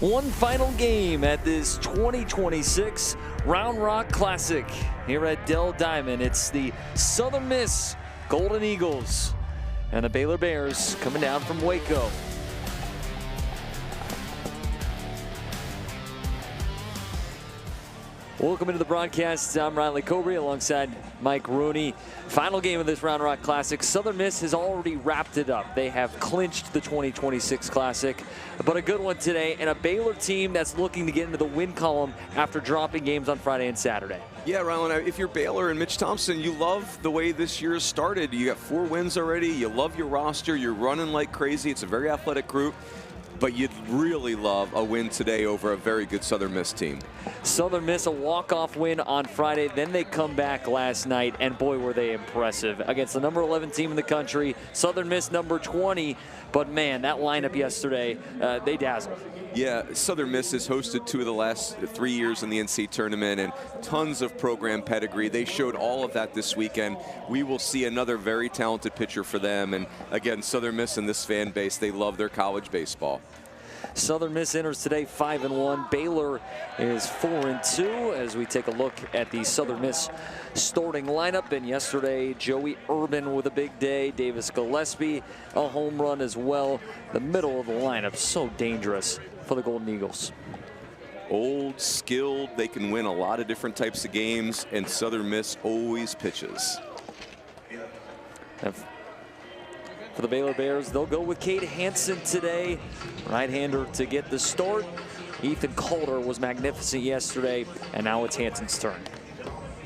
One final game at this 2026 Round Rock Classic here at Dell Diamond. It's the Southern Miss Golden Eagles and the Baylor Bears coming down from Waco. Welcome into the broadcast. I'm Riley Cobry alongside Mike Rooney. Final game of this Round Rock Classic. Southern Miss has already wrapped it up. They have clinched the 2026 Classic, but a good one today, and a Baylor team that's looking to get into the win column after dropping games on Friday and Saturday. Yeah, Rylan, if you're Baylor and Mitch Thompson, you love the way this year has started. You got 4 wins already. You love your roster. You're running like crazy. It's a very athletic group. But you'd really love a win today over a very good Southern Miss team. Southern Miss, a walk-off win on Friday. Then they come back last night, and boy, were they impressive. Against the number 11 team in the country, Southern Miss number 20. But man, that lineup yesterday, they dazzled. Yeah, Southern Miss has hosted 2 of the last 3 years in the NC tournament and tons of program pedigree. They showed all of that this weekend. We will see another very talented pitcher for them. And again, Southern Miss and this fan base, they love their college baseball. Southern Miss enters today 5-1. Baylor is 4-2 as we take a look at the Southern Miss starting lineup. And yesterday, Joey Urban with a big day. Davis Gillespie, a home run as well. The middle of the lineup, so dangerous for the Golden Eagles. Old, skilled, they can win a lot of different types of games, and Southern Miss always pitches. For the Baylor Bears, they'll go with Cade Hansen today, right-hander to get the start. Ethan Calder was magnificent yesterday, and now it's Hansen's turn.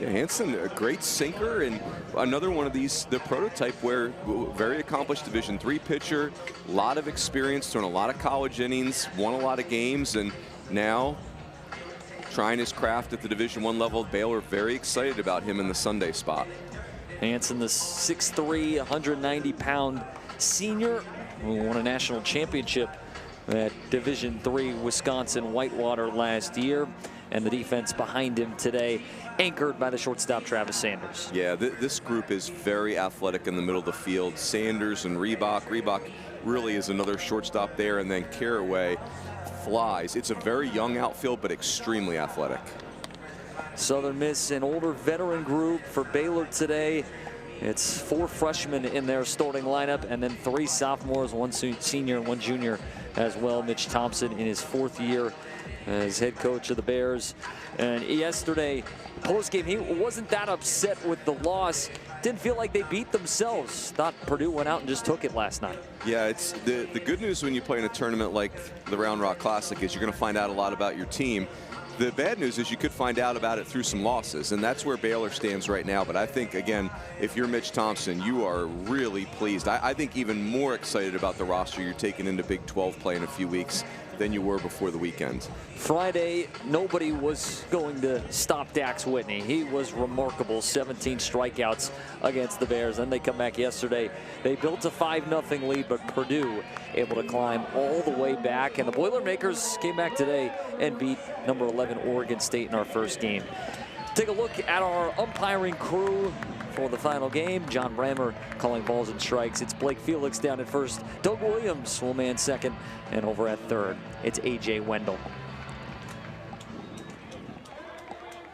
Yeah, Hansen, a great sinker, and another one of these, the prototype where very accomplished Division III pitcher, a lot of experience, thrown a lot of college innings, won a lot of games, and now trying his craft at the Division I level. Baylor very excited about him in the Sunday spot. Hansen, the 6'3", 190-pound senior who won a national championship at Division III Wisconsin Whitewater last year, and the defense behind him today anchored by the shortstop Travis Sanders. Yeah, this group is very athletic in the middle of the field. Sanders and Reebok. Reebok really is another shortstop there, and then Caraway flies. It's a very young outfield, but extremely athletic. Southern Miss, an older veteran group for Baylor today. It's 4 freshmen in their starting lineup, and then 3 sophomores, 1 senior and 1 junior as well. Mitch Thompson in his 4th year as head coach of the Bears. And yesterday, post-game, he wasn't that upset with the loss. Didn't feel like they beat themselves. Thought Purdue went out and just took it last night. Yeah, it's the good news when you play in a tournament like the Round Rock Classic is you're going to find out a lot about your team. The bad news is you could find out about it through some losses, and that's where Baylor stands right now. But I think, again, if you're Mitch Thompson, you are really pleased. I think even more excited about the roster you're taking into Big 12 play in a few weeks than you were before the weekend. Friday, nobody was going to stop Dax Whitney. He was remarkable, 17 strikeouts against the Bears. Then they come back yesterday. They built a 5-0 lead, but Purdue able to climb all the way back. And the Boilermakers came back today and beat number 11 Oregon State in our first game. Take a look at our umpiring crew for the final game. John Brammer calling balls and strikes. It's Blake Felix down at first. Doug Williams will man second. And over at third, it's A.J. Wendell.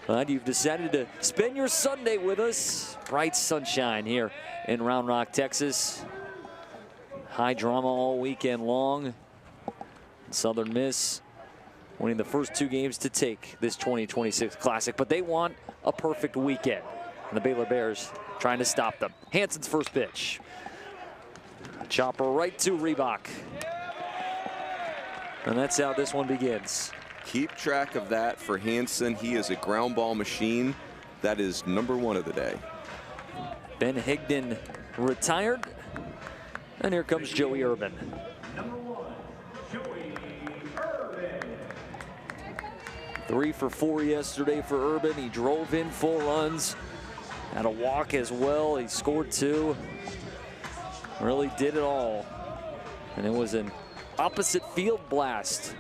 But you've decided to spend your Sunday with us. Bright sunshine here in Round Rock, Texas. High drama all weekend long. Southern Miss winning the first 2 games to take this 2026 Classic, but they want a perfect weekend. And the Baylor Bears trying to stop them. Hansen's first pitch. Chopper right to Reebok. And that's how this one begins. Keep track of that for Hansen. He is a ground ball machine. That is number 1 of the day. Ben Higdon retired. And here comes Joey Urban. Number 1, Joey Urban. 3 for 4 yesterday for Urban. He drove in 4 runs. Had a walk as well. He scored 2. Really did it all. And it was an opposite field blast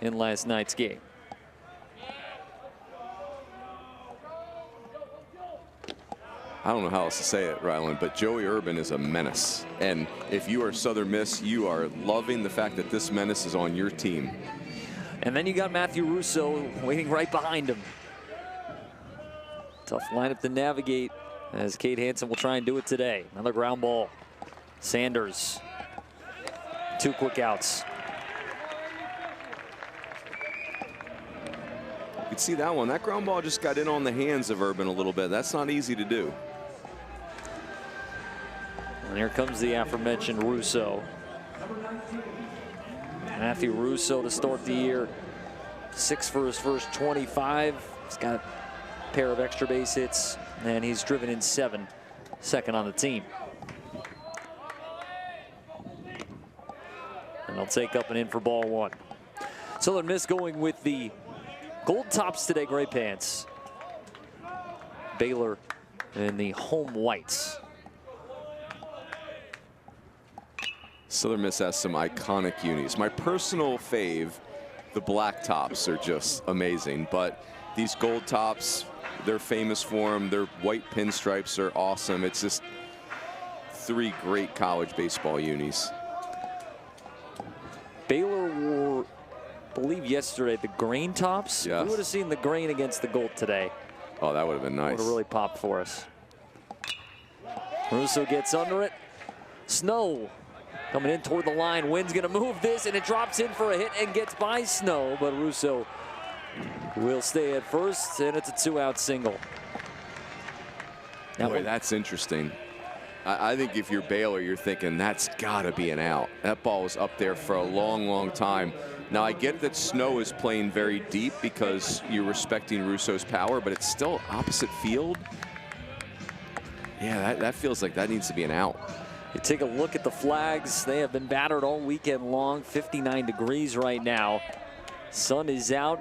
in last night's game. I don't know how else to say it, Rylan, but Joey Urban is a menace. And if you are Southern Miss, you are loving the fact that this menace is on your team. And then you got Matthew Russo waiting right behind him. Tough lineup to navigate, as Cade Hansen will try and do it today. Another ground ball. Sanders. 2 quick outs. You can see that one. That ground ball just got in on the hands of Urban a little bit. That's not easy to do. And here comes the aforementioned Russo. Matthew Russo to start the year. 6 for his first 25. He's got a pair of extra base hits, and he's driven in 7, second on the team. And they'll take up and in for ball 1. Southern Miss going with the gold tops today, gray pants. Baylor in the home whites. Southern Miss has some iconic unis. My personal fave, the black tops are just amazing, but these gold tops, they're famous for them. Their white pinstripes are awesome. It's just 3 great college baseball unis. Baylor wore, I believe yesterday, the grain tops. Yes. We would have seen the grain against the gold today. Oh, that would have been nice. Would have really popped for us. Russo gets under it. Snow coming in toward the line. Wynn's going to move this, and it drops in for a hit and gets by Snow, but Russo will stay at first, and it's a 2-out single. Boy, that's interesting. I think if you're Baylor, you're thinking that's got to be an out. That ball was up there for a long, long time. Now, I get that Snow is playing very deep because you're respecting Russo's power, but it's still opposite field. Yeah, that feels like that needs to be an out. You take a look at the flags. They have been battered all weekend long. 59 degrees right now. Sun is out.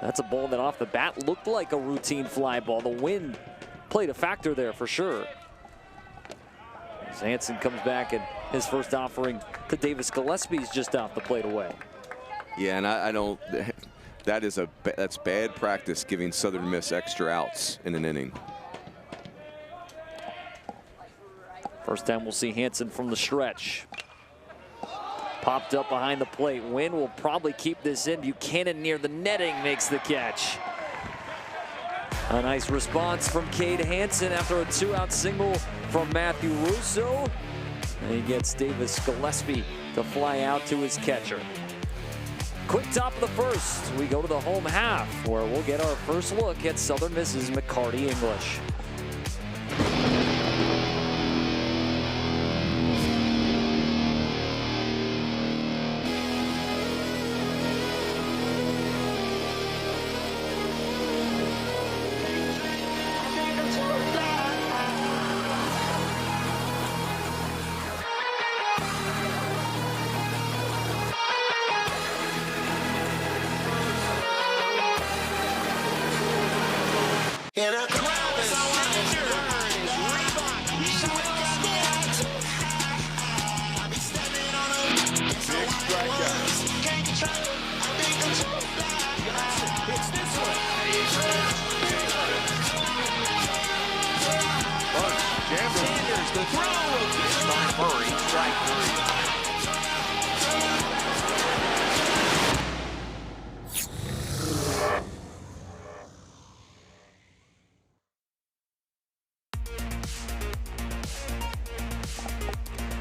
That's a ball that off the bat looked like a routine fly ball. The wind played a factor there for sure. As Hansen comes back, and his first offering to Davis Gillespie's just off the plate away. Yeah, and I don't. That's bad practice, giving Southern Miss extra outs in an inning. First time we'll see Hansen from the stretch. Popped up behind the plate. Wynn will probably keep this in. Buchanan near the netting makes the catch. A nice response from Cade Hansen after a 2-out single from Matthew Russo. And he gets Davis Gillespie to fly out to his catcher. Quick top of the first. We go to the home half, where we'll get our first look at Southern Miss's McCarty English.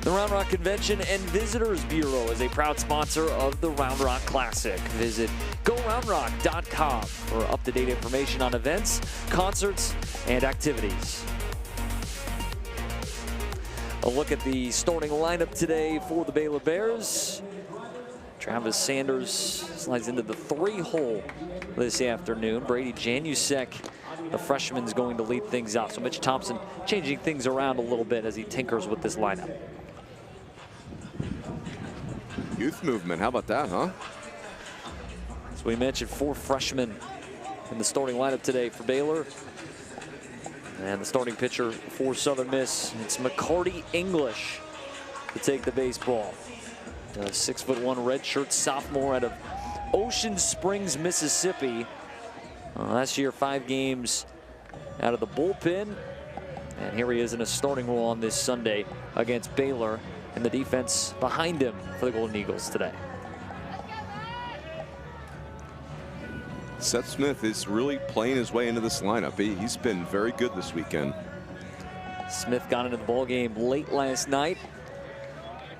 The Round Rock Convention and Visitors Bureau is a proud sponsor of the Round Rock Classic. Visit GoRoundRock.com for up-to-date information on events, concerts, and activities. A look at the starting lineup today for the Baylor Bears. Travis Sanders slides into the 3-hole this afternoon. Brady Janusek, the freshman, is going to lead things off. So Mitch Thompson changing things around a little bit as he tinkers with this lineup. Youth movement, how about that, huh? As we mentioned, 4 freshmen in the starting lineup today for Baylor. And the starting pitcher for Southern Miss, it's McCarty English to take the baseball. A 6'1" redshirt sophomore out of Ocean Springs, Mississippi. Last year, 5 games out of the bullpen. And here he is in a starting role on this Sunday against Baylor, and the defense behind him for the Golden Eagles today. Seth Smith is really playing his way into this lineup. He's been very good this weekend. Smith got into the ball game late last night.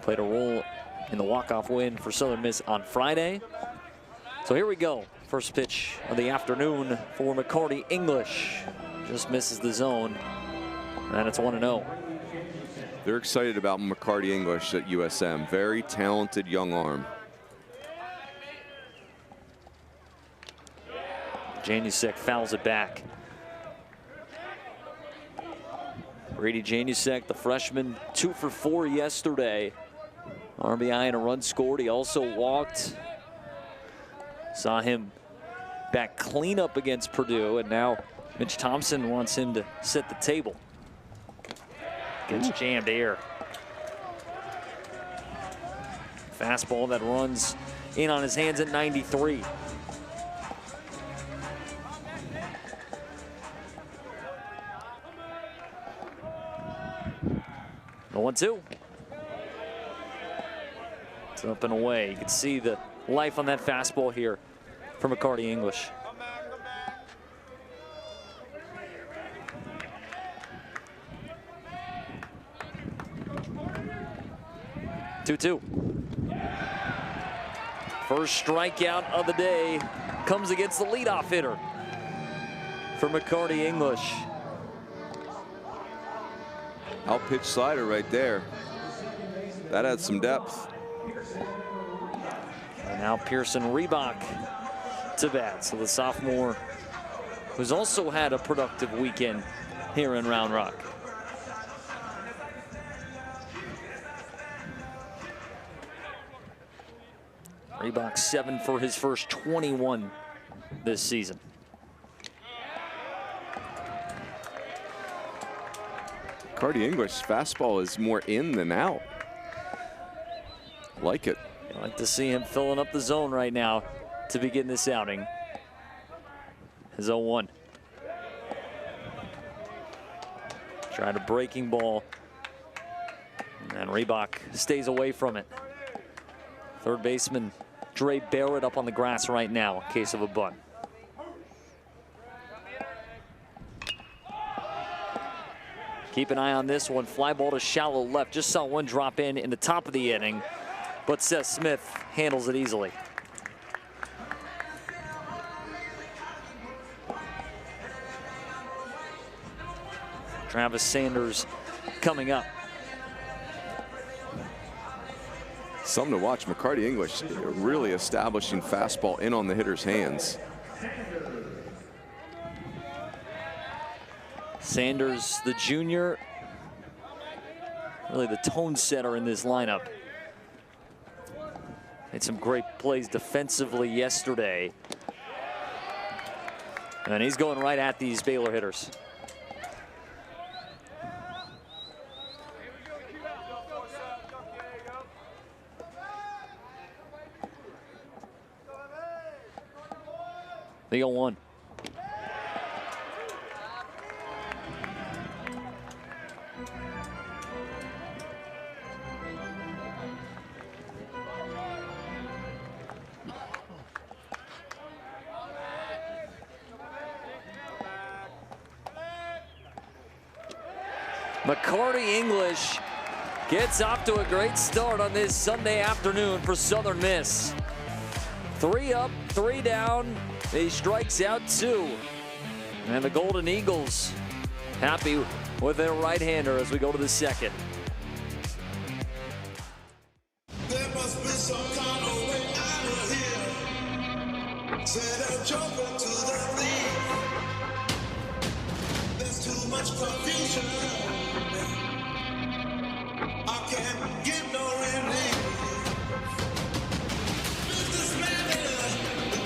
Played a role in the walk-off win for Southern Miss on Friday. So here we go. First pitch of the afternoon for McCarty English. Just misses the zone. And it's 1-0. They're excited about McCarty English at USM. Very talented young arm. Janusek fouls it back. Brady Janusek, the freshman, 2 for 4 yesterday. RBI and a run scored. He also walked. Saw him back clean up against Purdue, and now Mitch Thompson wants him to set the table. Gets jammed here. Fastball that runs in on his hands at 93. The 1-2. It's up and away. You can see the life on that fastball here for McCarty English. Two. First strikeout of the day comes against the leadoff hitter for McCarty English. Out pitch slider right there. That had some depth. And now Pearson Reebok to bat. So the sophomore, who's also had a productive weekend here in Round Rock. Reebok 7 for his first 21 this season. McCarty English fastball is more in than out. Like it. I like to see him filling up the zone right now to begin this outing. His 0-1. Tried a breaking ball, and Reebok stays away from it. Third baseman Dre Barrett up on the grass right now in case of a bunt. Keep an eye on this one. Fly ball to shallow left. Just saw one drop in the top of the inning, but Seth Smith handles it easily. Travis Sanders coming up. Something to watch. McCarty English really establishing fastball in on the hitter's hands. Sanders, the junior, really the tone setter in this lineup. Made some great plays defensively yesterday. And he's going right at these Baylor hitters. The 0-1. McCarty English gets off to a great start on this Sunday afternoon for Southern Miss. 3 up, 3 down. He strikes out 2. And the Golden Eagles happy with their right-hander as we go to the second. There must be some kind of way out of here. Said a joker to the thief. There's too much confusion. I can't get no relief. Businessman,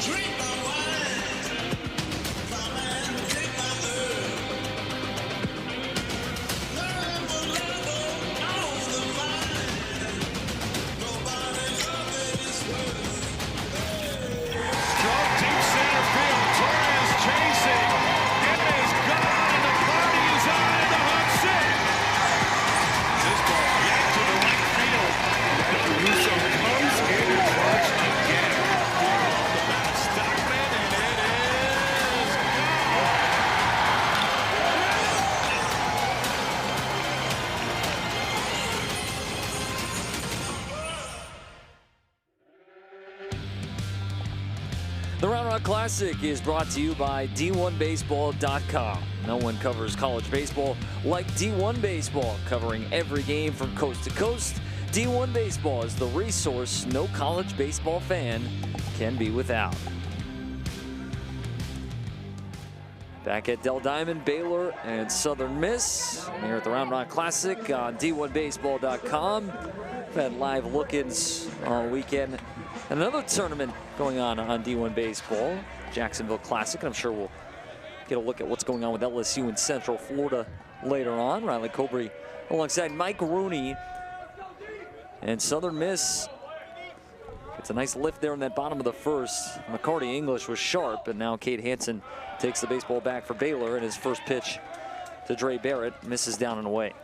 drink my wine. Come and take my herb. Love on the mind. Nobody loved this world. Stroke deep center field. Torres chasing. It is gone, and the party is on in the home six. This ball yanked to the right field. The Round Rock Classic is brought to you by D1Baseball.com. No one covers college baseball like D1 Baseball, covering every game from coast to coast. D1 Baseball is the resource no college baseball fan can be without. Back at Dell Diamond, Baylor and Southern Miss here at the Round Rock Classic on D1Baseball.com. We've had live look-ins all weekend. And another tournament going on D1 Baseball, Jacksonville Classic. I'm sure we'll get a look at what's going on with LSU in Central Florida later on. Riley Cobrey alongside Mike Rooney. And Southern Miss gets a nice lift there in that bottom of the first. McCarty English was sharp, and now Cade Hansen takes the baseball back for Baylor, and his first pitch to Dre Barrett misses down and away.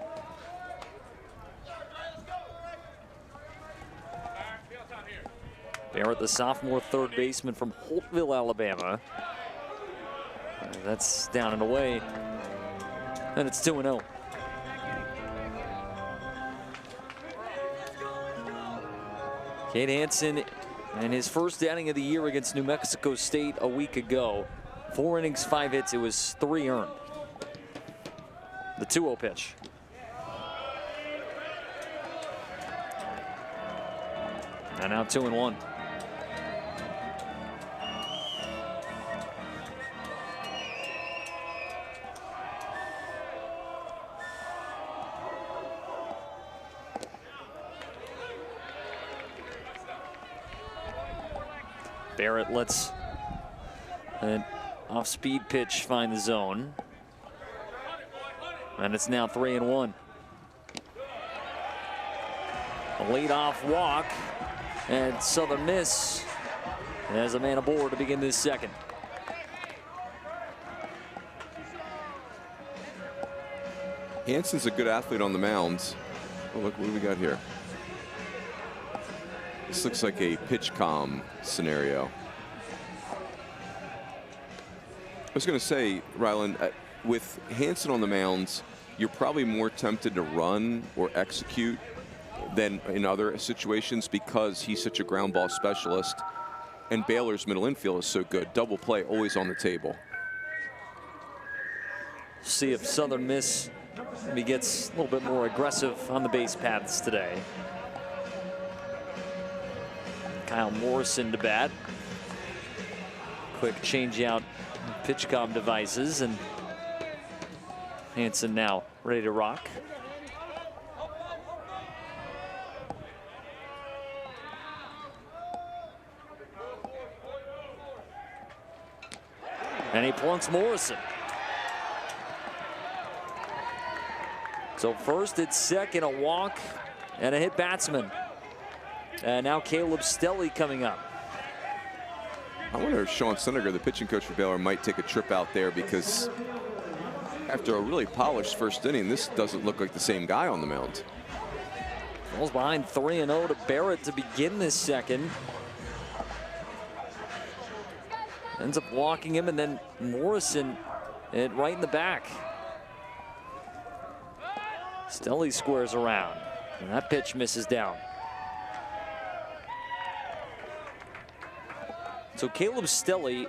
Barrett, the sophomore third baseman from Holtville, Alabama. That's down and away. And it's 2-0. Cade Hansen in his first outing of the year against New Mexico State a week ago. 4 innings, 5 hits. It was 3 earned. The 2-0 pitch. And now 2-1. Barrett lets an off-speed pitch find the zone. And it's now 3-1. A lead-off walk, and Southern Miss has a man aboard to begin this second. Hansen's a good athlete on the mound. Oh, look, what do we got here? This looks like a pitch comm scenario. I was going to say, Rylan, with Hansen on the mound, you're probably more tempted to run or execute than in other situations because he's such a ground ball specialist, and Baylor's middle infield is so good. Double play always on the table. See if Southern Miss maybe gets a little bit more aggressive on the base paths today. Kyle Morrison to bat. Quick change out pitch comm devices, and Hansen now ready to rock. And he plunks Morrison. So first it's second, a walk and a hit batsman. And now Caleb Stelly coming up. I wonder if Sean Senegar, the pitching coach for Baylor, might take a trip out there, because after a really polished first inning, this doesn't look like the same guy on the mound. Falls behind 3-0 to Barrett to begin this second. Ends up walking him, and then Morrison right in the back. Stelly squares around, and that pitch misses down. So Caleb Stelly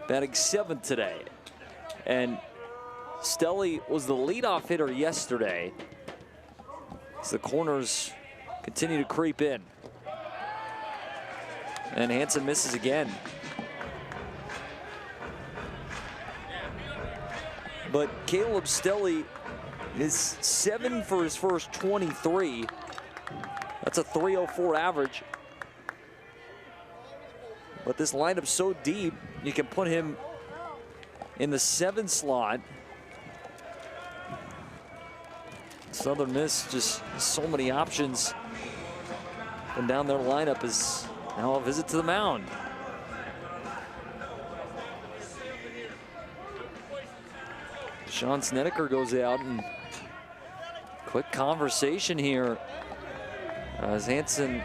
batting 7th today, and Stelly was the leadoff hitter yesterday as the corners continue to creep in. And Hansen misses again. But Caleb Stelly is 7 for his first 23. That's a .304 average. But this lineup's so deep, you can put him in the 7 slot. Southern Miss just so many options. And down their lineup is now a visit to the mound. Sean Snedeker goes out, and quick conversation here as Hansen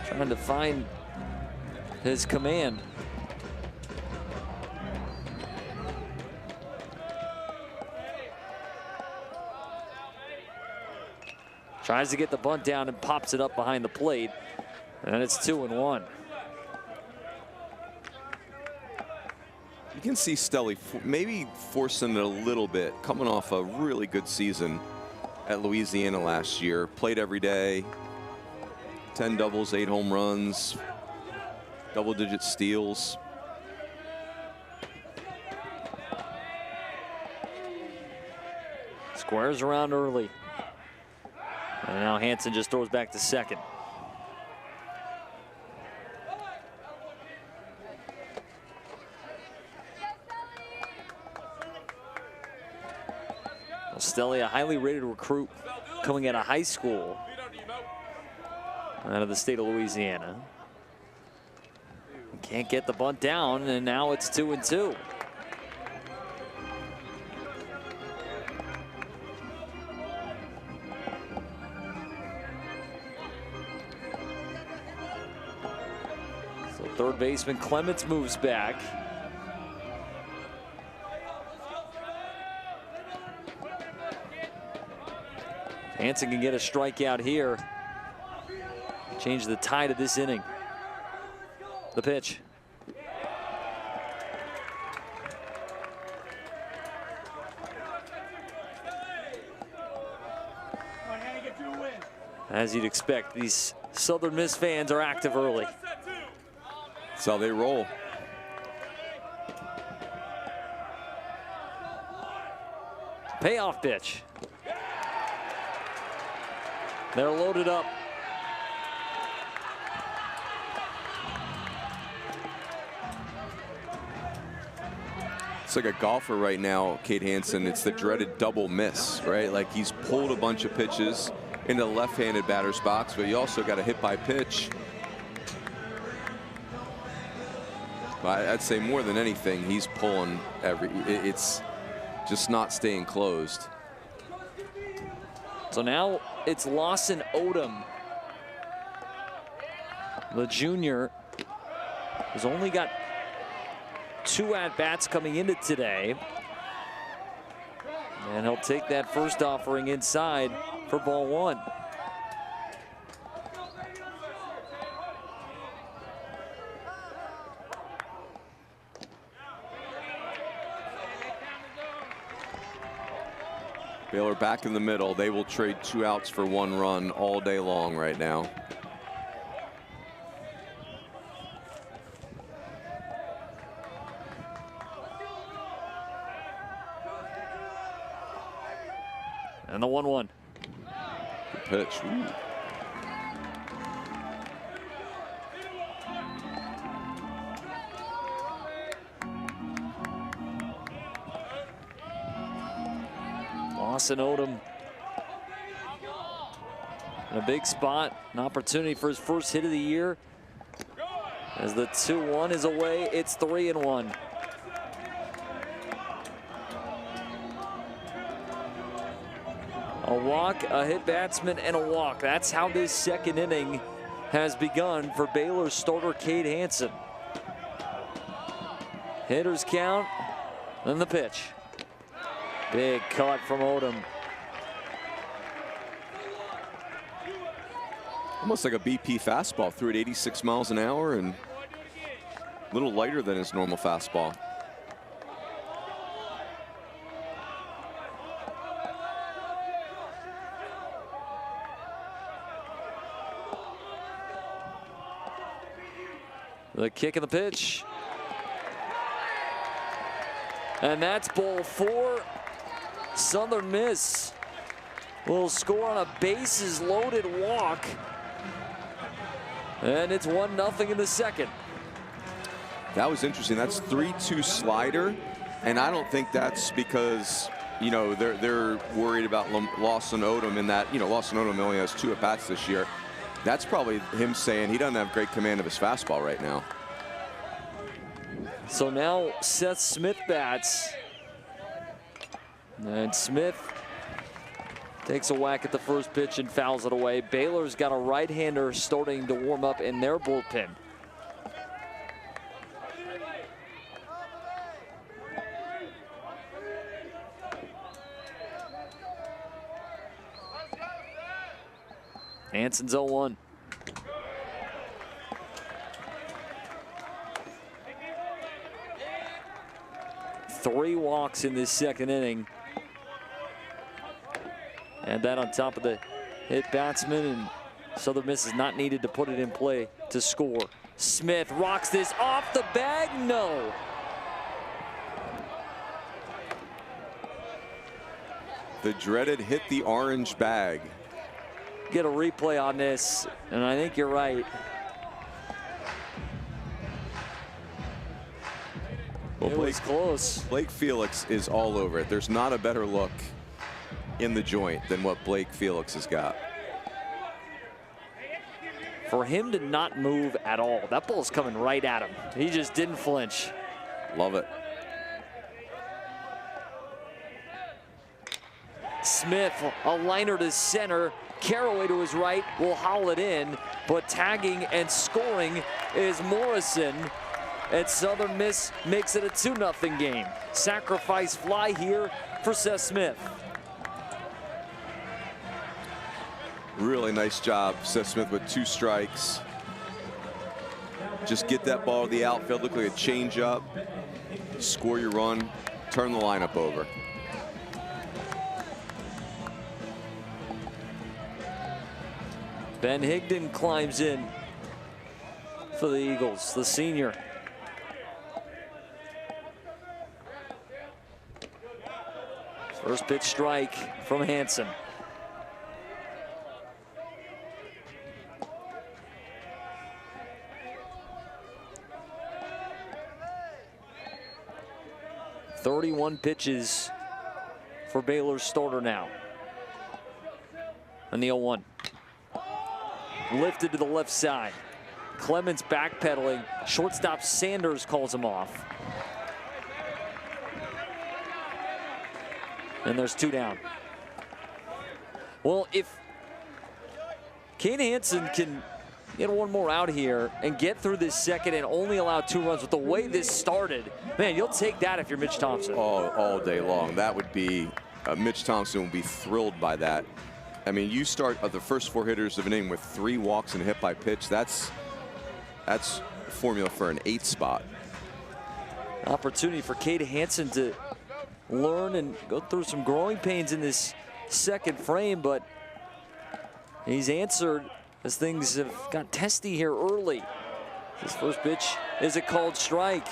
trying to find his command. Tries to get the bunt down and pops it up behind the plate, and it's 2-1. can see Stelly maybe forcing it a little bit, coming off a really good season at Louisiana last year. Played every day, 10 doubles, 8 home runs, double-digit steals. Squares around early. And now Hansen just throws back to second. Stelly, a highly rated recruit coming out of high school out of the state of Louisiana. Can't get the bunt down, and now it's 2-2. So third baseman Clements moves back. Hansen can get a strikeout here. Change the tide of this inning. The pitch. As you'd expect, these Southern Miss fans are active early. That's how they roll. Payoff pitch. They're loaded up. It's like a golfer right now, Cade Hansen. It's the dreaded double miss, right? Like he's pulled a bunch of pitches into the left-handed batter's box, but you also got a hit by pitch. But I'd say more than anything, he's pulling it's just not staying closed. So now it's Lawson Odom, the junior, who's only got 2 at-bats coming into today. And he'll take that first offering inside for ball 1. Baylor back in the middle. They will trade 2 outs for 1 run all day long right now. And the 1-1. Good pitch. Ooh. Lawson Odom in a big spot, an opportunity for his first hit of the year. As the 2-1 is away, it's 3-1. A walk, a hit batsman, and a walk. That's how this second inning has begun for Baylor's starter, Cade Hansen. Hitters count, then the pitch. Big cut from Odom. Almost like a BP fastball, threw at 86 miles an hour and a little lighter than his normal fastball. The kick and the pitch. And that's ball 4. Southern Miss will score on a bases loaded walk. And it's 1-0 in the second. That was interesting. That's 3-2 slider. And I don't think that's because, you know, they're worried about Lawson Odom in that, you know, Lawson Odom only has 2 at-bats this year. That's probably him saying he doesn't have great command of his fastball right now. So now Seth Smith bats. And Smith takes a whack at the first pitch and fouls it away. Baylor's got a right-hander starting to warm up in their bullpen. Hansen's 0-1. 3 walks in this second inning. And that on top of the hit batsman, and Southern Miss is not needed to put it in play to score. Smith rocks this off the bag, no. The dreaded hit the orange bag. Get a replay on this, and I think you're right. Well, it was close. Blake Felix is all over it. There's not a better look in the joint than what Blake Felix has got. For him to not move at all, that ball's coming right at him. He just didn't flinch. Love it. Smith, a liner to center. Caraway to his right will haul it in, but tagging and scoring is Morrison. And Southern Miss makes it a 2-0 game. Sacrifice fly here for Seth Smith. Really nice job, Seth Smith, with 2 strikes. Just get that ball to the outfield, look like a changeup, score your run, turn the lineup over. Ben Higdon climbs in for the Eagles, the senior. First pitch strike from Hansen. .31 pitches for Baylor's starter now. And the 0-1. Lifted to the left side. Clemens backpedaling. Shortstop Sanders calls him off. And there's 2 down. Well, if Kane Hansen can get 1 more out here and get through this second and only allow 2 runs with the way this started, man, you'll take that if you're Mitch Thompson. All day long. That would be, Mitch Thompson would be thrilled by that. I mean, you start the first 4 hitters of an inning with 3 walks and a hit by pitch. That's formula for an 8 spot. Opportunity for Cade Hansen to learn and go through some growing pains in this second frame, but he's answered as things have got testy here early. His first pitch is a called strike.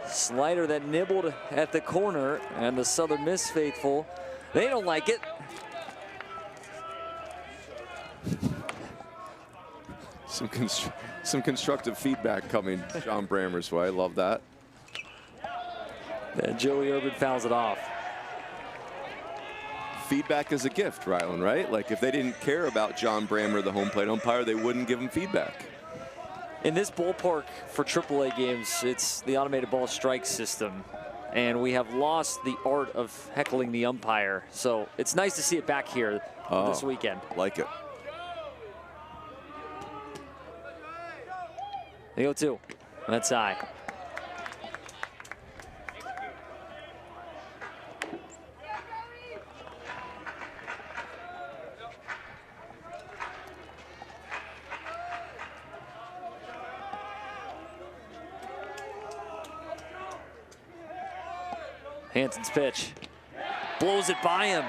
Slider that nibbled at the corner, and the Southern Miss faithful, they don't like it. Some constructive feedback coming John Brammer's way. I love that. And Joey Urban fouls it off. Feedback is a gift, Rylan, right? Like if they didn't care about John Brammer, the home plate umpire, they wouldn't give him feedback. In this ballpark for AAA games, it's the automated ball strike system, and we have lost the art of heckling the umpire. So it's nice to see it back here this weekend. Like it. The 0-2. That's high. Hansen's pitch. Blows it by him.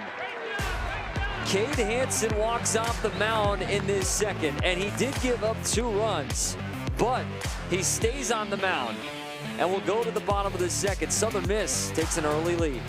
Cade Hansen walks off the mound in this second, and he did give up 2 runs, but he stays on the mound and will go to the bottom of the second. Southern Miss takes an early lead.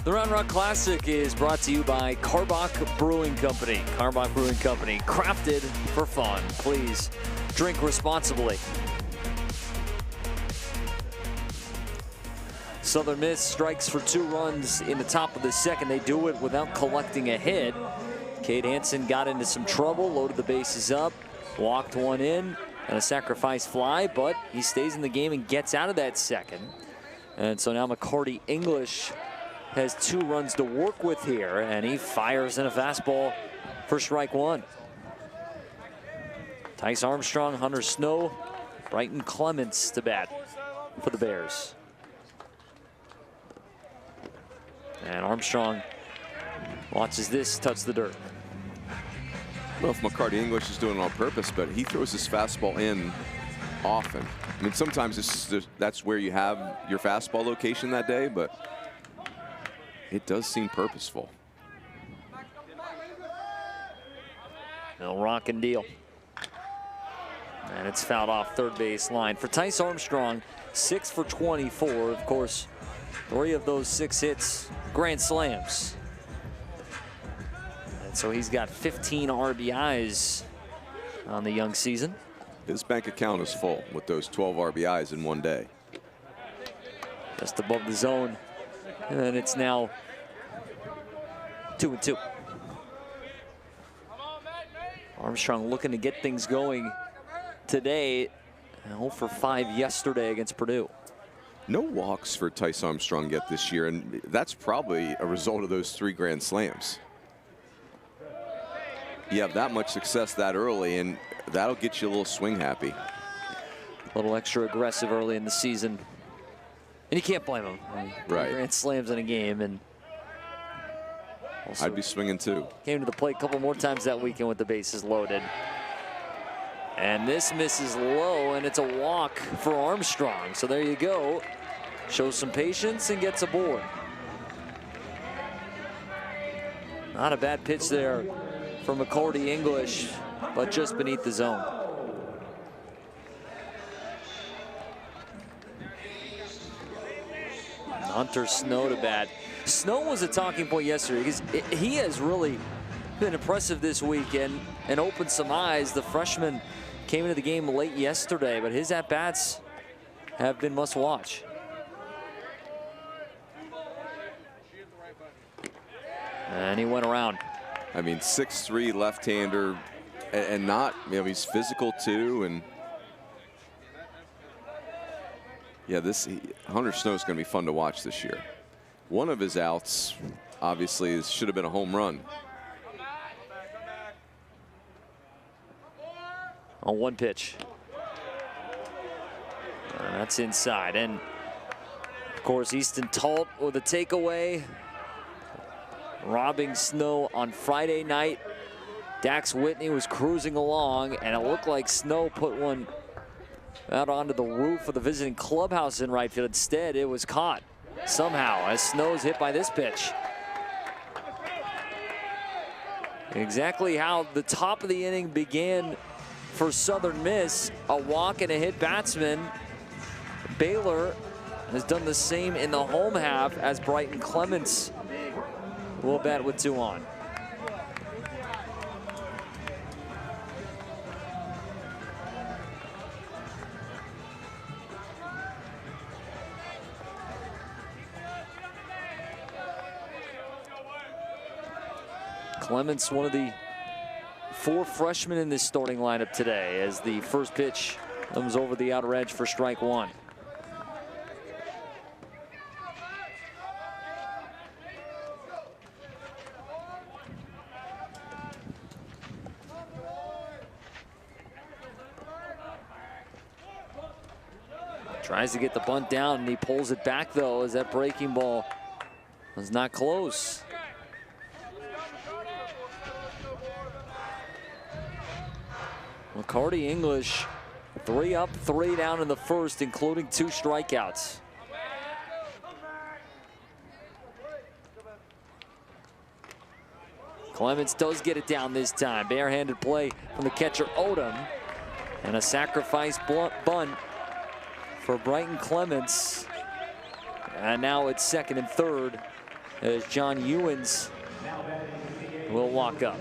The Round Rock Classic is brought to you by Karbach Brewing Company. Karbach Brewing Company, crafted for fun. Please drink responsibly. Southern Miss strikes for 2 runs in the top of the second. They do it without collecting a hit. Cade Hansen got into some trouble, loaded the bases up, walked one in, and a sacrifice fly, but he stays in the game and gets out of that second. And so now McCarty English has 2 runs to work with here, and he fires in a fastball for strike 1. Tice Armstrong, Hunter Snow, Brighton Clements to bat for the Bears. And Armstrong watches this touch the dirt. I don't know if McCarty English is doing it on purpose, but he throws his fastball in often. I mean, sometimes that's where you have your fastball location that day, but it does seem purposeful. No rock and deal. And it's fouled off third base line. For Tice Armstrong, 6 for 24. Of course, 3 of those 6 hits, grand slams. And so he's got 15 RBIs on the young season. His bank account is full with those 12 RBIs in one day. Just above the zone. And it's now 2-2. Armstrong looking to get things going today. 0 for 5 yesterday against Purdue. No walks for Tice Armstrong yet this year, and that's probably a result of those 3 grand slams. You have that much success that early, and that'll get you a little swing happy. A little extra aggressive early in the season. And you can't blame him. Right. Grand slams in a game, and also I'd be swinging too. Came to the plate a couple more times that weekend with the bases loaded. And this misses low, and it's a walk for Armstrong. So there you go. Shows some patience and gets aboard. Not a bad pitch there from McCarty English, but just beneath the zone. Hunter Snow to bat. Snow was a talking point yesterday because he has really been impressive this weekend and opened some eyes. The freshman came into the game late yesterday, but his at-bats have been must watch. And he went around. I mean, 6'3" left-hander, and not, you know, he's physical too, and yeah, Hunter Snow's going to be fun to watch this year. One of his outs, obviously, should have been a home run. On 1 pitch. That's inside. And of course, Easton Talt with a takeaway. Robbing Snow on Friday night. Dax Whitney was cruising along, and it looked like Snow put one out onto the roof of the visiting clubhouse in right field. Instead, it was caught somehow as Snow's hit by this pitch. Exactly how the top of the inning began for Southern Miss. A walk and a hit batsman. Baylor has done the same in the home half as Brighton Clements will bat with 2 on. Clements, one of the 4 freshmen in this starting lineup today, as the first pitch comes over the outer edge for strike 1. Tries to get the bunt down, and he pulls it back, though, as that breaking ball was not close. McCarty English, 3 up, 3 down in the first, including 2 strikeouts. Clements does get it down this time. Barehanded play from the catcher Odom, and a sacrifice bunt for Brighton Clements. And now it's second and third as John Ewens will walk up.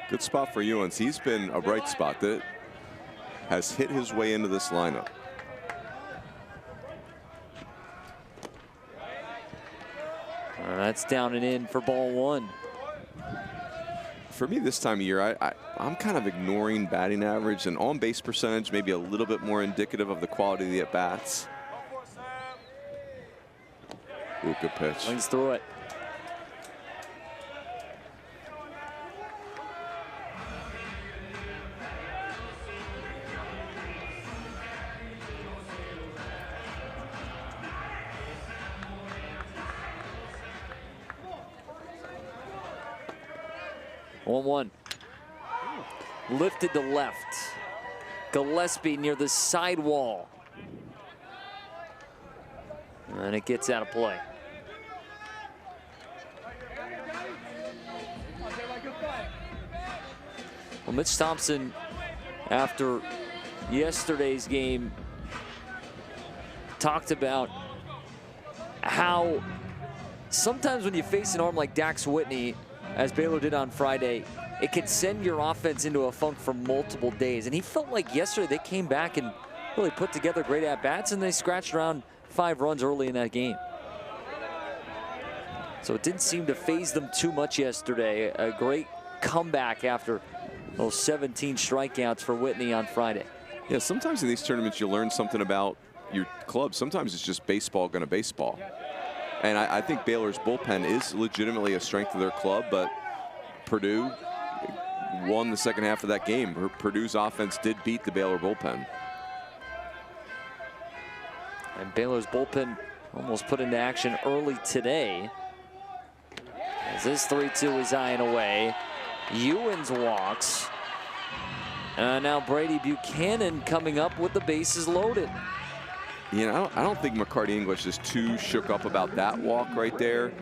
Good spot for Ewens. He's been a bright spot that has hit his way into this lineup. That's down and in for ball one. For me this time of year, I'm kind of ignoring batting average, and on-base percentage maybe a little bit more indicative of the quality of the at-bats. Ooh, good pitch. Swings through it. One. Lifted to left. Gillespie near the sidewall. And it gets out of play. Well, Mitch Thompson, after yesterday's game, talked about how sometimes when you face an arm like Dax Whitney, as Baylor did on Friday, it can send your offense into a funk for multiple days. And he felt like yesterday they came back and really put together great at-bats, and they scratched around 5 runs early in that game. So it didn't seem to phase them too much yesterday. A great comeback after those 17 strikeouts for Whitney on Friday. Yeah, sometimes in these tournaments you learn something about your club. Sometimes it's just baseball gonna baseball. And I think Baylor's bullpen is legitimately a strength of their club, but Purdue won the second half of that game. Purdue's offense did beat the Baylor bullpen. And Baylor's bullpen almost put into action early today. As this 3-2 is high and away. Ewens walks. Now Brady Buchanan coming up with the bases loaded. You know, I don't think McCarty English is too shook up about that walk right there.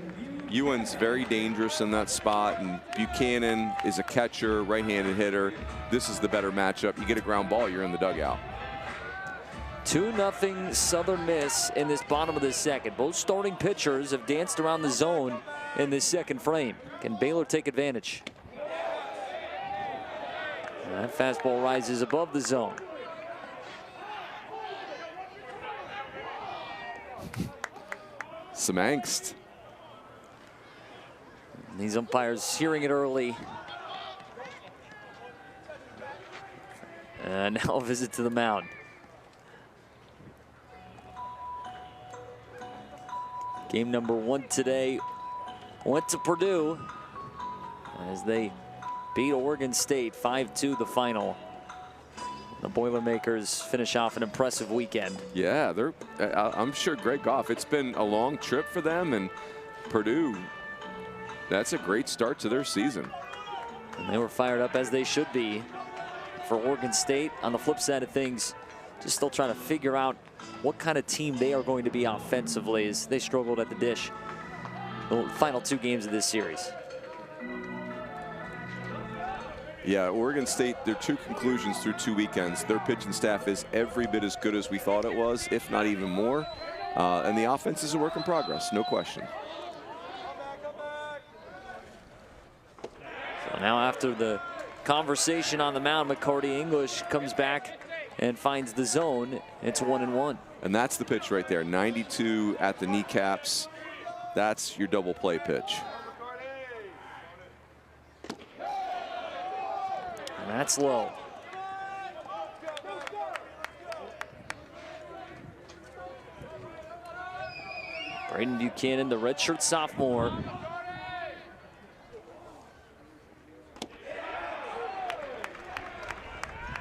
Ewens very dangerous in that spot, and Buchanan is a catcher, right-handed hitter. This is the better matchup. You get a ground ball, you're in the dugout. 2-0 Southern Miss in this bottom of the second. Both starting pitchers have danced around the zone in this second frame. Can Baylor take advantage? That fastball rises above the zone. Some angst. These umpires hearing it early. And now a visit to the mound. Game number 1 today went to Purdue as they beat Oregon State 5-2 the final. The Boilermakers finish off an impressive weekend. Yeah, I'm sure Greg Goff, it's been a long trip for them, and Purdue, that's a great start to their season. And they were fired up, as they should be, for Oregon State. On the flip side of things, just still trying to figure out what kind of team they are going to be offensively, as they struggled at the dish the final 2 games of this series. Yeah, Oregon State, their 2 conclusions through 2 weekends. Their pitching staff is every bit as good as we thought it was, if not even more. And the offense is a work in progress, no question. So now after the conversation on the mound, McCarty English comes back and finds the zone. It's 1-1. And that's the pitch right there, 92 at the kneecaps. That's your double play pitch. And that's low. Braden Buchanan, the redshirt sophomore.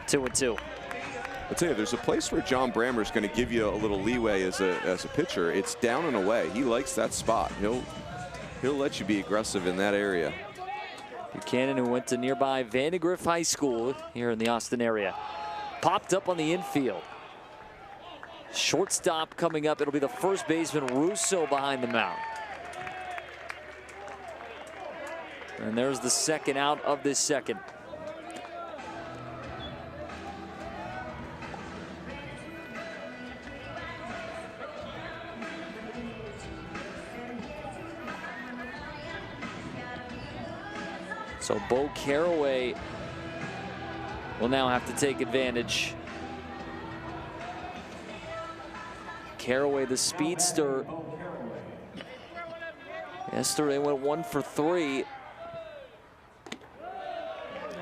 Two and two. I'll tell you, there's a place where John Brammer is going to give you a little leeway as a pitcher. It's down and away. He likes that spot. He'll let you be aggressive in that area. Buchanan, who went to nearby Vandegrift High School here in the Austin area, popped up on the infield. Shortstop coming up. It'll be the first baseman, Russo, behind the mound. And there's the second out of this second. So Bo Caraway will now have to take advantage. Caraway, the speedster. Yesterday went 1 for 3.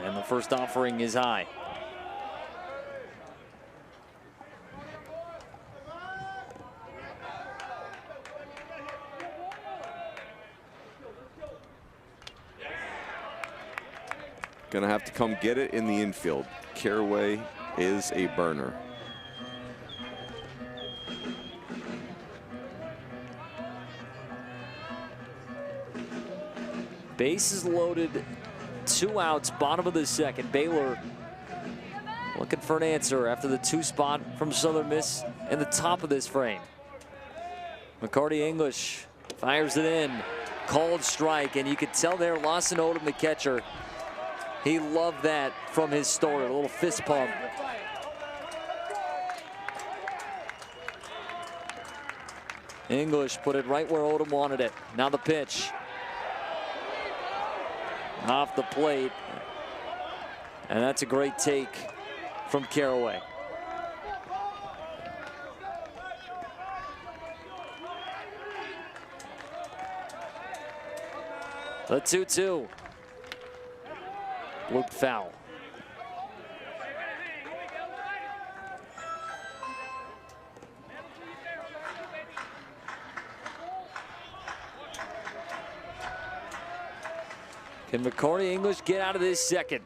And the first offering is high. Gonna have to come get it in the infield. Caraway is a burner. Bases loaded, 2 outs, bottom of the second. Baylor looking for an answer after the 2 spot from Southern Miss in the top of this frame. McCarty English fires it in, called strike, and you could tell there Lawson Odom, the catcher, he loved that from his starter, a little fist pump. English put it right where Odom wanted it. Now the pitch. Off the plate. And that's a great take from Caraway. The 2-2. Looped foul. Can McCarty English get out of this second?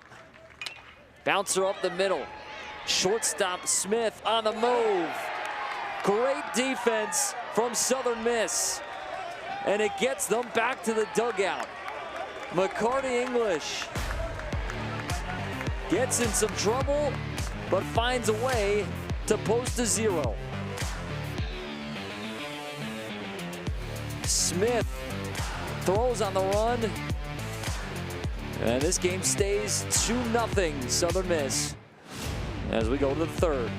Bouncer up the middle. Shortstop Smith on the move. Great defense from Southern Miss. And it gets them back to the dugout. McCarty English gets in some trouble, but finds a way to post a 0. Smith throws on the run. And this game stays 2-0 Southern Miss as we go to the third.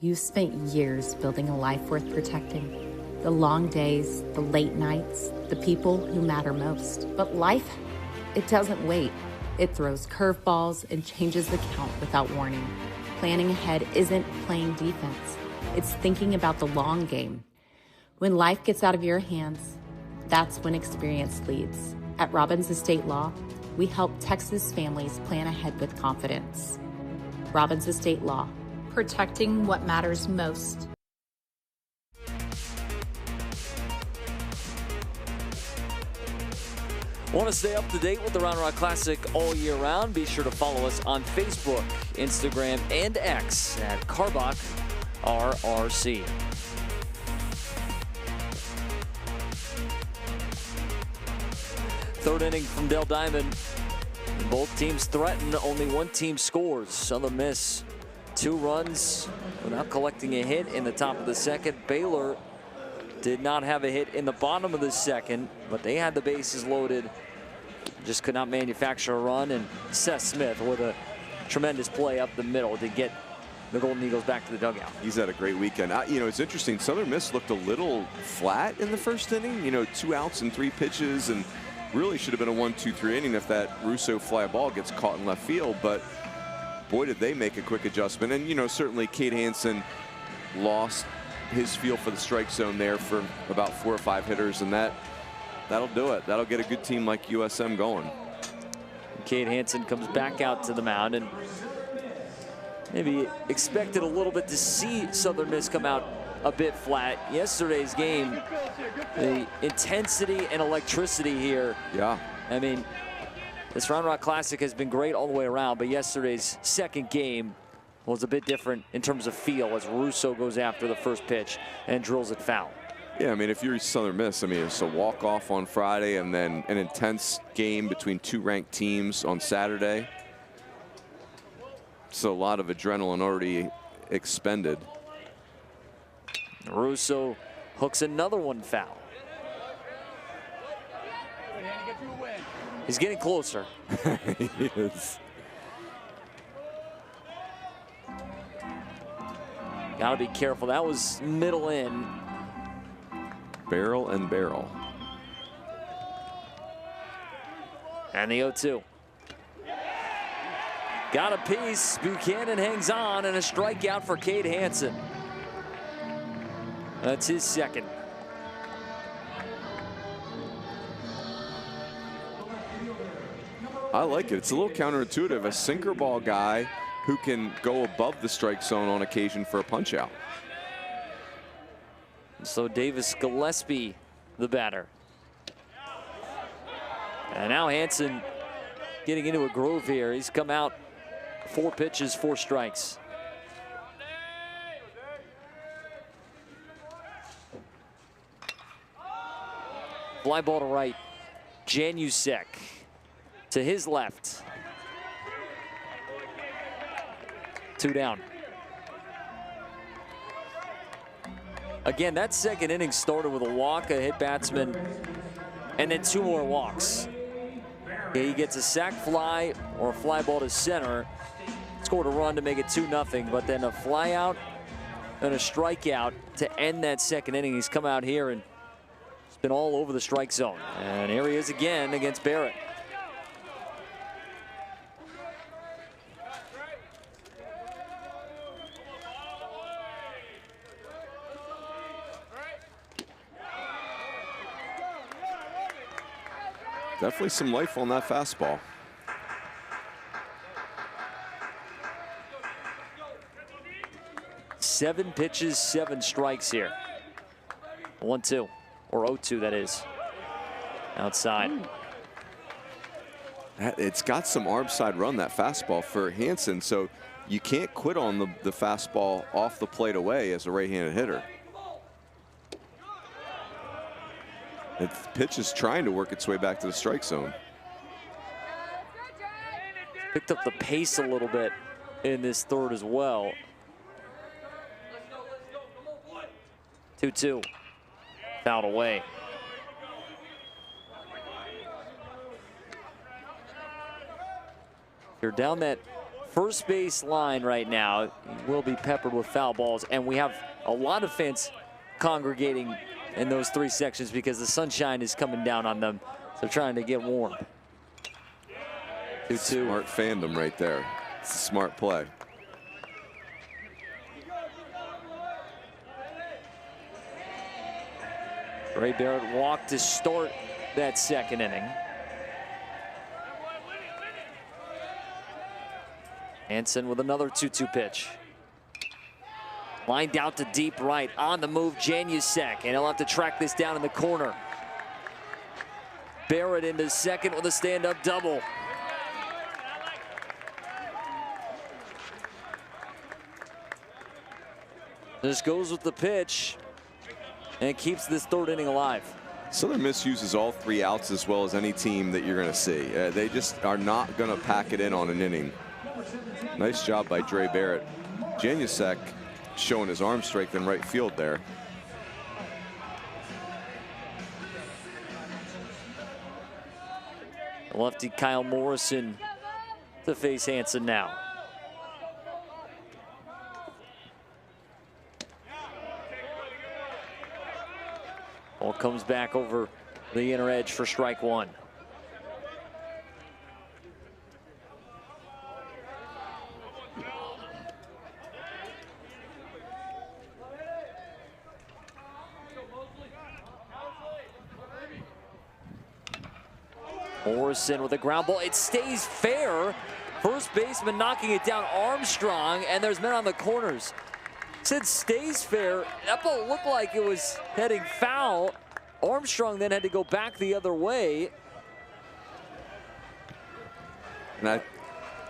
You spent years building a life worth protecting. The long days, the late nights, the people who matter most. But life, it doesn't wait. It throws curveballs and changes the count without warning. Planning ahead isn't playing defense. It's thinking about the long game. When life gets out of your hands, that's when experience leads. At Robbins Estate Law, we help Texas families plan ahead with confidence. Robbins Estate Law, protecting what matters most. Want to stay up to date with the Round Rock Classic all year round? Be sure to follow us on Facebook, Instagram, and X at Karbach RRC. Third inning from Dell Diamond. Both teams threaten, only one team scores. Southern Miss, 2 runs without collecting a hit in the top of the second. Baylor did not have a hit in the bottom of the second, but they had the bases loaded. Just could not manufacture a run, and Seth Smith with a tremendous play up the middle to get the Golden Eagles back to the dugout. He's had a great weekend. You know, it's interesting. Southern Miss looked a little flat in the first inning. You know, 2 outs and 3 pitches, and really should have been a 1-2-3 inning if that Russo fly ball gets caught in left field. But boy, did they make a quick adjustment. And, you know, certainly Cade Hansen lost his feel for the strike zone there for about 4 or 5 hitters, and that'll do it. That'll get a good team like USM going. Cade Hansen comes back out to the mound, and maybe expected a little bit to see Southern Miss come out a bit flat. Yesterday's game, the intensity and electricity here. Yeah. I mean, this Round Rock Classic has been great all the way around, but yesterday's second game was a bit different in terms of feel as Russo goes after the first pitch and drills it foul. Yeah, I mean, if you're Southern Miss, I mean, it's a walk-off on Friday and then an intense game between 2 ranked teams on Saturday. So a lot of adrenaline already expended. Russo hooks another one foul. He's getting closer. He is. Gotta be careful. That was middle in. Barrel and barrel. And the 0-2. Got a piece. Buchanan hangs on, and a strikeout for Cade Hansen. That's his second. I like it. It's a little counterintuitive. A sinker ball guy who can go above the strike zone on occasion for a punch out. So Davis Gillespie, the batter. And now Hansen getting into a groove here. He's come out 4 pitches, 4 strikes. Fly ball to right. Janusek to his left. 2 down. Again, that second inning started with a walk, a hit batsman, and then 2 more walks. He gets a sac fly or a fly ball to center, scored a run to make it 2-0, but then a fly out and a strikeout to end that second inning. He's come out here and it's been all over the strike zone. And here he is again against Barrett. Definitely some life on that fastball. Seven pitches, 7 strikes here. 1-2, or 0-2 that is. Outside. It's got some arm side run, that fastball for Hansen, so you can't quit on the fastball off the plate away as a right-handed hitter. The pitch is trying to work its way back to the strike zone. Picked up the pace a little bit in this third as well. 2-2. Fouled away. You're down that first base line right now. You will be peppered with foul balls, and we have a lot of fans congregating in those 3 sections because the sunshine is coming down on them. So trying to get warm. 2-2. Smart fandom right there. It's a smart play. Ray Barrett walked to start that second inning. Hansen with another 2-2 pitch. Lined out to deep right, on the move, Janusek, and he'll have to track this down in the corner. Barrett into second with a stand-up double. Just goes with the pitch and keeps this third inning alive. Southern Miss uses all 3 outs as well as any team that you're going to see. They just are not going to pack it in on an inning. Nice job by Dre Barrett. Janusek showing his arm strength in right field there. Lefty Kyle Morrison to face Hansen now. Ball comes back over the inner edge for strike 1. Morrison with a ground ball. It stays fair. First baseman knocking it down, Armstrong, and there's men on the corners. Said stays fair. That ball looked like it was heading foul. Armstrong then had to go back the other way. And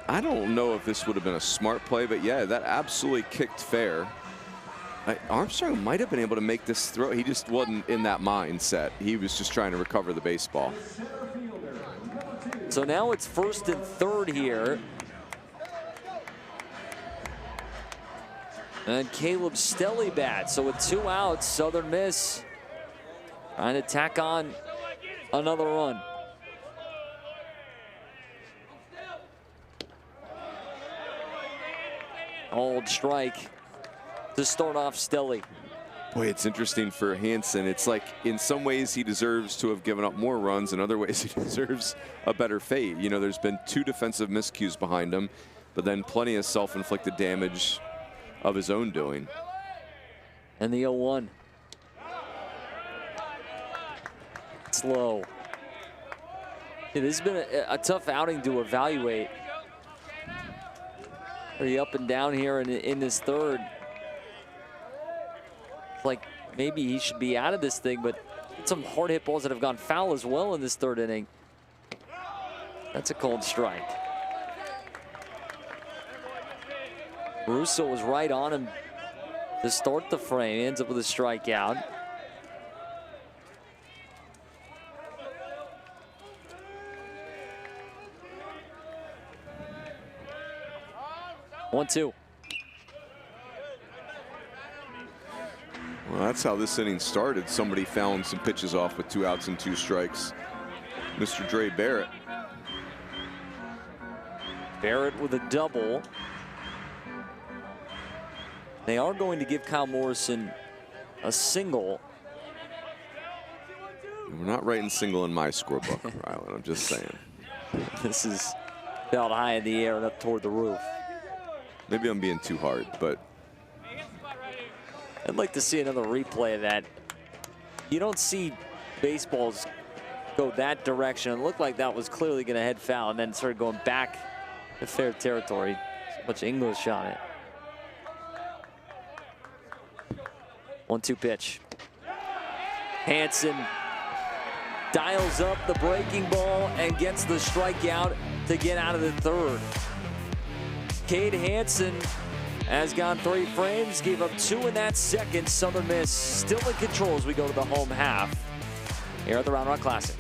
I don't know if this would have been a smart play, but yeah, that absolutely kicked fair. Armstrong might have been able to make this throw. He just wasn't in that mindset. He was just trying to recover the baseball. So now it's first and third here. And Caleb Stelly bats. So with 2 outs, Southern Miss trying to tack on another run. Called strike to start off Stelly. Boy, it's interesting for Hansen. It's like in some ways he deserves to have given up more runs. In other ways he deserves a better fate. You know, there's been 2 defensive miscues behind him, but then plenty of self-inflicted damage of his own doing. And the 0-1. It's low. Yeah, this has been a tough outing to evaluate. Pretty up and down here in this third. It's like maybe he should be out of this thing, but some hard hit balls that have gone foul as well in this third inning. That's a cold strike. Russo was right on him to start the frame. He ends up with a strikeout. One, two. Well, that's how this inning started. Somebody fouling some pitches off with 2 outs and 2 strikes. Mr. Dre Barrett. Barrett with a double. They are going to give Kyle Morrison a single. We're not writing single in my scorebook, Rylan. I'm just saying. This is held high in the air and up toward the roof. Maybe I'm being too hard, but I'd like to see another replay of that. You don't see baseballs go that direction. It looked like that was clearly going to head foul and then started going back to fair territory. So much English on it. 1-2 pitch. Hansen dials up the breaking ball and gets the strikeout to get out of the third. Cade Hansen has gone 3 frames, gave up 2 in that second. Southern Miss still in control as we go to the home half here at the Round Rock Classic.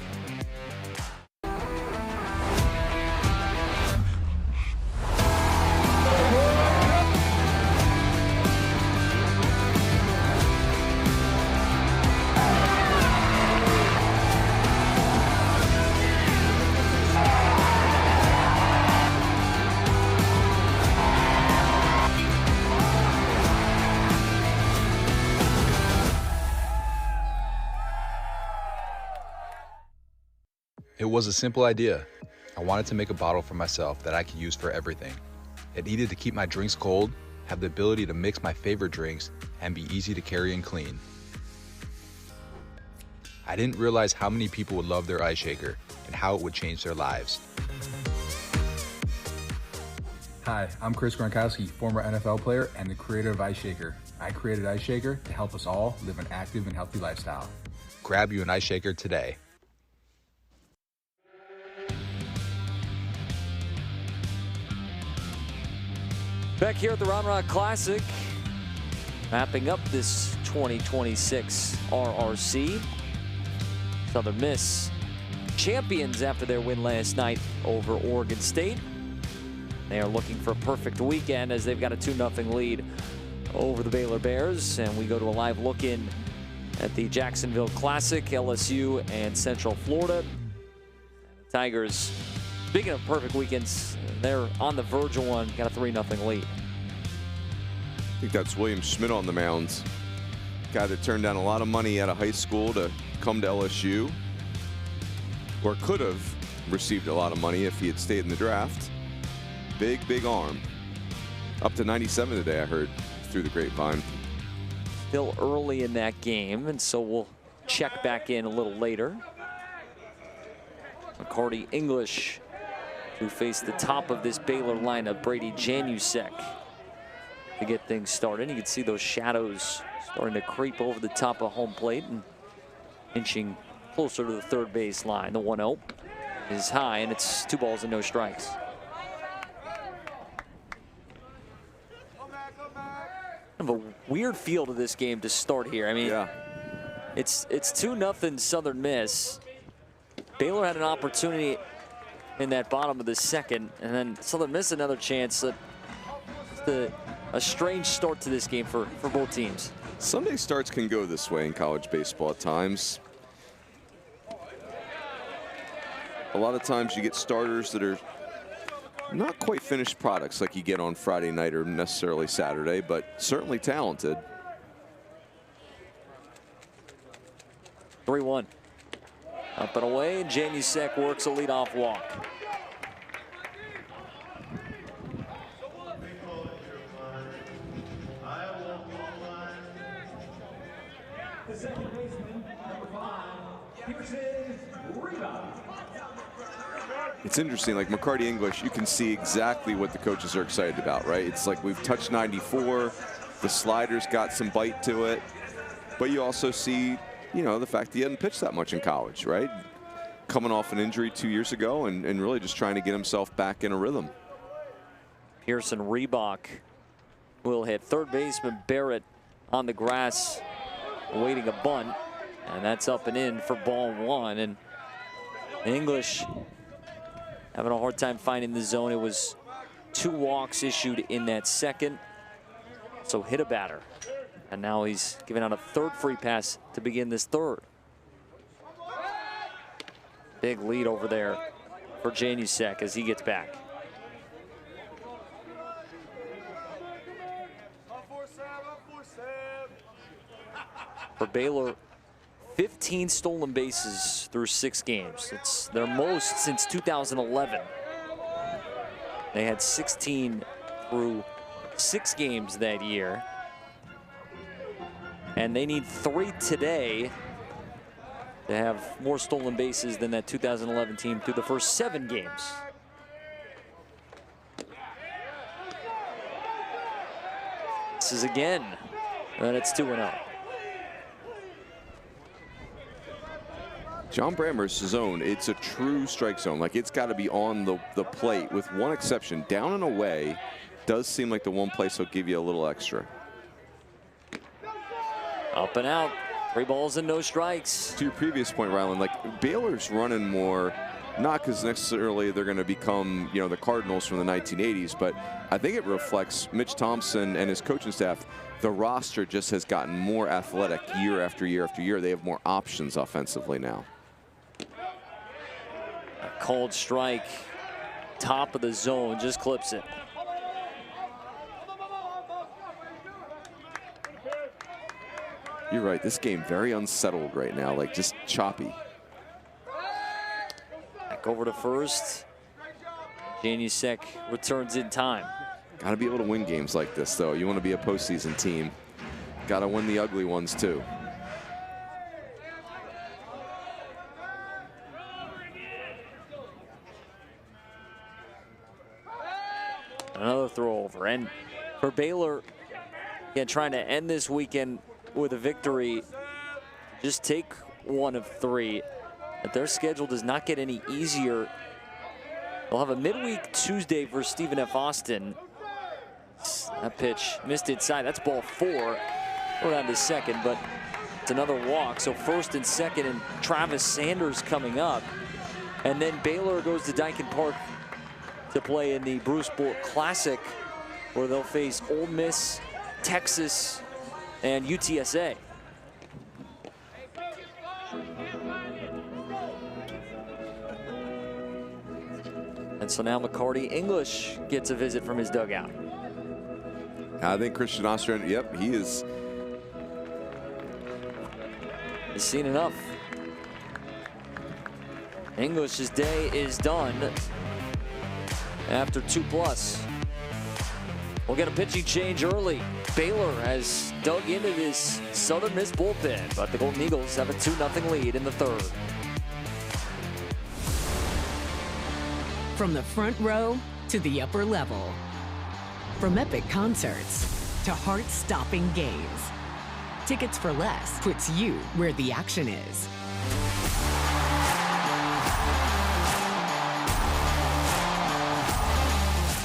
It was a simple idea. I wanted to make a bottle for myself that I could use for everything. It needed to keep my drinks cold, have the ability to mix my favorite drinks, and be easy to carry and clean. I didn't realize how many people would love their ice shaker and how it would change their lives. Hi, I'm Chris Gronkowski, former NFL player and the creator of Ice Shaker. I created Ice Shaker to help us all live an active and healthy lifestyle. Grab you an ice shaker today. Back here at the Round Rock Classic, wrapping up this 2026 RRC. Southern Miss champions after their win last night over Oregon State. They are looking for a perfect weekend as they've got a 2-0 lead over the Baylor Bears. And we go to a live look-in at the Jacksonville Classic, LSU and Central Florida. Tigers, speaking of perfect weekends, they're on the verge of one, got a 3-0 lead. I think that's William Schmidt on the mound. Guy that turned down a lot of money out of high school to come to LSU, or could have received a lot of money if he had stayed in the draft. Big arm. Up to 97 today, I heard through the grapevine. Still early in that game, and so we'll check back in a little later. McCarty English, who faced the top of this Baylor lineup, Brady Janusek, to get things started. You can see those shadows starting to creep over the top of home plate and inching closer to the third base line. The 1-0 is high, and it's 2 balls and no strikes. Kind of a weird feel to this game to start here. I mean, Yeah. it's 2-0 Southern Miss. Baylor had an opportunity in that bottom of the second, and then Southern Miss another chance. A strange start to this game for both teams. Sunday starts can go this way in college baseball at times. A lot of times you get starters that are Not quite finished products like you get on Friday night or necessarily Saturday, but certainly talented. 3-1. Up and away, and Janusek works a leadoff walk. It's interesting, like McCarty English, you can see exactly what the coaches are excited about, right? It's like we've touched 94, the slider's got some bite to it, but you also see, you know, the fact that he hadn't pitched that much in college, right? Coming off an injury 2 years ago and really just trying to get himself back in a rhythm. Pearson Reebok will hit third baseman Barrett on the grass, awaiting a bunt, and that's up and in for ball one. And English having a hard time finding the zone. It was 2 walks issued in that second, so hit a batter. And now he's giving out a third free pass to begin this third. Big lead over there for Janusek as he gets back. For Baylor, 15 stolen bases through 6 games. It's their most since 2011. They had 16 through 6 games that year. And they need 3 today to have more stolen bases than that 2011 team through the first 7 games. This is again, and it's 2-0. John Brammer's zone, it's a true strike zone. Like, it's got to be on the plate, with one exception. Down and away does seem like the one place will give you a little extra. Up and out, 3 balls and no strikes. To your previous point, Ryland, like, Baylor's running more, not because necessarily they're going to become, you know, the Cardinals from the 1980s, but I think it reflects Mitch Thompson and his coaching staff. The roster just has gotten more athletic year after year after year. They have more options offensively now. A cold strike, top of the zone, just clips it. You're right, this game very unsettled right now, like just choppy. Back over to first. Janusek returns in time. Got to be able to win games like this, though. You want to be a postseason team. Got to win the ugly ones, too. Another throw over. And for Baylor, again, trying to end this weekend with a victory, just take 1 of 3. But their schedule does not get any easier. They'll have a midweek Tuesday versus Stephen F. Austin. That pitch missed inside. That's ball 4. We're down to second, but it's another walk. So first and second, and Travis Sanders coming up. And then Baylor goes to Dyken Park to play in the Bruce Bolt Classic, where they'll face Ole Miss, Texas, and UTSA. And so now McCarty English gets a visit from his dugout. I think Christian Ostrander, yep, he is. He's seen enough. English's day is done after 2+. We'll get a pitching change early. Baylor has dug into this Southern Miss bullpen, but the Golden Eagles have a 2-0 lead in the third. From the front row to the upper level. From epic concerts to heart-stopping games. Tickets for Less puts you where the action is.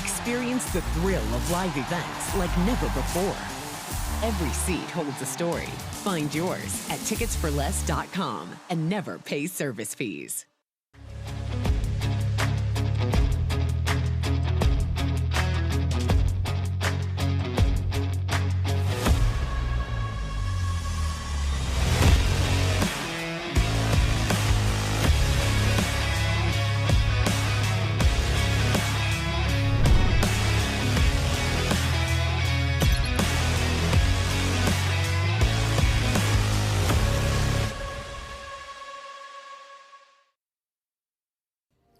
Experience the thrill of live events like never before. Every seat holds a story. Find yours at ticketsforless.com and never pay service fees.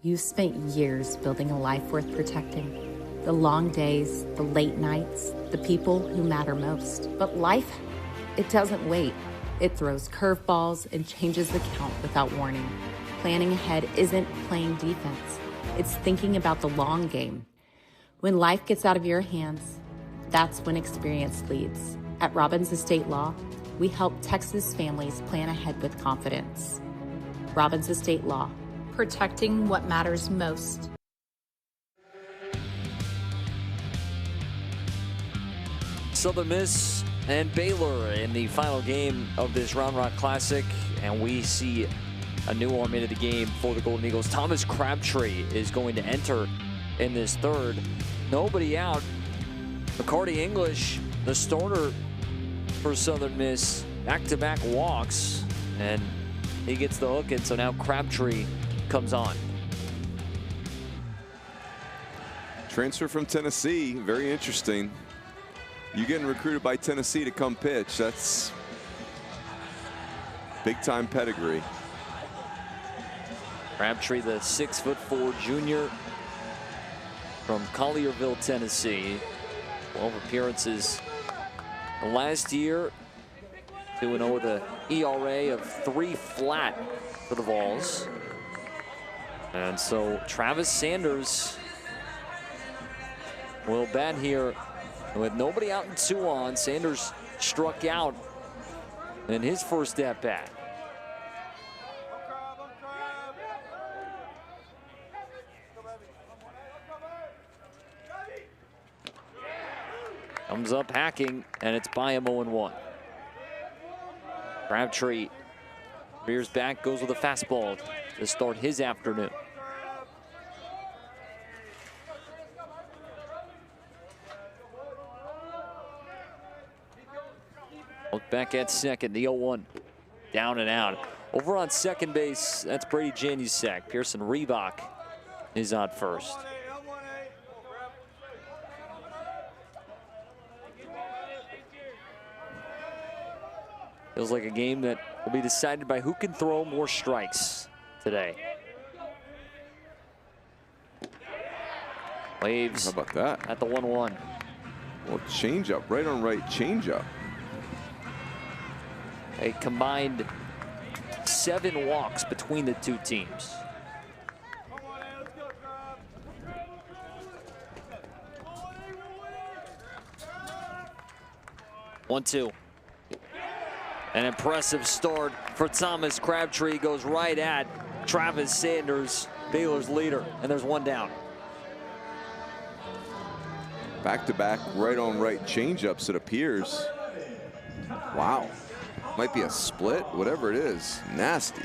You spent years building a life worth protecting. The long days, the late nights, the people who matter most. But life, it doesn't wait. It throws curveballs and changes the count without warning. Planning ahead isn't playing defense. It's thinking about the long game. When life gets out of your hands, that's when experience leads. At Robbins Estate Law, we help Texas families plan ahead with confidence. Robbins Estate Law. Protecting what matters most. Southern Miss and Baylor in the final game of this Round Rock Classic, and we see a new arm into the game for the Golden Eagles. Thomas Crabtree is going to enter in this third. Nobody out. McCarty English, the starter for Southern Miss, back-to-back walks, and he gets the hook, and so now Crabtree comes on. Transfer from Tennessee, very interesting. You getting recruited by Tennessee to come pitch, that's big time pedigree. Crabtree, the 6'4" junior from Collierville, Tennessee. 12 appearances last year. 2-0 with an ERA of 3 flat for the Vols. And so Travis Sanders will bat here with nobody out and 2 on. Sanders struck out in his first at bat. Comes up hacking, and it's by him 0-1. Crabtree rears back, goes with a fastball to start his afternoon. Look back at second, the 0-1. Down and out. Over on second base, that's Brady Janusek. Pearson Reebok is on first. Feels like a game that will be decided by who can throw more strikes today. Waves. How about that? At the 1-1. Well, changeup, right on right changeup. A combined 7 walks between the two teams. One-two. An impressive start for Thomas Crabtree. Goes right at Travis Sanders, Baylor's leader, and there's 1 down. Back-to-back right on right changeups, it appears. Wow. Might be a split, whatever it is. Nasty.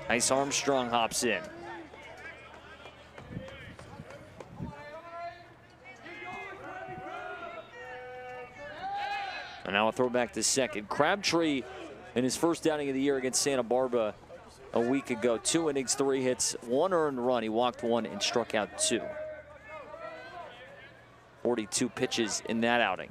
Nice Armstrong hops in. And now a throwback to second. Crabtree in his first outing of the year against Santa Barbara a week ago. 2 innings, 3 hits, 1 earned run. He walked 1 and struck out 2. 42 pitches in that outing.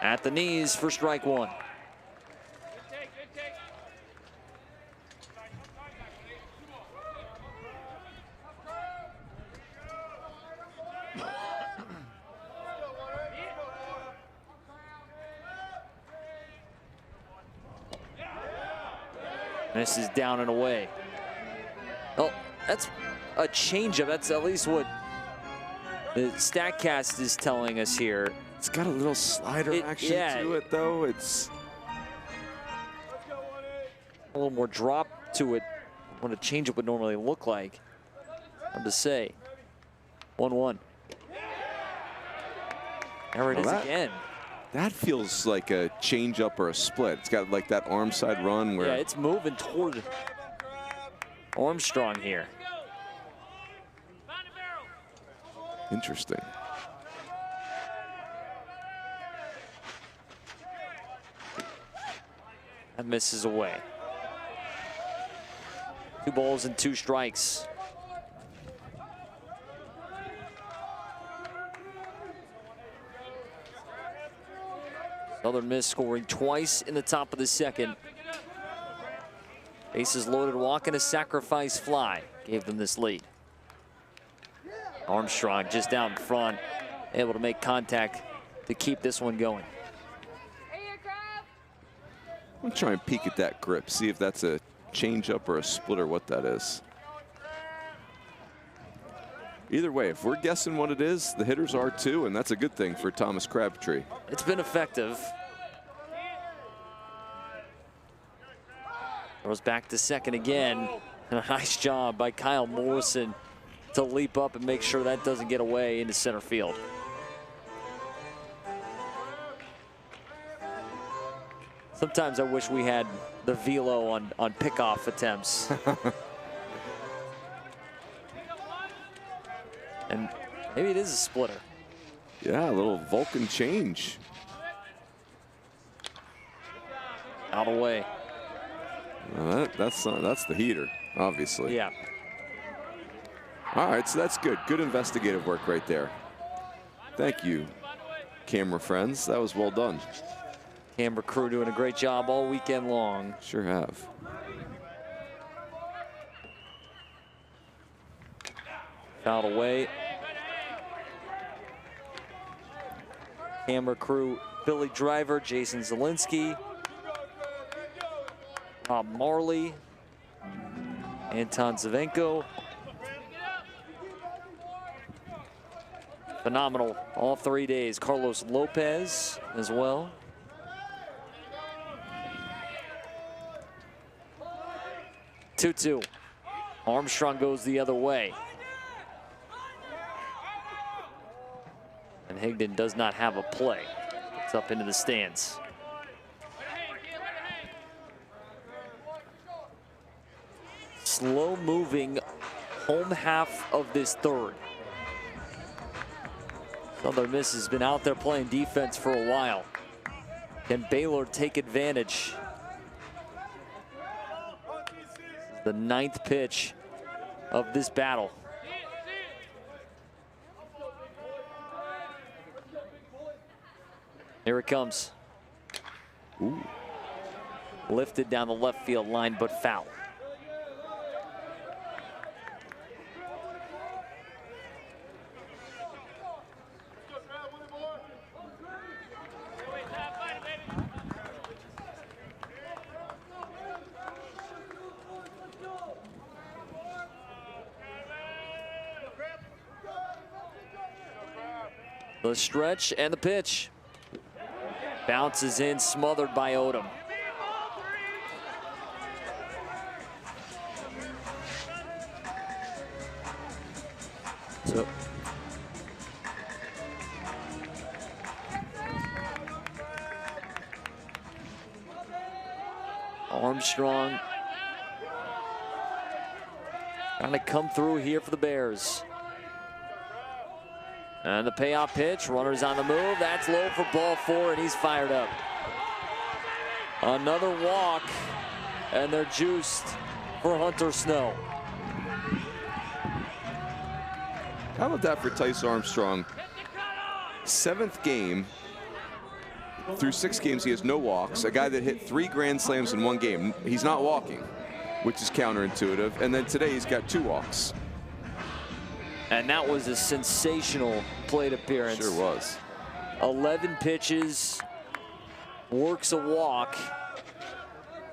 At the knees for strike 1. This is down and away. Oh, that's a changeup. That's at least what the StatCast is telling us here. It's got a little slider action to it, though. It's a little more drop to it. What a changeup would normally look like. Hard to say. 1-1. There it is again. That feels like a changeup or a split. It's got like that arm side run where. Yeah, it's moving toward Armstrong here. Interesting. That misses away. 2 balls and 2 strikes. Southern Miss scoring twice in the top of the second. Bases loaded, walking a sacrifice fly gave them this lead. Armstrong just out in front, able to make contact to keep this one going. I'm gonna try and peek at that grip, see if that's a changeup or a splitter, what that is. Either way, if we're guessing what it is, the hitters are too, and that's a good thing for Thomas Crabtree. It's been effective. Throws back to second again. And a nice job by Kyle Morrison to leap up and make sure that doesn't get away into center field. Sometimes I wish we had the velo on pickoff attempts. And maybe it is a splitter. Yeah, a little Vulcan change. Out of the way. That's the heater, obviously. Yeah. All right, so that's good. Good investigative work right there. Thank you, camera friends. That was well done. Camera crew doing a great job all weekend long. Sure have. Fouled away. Camera crew, Billy Driver, Jason Zielinski, Rob Marley, Anton Zavenko. Phenomenal all 3 days. Carlos Lopez as well. Two-two. Armstrong goes the other way. And Higdon does not have a play. It's up into the stands. Slow moving home half of this third. Southern Miss has been out there playing defense for a while. Can Baylor take advantage? The 9th pitch of this battle. Here it comes. Ooh. Lifted down the left field line, but foul. The stretch and the pitch. Bounces in, smothered by Odom. So Armstrong trying to come through here for the Bears. And the payoff pitch, runners on the move. That's low for ball 4, and he's fired up. Another walk, and they're juiced for Hunter Snow. How about that for Tice Armstrong? 7th game. Through 6 games, he has no walks. A guy that hit 3 grand slams in 1 game. He's not walking, which is counterintuitive. And then today he's got 2 walks. And that was a sensational plate appearance. Sure was. 11 pitches, works a walk,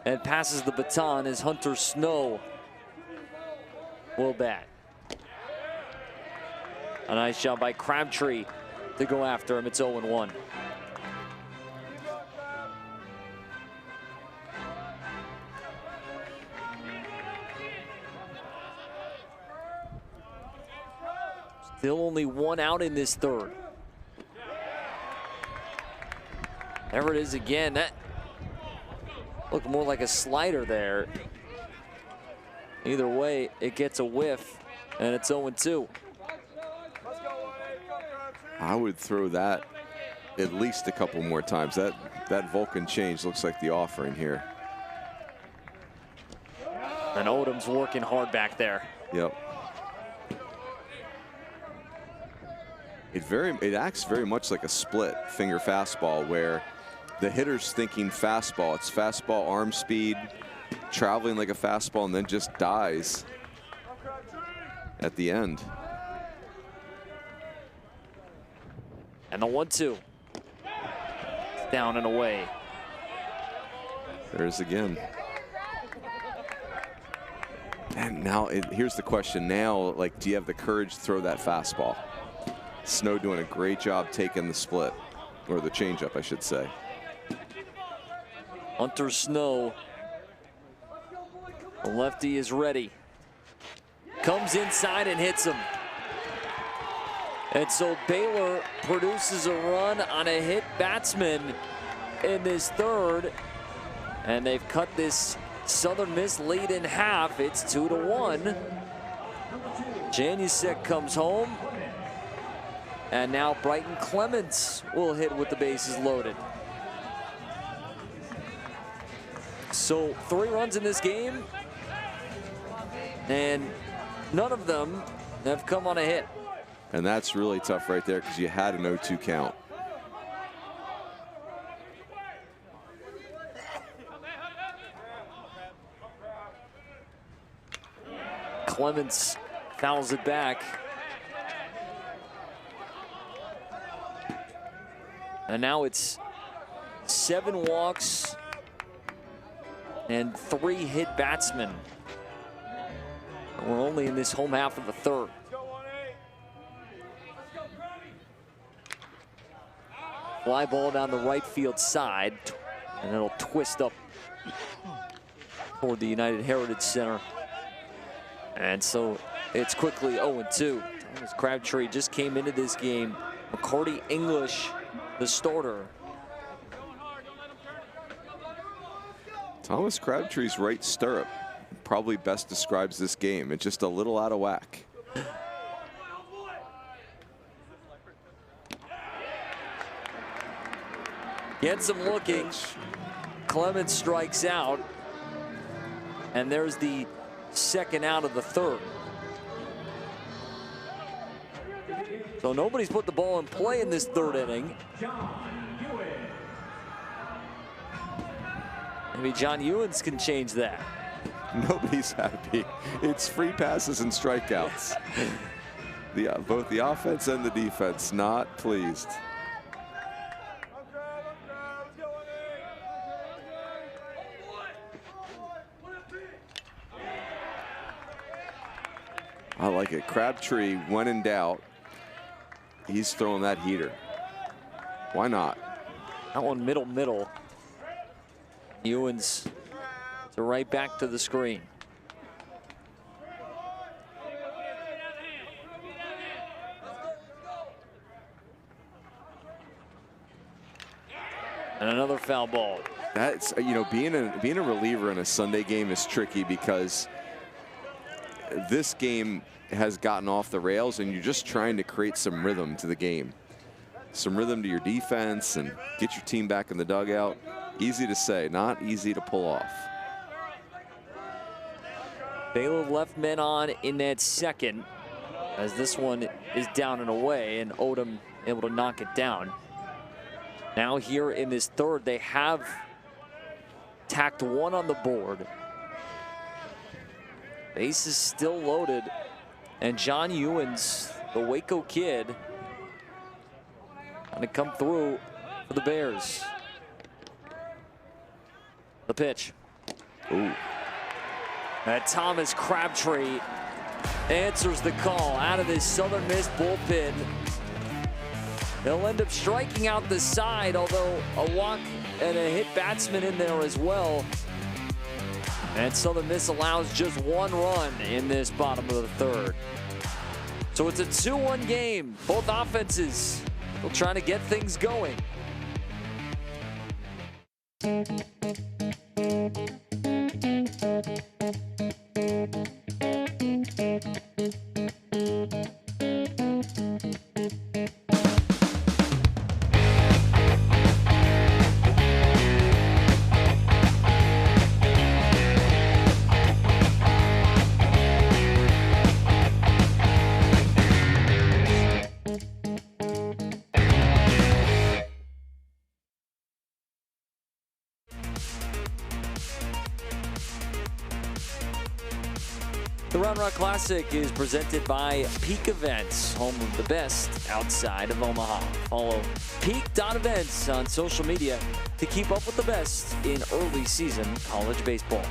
and passes the baton as Hunter Snow will bat. A nice job by Crabtree to go after him. It's 0-1. Still only 1 out in this third. There it is again. That looked more like a slider there. Either way, it gets a whiff, and it's 0-2. I would throw that at least a couple more times. That Vulcan change looks like the offering here. And Odom's working hard back there. Yep. It acts very much like a split finger fastball, where the hitter's thinking fastball. It's fastball, arm speed, traveling like a fastball, and then just dies at the end. And the 1-2. Down and away. There's again. And now here's the question. Now, like, do you have the courage to throw that fastball? Snow doing a great job taking the split, or the changeup, I should say. Hunter Snow, the lefty, is ready. Comes inside and hits him. And so Baylor produces a run on a hit batsman in this third. And they've cut this Southern Miss lead in half. It's 2-1. Janusek comes home. And now Brighton Clements will hit with the bases loaded. So 3 runs in this game, and none of them have come on a hit. And that's really tough right there, because you had an 0-2 count. Clements fouls it back. And now it's 7 walks and 3 hit batsmen. We're only in this home half of the third. Fly ball down the right field side, and it'll twist up toward the United Heritage Center. And so it's quickly 0-2. Thomas Crabtree just came into this game. McCarty English, the starter. Thomas Crabtree's right stirrup probably best describes this game. It's just a little out of whack. Gets him looking. Clements strikes out. And there's the second out of the third. So nobody's put the ball in play in this third inning. Maybe John Ewens can change that. Nobody's happy. It's free passes and strikeouts. Both the offense and the defense not pleased. I like it. Crabtree, when in doubt, he's throwing that heater. Why not? That one middle. Ewens to right back to the screen. And another foul ball. That's, you know, being a reliever in a Sunday game is tricky, because this game has gotten off the rails and you're just trying to create some rhythm to the game. Some rhythm to your defense and get your team back in the dugout. Easy to say, not easy to pull off. Baylor left men on in that second, as this one is down and away, and Odom able to knock it down. Now here in this third, they have tacked 1 on the board. Base is still loaded, and John Ewens, the Waco kid, going to come through for the Bears. The pitch. Ooh. And Thomas Crabtree answers the call out of this Southern Miss bullpen. He'll end up striking out the side, although a walk and a hit batsman in there as well. And Southern Miss allows just 1 run in this bottom of the third. So it's a 2-1 game. Both offenses will try to get things going. Round Rock Classic is presented by Peak Events, home of the best outside of Omaha. Follow peak.events on social media to keep up with the best in early season college baseball.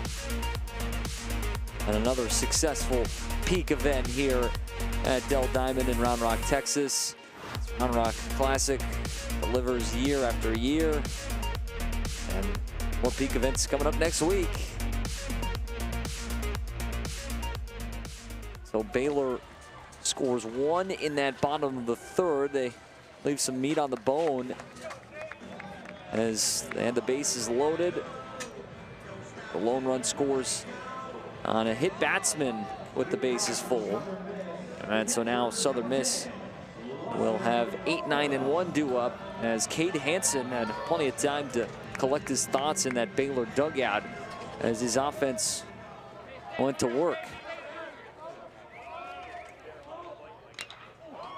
And another successful Peak event here at Dell Diamond in Round Rock, Texas. Round Rock Classic delivers year after year. And more Peak events coming up next week. So Baylor scores 1 in that bottom of the third. They leave some meat on the bone as they had the bases loaded. The lone run scores on a hit batsman with the bases full. And so now Southern Miss will have 8, 9, and 1 due up as Cade Hansen had plenty of time to collect his thoughts in that Baylor dugout as his offense went to work.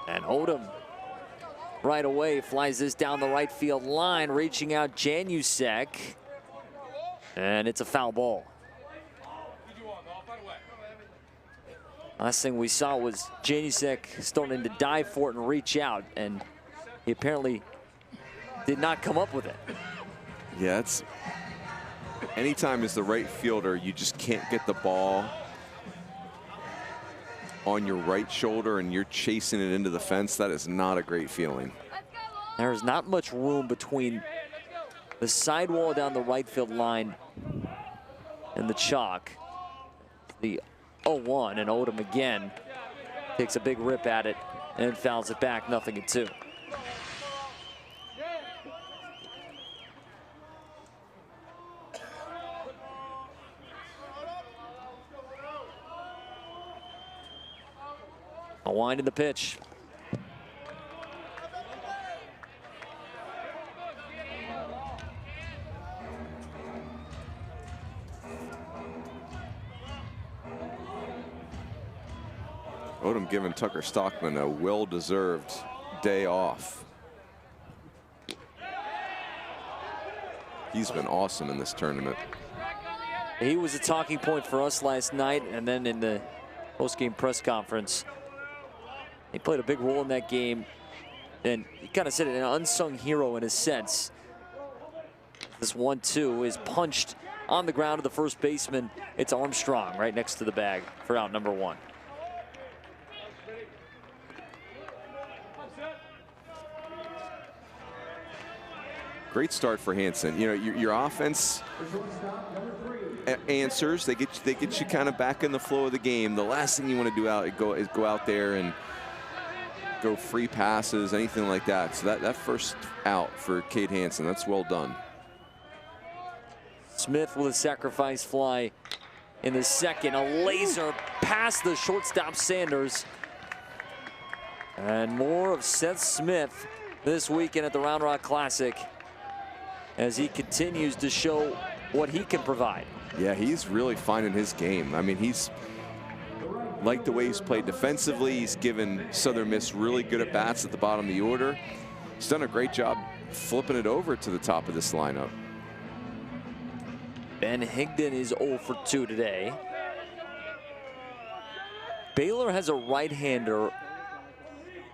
And Odom right away flies this down the right field line, reaching out Janusek. And it's a foul ball. Last thing we saw was Janusek starting to dive for it and reach out, and he apparently did not come up with it. Yeah, it's anytime as the right fielder, you just can't get the ball on your right shoulder and you're chasing it into the fence. That is not a great feeling. There's not much room between the sidewall down the right field line and the chalk. The 0-1, and Odom again takes a big rip at it and fouls it back, 0-2. A wind in the pitch. Odom giving Tucker Stockman a well-deserved day off. He's been awesome in this tournament. He was a talking point for us last night, and then in the post-game press conference, he played a big role in that game, and he kind of said it, an unsung hero in a sense. This 1-2 is punched on the ground to the first baseman. It's Armstrong right next to the bag for out number 1. Great start for Hansen. You know, your offense answers. They get you kind of back in the flow of the game. The last thing you want to do is go out there and go free passes, anything like that. So that first out for Cade Hansen, that's well done. Smith with a sacrifice fly in the second. A laser past the shortstop Sanders. And more of Seth Smith this weekend at the Round Rock Classic as he continues to show what he can provide. Yeah, he's really finding his game. I mean, he's like the way he's played defensively. He's given Southern Miss really good at bats at the bottom of the order. He's done a great job flipping it over to the top of this lineup. Ben Higdon is 0 for 2 today. Baylor has a right-hander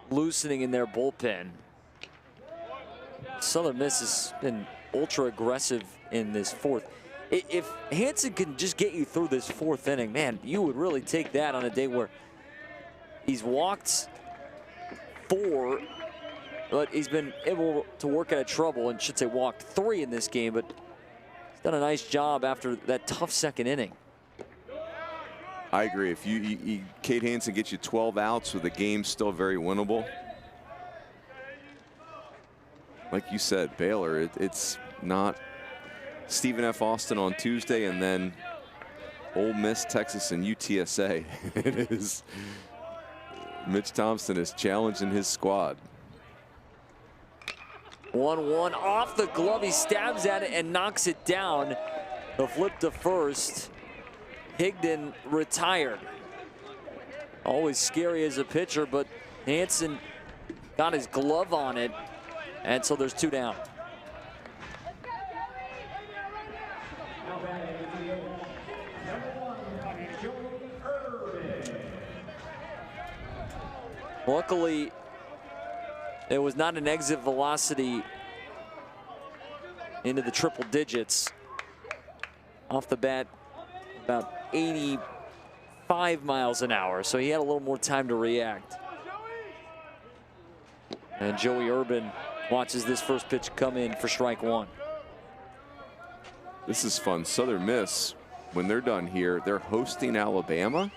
loosening in their bullpen. Southern Miss has been ultra aggressive in this fourth. If Hansen can just get you through this fourth inning, man, you would really take that on a day where he's walked 4, but he's been able to work out of trouble, and should say walked 3 in this game, but he's done a nice job after that tough second inning. I agree. If Cade Hansen gets you 12 outs with the game still very winnable. Like you said, Baylor, it's not Stephen F. Austin on Tuesday and then Ole Miss, Texas, and UTSA. It is Mitch Thompson is challenging his squad. 1-1 off the glove. He stabs at it and knocks it down. The flip to first. Higdon retired. Always scary as a pitcher, but Hansen got his glove on it. And so there's 2 down. Luckily, it was not an exit velocity into the triple digits. Off the bat, about 85 miles an hour, so he had a little more time to react. And Joey Urban watches this first pitch come in for strike one. This is fun. Southern Miss, when they're done here, they're hosting Alabama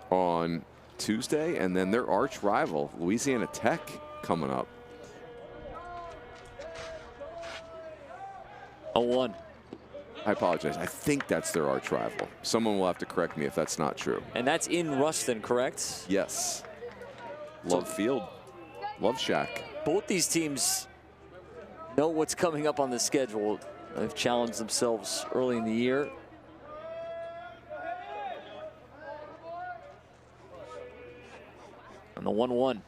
on Tuesday, and then their arch rival, Louisiana Tech, coming up. 0-1. I apologize. I think that's their arch rival. Someone will have to correct me if that's not true. And that's in Ruston, correct? Yes. Love Field. Love Shack. Both these teams know what's coming up on the schedule. They've challenged themselves early in the year. And the 1-1.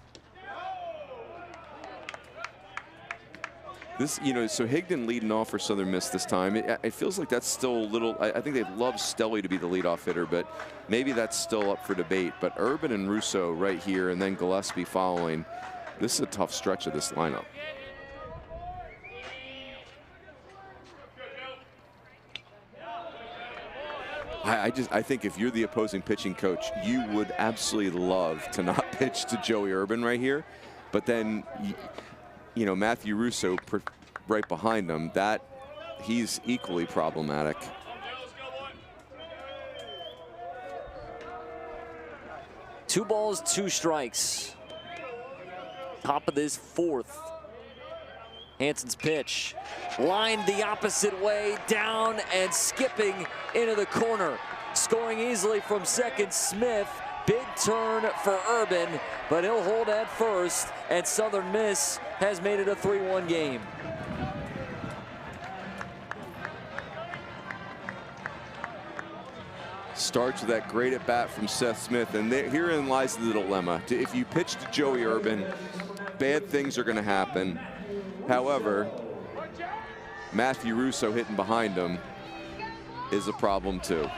This, you know, so Higdon leading off for Southern Miss this time. It feels like that's still a little, I think they'd love Stelly to be the leadoff hitter, but maybe that's still up for debate. But Urban and Russo right here, and then Gillespie following. This is a tough stretch of this lineup. I think if you're the opposing pitching coach, you would absolutely love to not pitch to Joey Urban right here. But then, you know, Matthew Russo right behind him, that he's equally problematic. Two balls, two strikes. Top of this fourth. Hansen's pitch, lined the opposite way, down and skipping into the corner. Scoring easily from second, Smith. Big turn for Urban, but he'll hold at first, and Southern Miss has made it a 3-1 game. Starts with that great at bat from Seth Smith, and herein lies the dilemma. If you pitch to Joey Urban, bad things are going to happen. However, Matthew Russo hitting behind him is a problem too.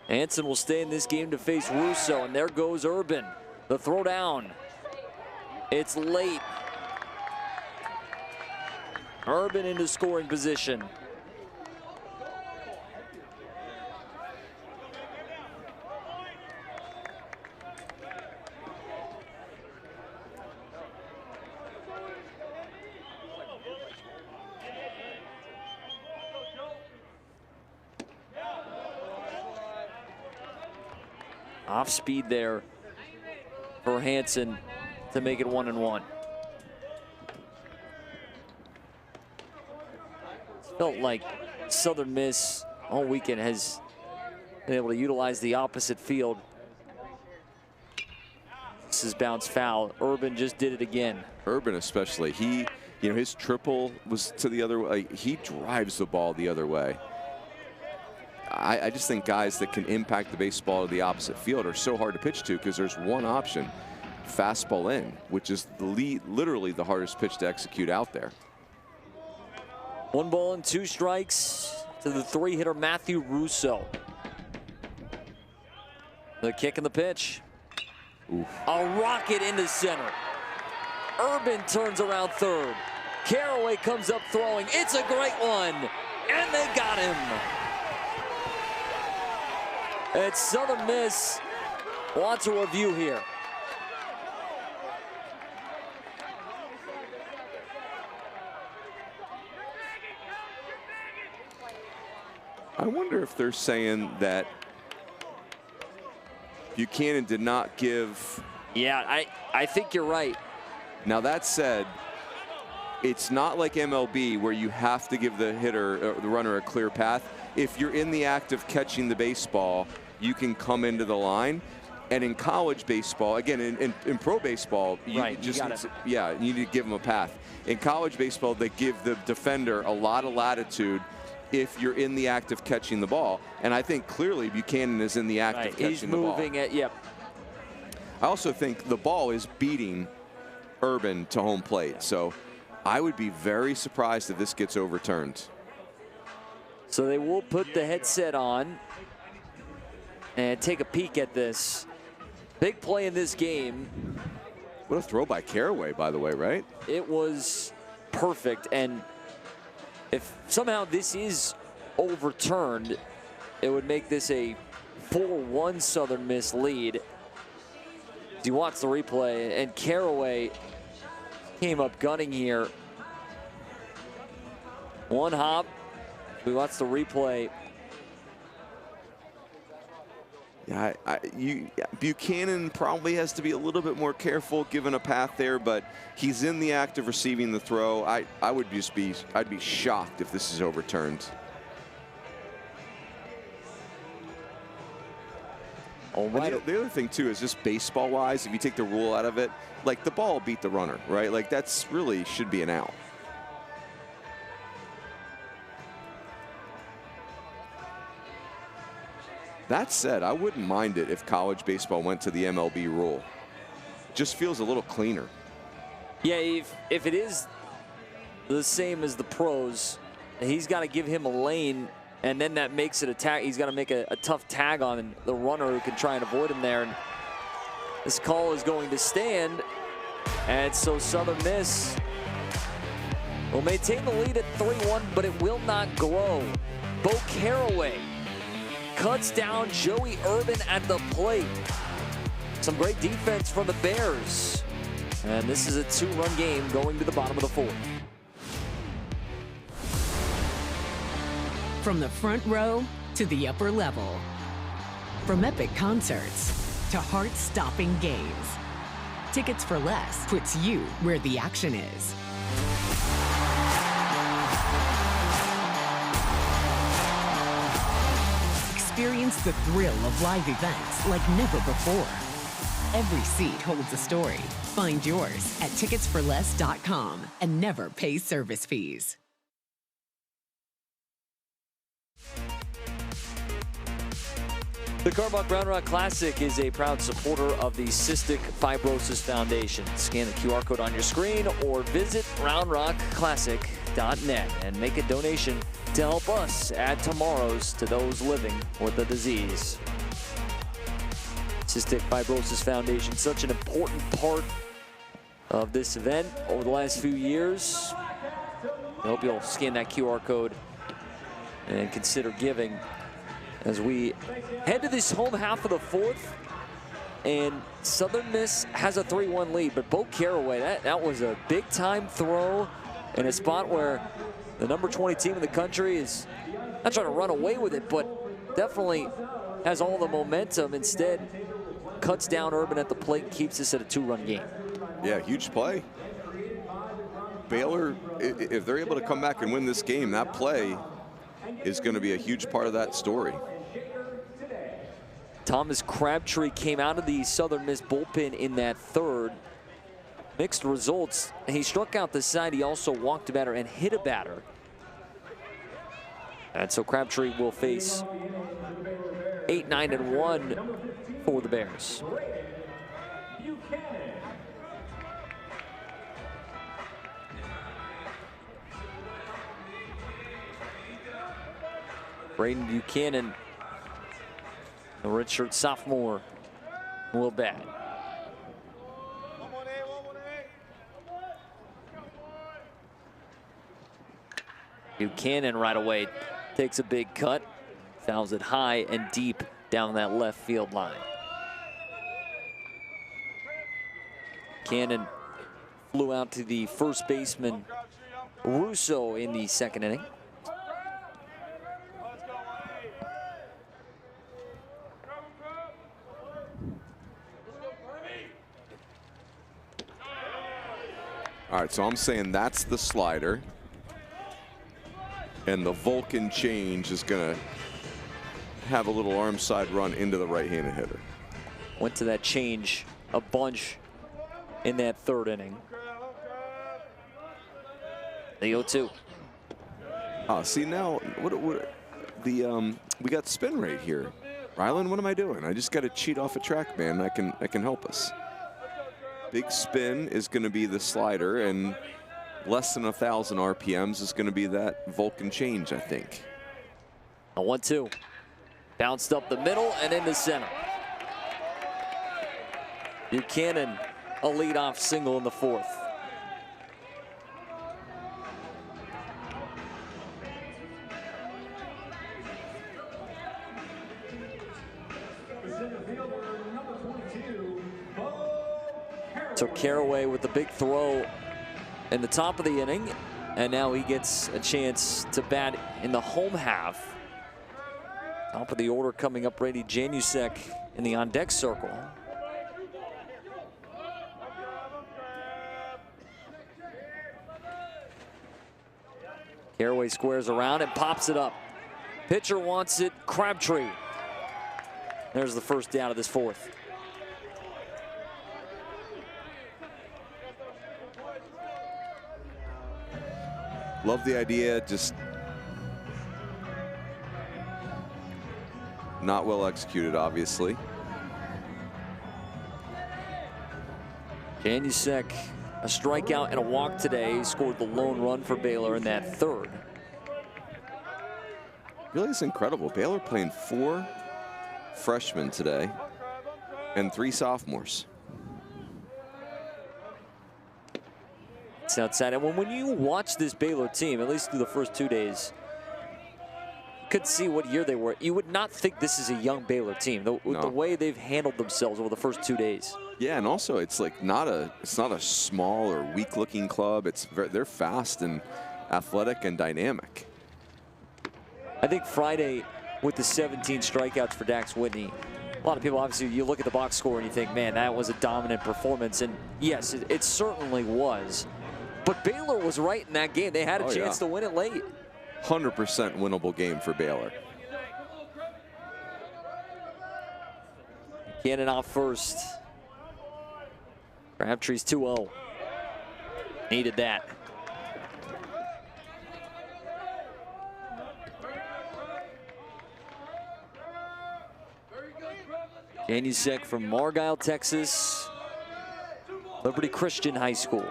Hansen will stay in this game to face Russo, and there goes Urban. The throw down. It's late. Urban into scoring position. Off speed there for Hansen to make it 1-1. Felt like Southern Miss all weekend has been able to utilize the opposite field. This is bounce foul. Urban just did it again. Urban especially, you know, his triple was to the other way. He drives the ball the other way. I just think guys that can impact the baseball to the opposite field are so hard to pitch to because there's one option, fastball in, which is literally the hardest pitch to execute out there. 1 ball and 2 strikes to the 3-hitter Matthew Russo. The kick and the pitch. Oof. A rocket into center. Urban turns around third. Caraway comes up throwing. It's a great one, and they got him. And Southern Miss wants a review here. I wonder if they're saying that Buchanan did not give. Yeah, I think you're right. Now that said, it's not like MLB where you have to give the hitter, the runner, a clear path. If you're in the act of catching the baseball, you can come into the line. And in college baseball, again, in pro baseball, you need to give them a path. In college baseball, they give the defender a lot of latitude if you're in the act of catching the ball. And I think clearly Buchanan is in the act of catching the ball. He's moving it, yep. I also think the ball is beating Urban to home plate. So I would be very surprised if this gets overturned. So they will put the headset on. and take a peek at this. Big play in this game. What a throw by Caraway, by the way, right? It was perfect, and if somehow this is overturned, it would make this a 4-1 Southern Miss lead. As you watch the replay, and Caraway came up gunning here. One hop. We watch the replay. Yeah, Buchanan probably has to be a little bit more careful given a path there, but he's in the act of receiving the throw. I'd be shocked if this is overturned. All right. The other thing too is just baseball-wise, if you take the rule out of it, like the ball beat the runner, right? Like that's really should be an out. That said, I wouldn't mind it if college baseball went to the MLB rule. Just feels a little cleaner. Yeah, if it is the same as the pros, he's got to give him a lane, and then that makes it a tag. He's got to make a tough tag on the runner who can try and avoid him there. And this call is going to stand, and so Southern Miss will maintain the lead at 3-1, but it will not grow. Bo Caraway cuts down Joey Urban at the plate. Some great defense from the Bears. And this is a 2-run game going to the bottom of the 4th. From the front row to the upper level. From epic concerts to heart-stopping games. Tickets for Less puts you where the action is. Experience the thrill of live events like never before. Every seat holds a story. Find yours at ticketsforless.com and never pay service fees. The Carbach Round Rock Classic is a proud supporter of the Cystic Fibrosis Foundation. Scan the QR code on your screen or visit roundrockclassic.net and make a donation to help us add tomorrows to those living with the disease. Cystic Fibrosis Foundation, such an important part of this event over the last few years. I hope you'll scan that QR code and consider giving as we head to this home half of the 4th. And Southern Miss has a 3-1 lead, but Bo Caraway, that was a big-time throw in a spot where the number 20 team in the country is not trying to run away with it, but definitely has all the momentum. Instead, cuts down Urban at the plate and keeps this at a 2-run game. Yeah, huge play. Baylor, if they're able to come back and win this game, that play is going to be a huge part of that story. Thomas Crabtree came out of the Southern Miss bullpen in that 3rd. Mixed results. He struck out the side. He also walked a batter and hit a batter. And so Crabtree will face 8-9-1 for the Bears. Braden Buchanan, the redshirt sophomore, will bat. Buchanan right away takes a big cut, fouls it high and deep down that left field line. Buchanan flew out to the first baseman Russo in the 2nd inning. All right, so I'm saying that's the slider. And the Vulcan change is going to have a little arm side run into the right-handed hitter. Went to that change a bunch in that 3rd inning. The 0-2. See now, we got spin rate here. Rylan, what am I doing? I just got to cheat off a track, man. That can help us. Big spin is going to be the slider, and less than 1,000 RPMs is going to be that Vulcan change, I think. A 1-2. Bounced up the middle and into center. Buchanan, a leadoff single in the fourth. So Caraway with the big throw in the top of the inning, and now he gets a chance to bat in the home half. Top of the order coming up, Brady Janusek in the on-deck circle. Caraway squares around and pops it up. Pitcher wants it, Crabtree. There's the first down of this fourth. Love the idea, just not well executed, obviously. Janusek, a strikeout and a walk today. He scored the lone run for Baylor in that third. Really is incredible. Baylor playing 4 freshmen today and 3 sophomores. It's outside. And when you watch this Baylor team, at least through the first 2 days, you could see what year they were. You would not think this is a young Baylor team, the way they've handled themselves over the first 2 days. Yeah, and also it's like not a small or weak-looking club. They're fast and athletic and dynamic. I think Friday with the 17 strikeouts for Dax Whitney, a lot of people, obviously, you look at the box score and you think, man, that was a dominant performance. And yes, it certainly was. But Baylor was right in that game. They had a chance to win it late. 100% winnable game for Baylor. Cannon off first. Crabtree's 2-0. Needed that. Janusek from Margile, Texas. Liberty Christian High School.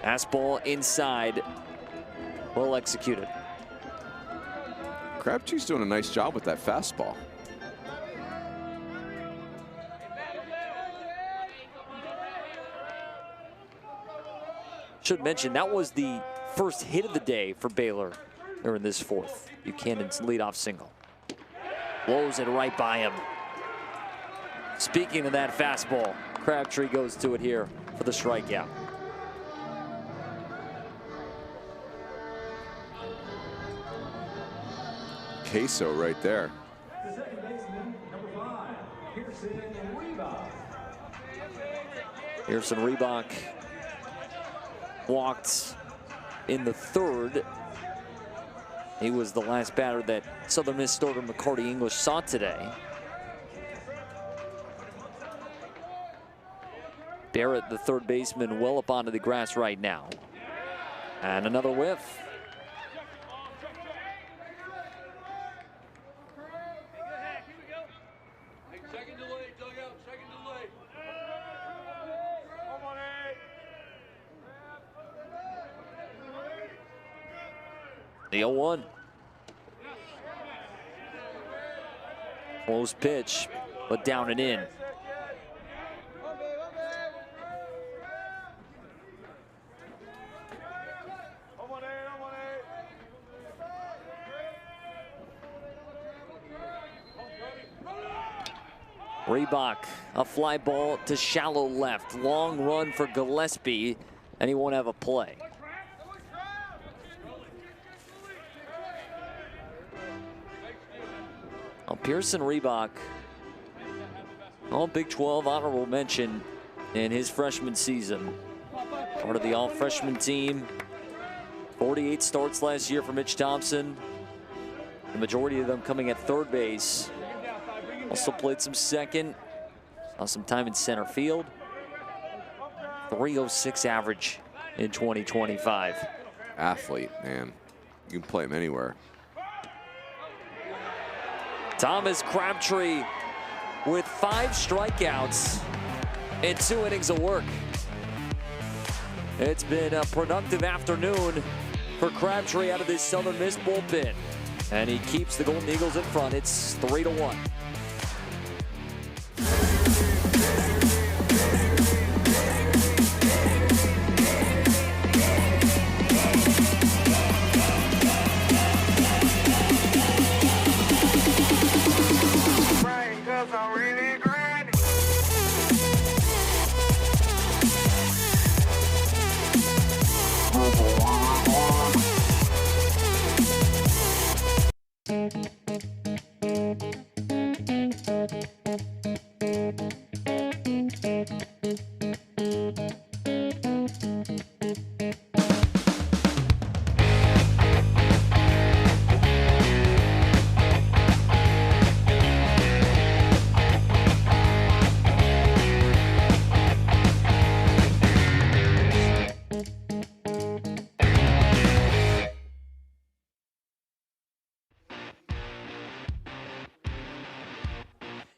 Fastball inside, well executed. Crabtree's doing a nice job with that fastball. Should mention that was the first hit of the day for Baylor during this fourth. Buchanan's leadoff single. Blows it right by him. Speaking of that fastball, Crabtree goes to it here for the strikeout. Queso right there. The second baseman, number 5, Pearson Reebok. Pearson Reebok walked in the third. He was the last batter that Southern Miss starter McCarty English saw today. Barrett, the third baseman, well up onto the grass right now. And another whiff. The 0-1. Close pitch, but down and in. Reebok, a fly ball to shallow left. Long run for Gillespie, and he won't have a play. Pearson Reebok, all Big 12 honorable mention in his freshman season. Part of the all-freshman team. 48 starts last year for Mitch Thompson. The majority of them coming at third base. Also played some second. Saw some time in center field. 306 average in 2025. Athlete, man. You can play him anywhere. Thomas Crabtree with 5 strikeouts and 2 innings of work. It's been a productive afternoon for Crabtree out of this Southern Miss bullpen. And he keeps the Golden Eagles in front. It's 3-1.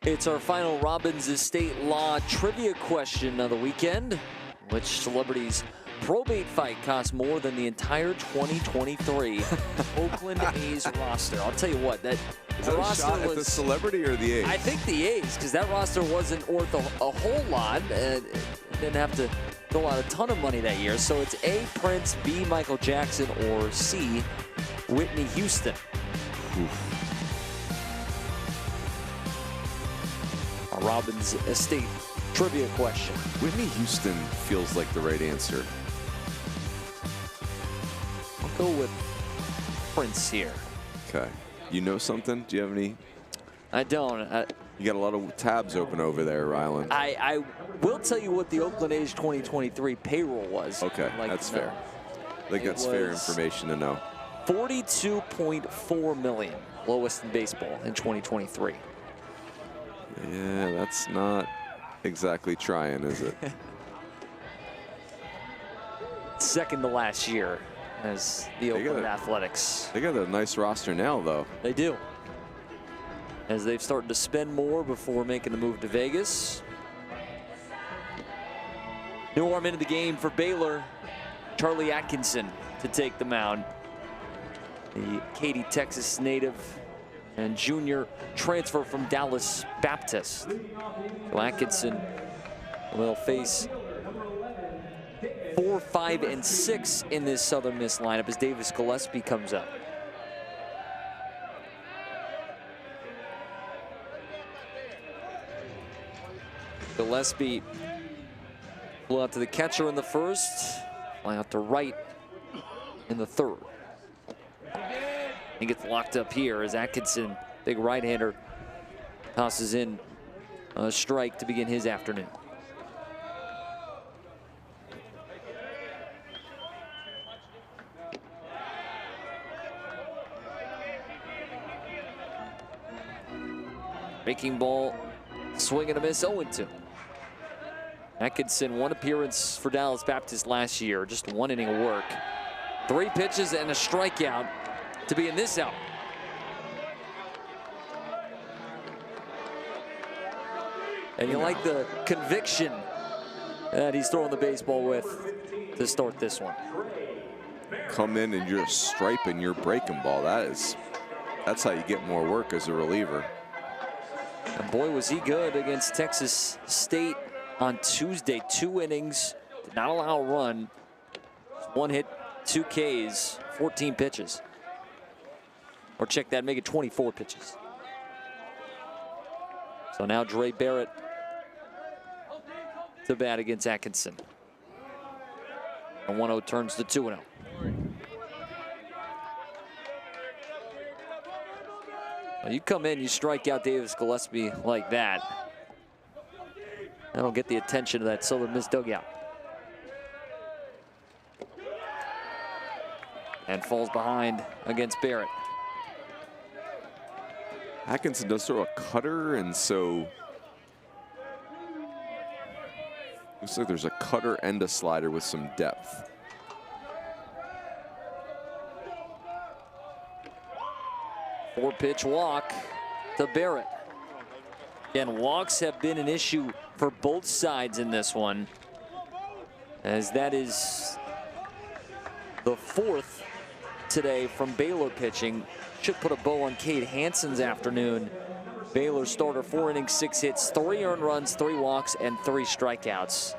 It's our final Robbins Estate Law trivia question of the weekend. Which celebrity's probate fight cost more than the entire 2023 Oakland A's roster? I'll tell you what, that roster shot was at the celebrity or the A's? I think the A's, because that roster wasn't worth a whole lot. Didn't have to throw out a ton of money that year. So it's A, Prince, B, Michael Jackson, or C, Whitney Houston. Oof. A Robbins Estate trivia question. Whitney Houston feels like the right answer. I'll go with Prince here. Okay. You know something? Do you have any? I don't. You got a lot of tabs open over there, Ryland. I will tell you what the Oakland A's 2023 payroll was. Okay, that's fair. I think that's fair information to know. $42.4 million, lowest in baseball in 2023. Yeah, that's not exactly trying, is it? Second to last year as the Oakland Athletics. They got a nice roster now, though. They do. As they've started to spend more before making the move to Vegas. New arm into the game for Baylor. Charlie Atkinson to take the mound. The Katy, Texas native and junior transfer from Dallas Baptist. So Atkinson will face 4, 5, and 6 in this Southern Miss lineup as Davis Gillespie comes up. Gillespie flew out to the catcher in the first, fly out to right in the third. He gets locked up here as Atkinson, big right-hander, tosses in a strike to begin his afternoon. Breaking ball, swing and a miss, 0-2. Atkinson, one appearance for Dallas Baptist last year, just one inning of work. 3 pitches and a strikeout to be in this out. And you like the conviction that he's throwing the baseball with to start this one. Come in and you're striping your breaking ball. That's how you get more work as a reliever. And boy, was he good against Texas State on Tuesday. 2 innings, did not allow a run. 1 hit, 2 Ks, 14 pitches. Or check that, make it 24 pitches. So now Dre Barrett to bat against Atkinson. A 1-0 turns to 2-0. Well, you come in, you strike out Davis Gillespie like that. That'll get the attention of that Southern Miss dugout. And falls behind against Barrett. Atkinson does throw a cutter, and so looks like there's a cutter and a slider with some depth. Four-pitch walk to Barrett. Again, walks have been an issue for both sides in this one. as that is the 4th today from Baylor pitching. Should put a bow on Cade Hansen's afternoon. Baylor starter, 4 innings, 6 hits, 3 earned runs, 3 walks, and 3 strikeouts.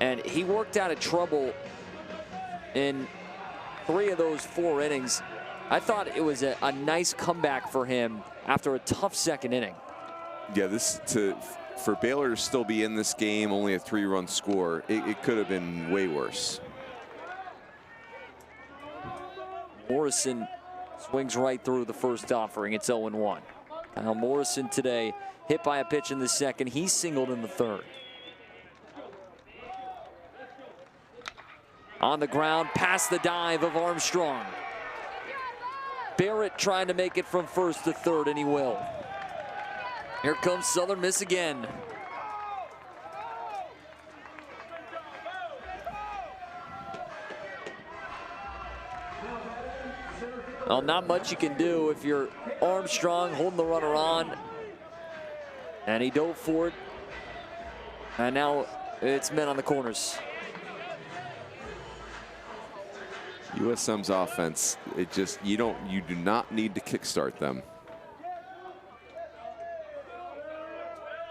And he worked out of trouble in 3 of those 4 innings. I thought it was a nice comeback for him after a tough 2nd inning. Yeah, for Baylor to still be in this game, only a 3-run score, it could have been way worse. Morrison swings right through the first offering. It's 0-1. Kyle Morrison today hit by a pitch in the 2nd. He singled in the 3rd. On the ground, past the dive of Armstrong. Barrett trying to make it from 1st to 3rd, and he will. Here comes Southern Miss again. Well, not much you can do if you're Armstrong holding the runner on. And he dove for it. And now it's men on the corners. USM's offense, you do not need to kickstart them.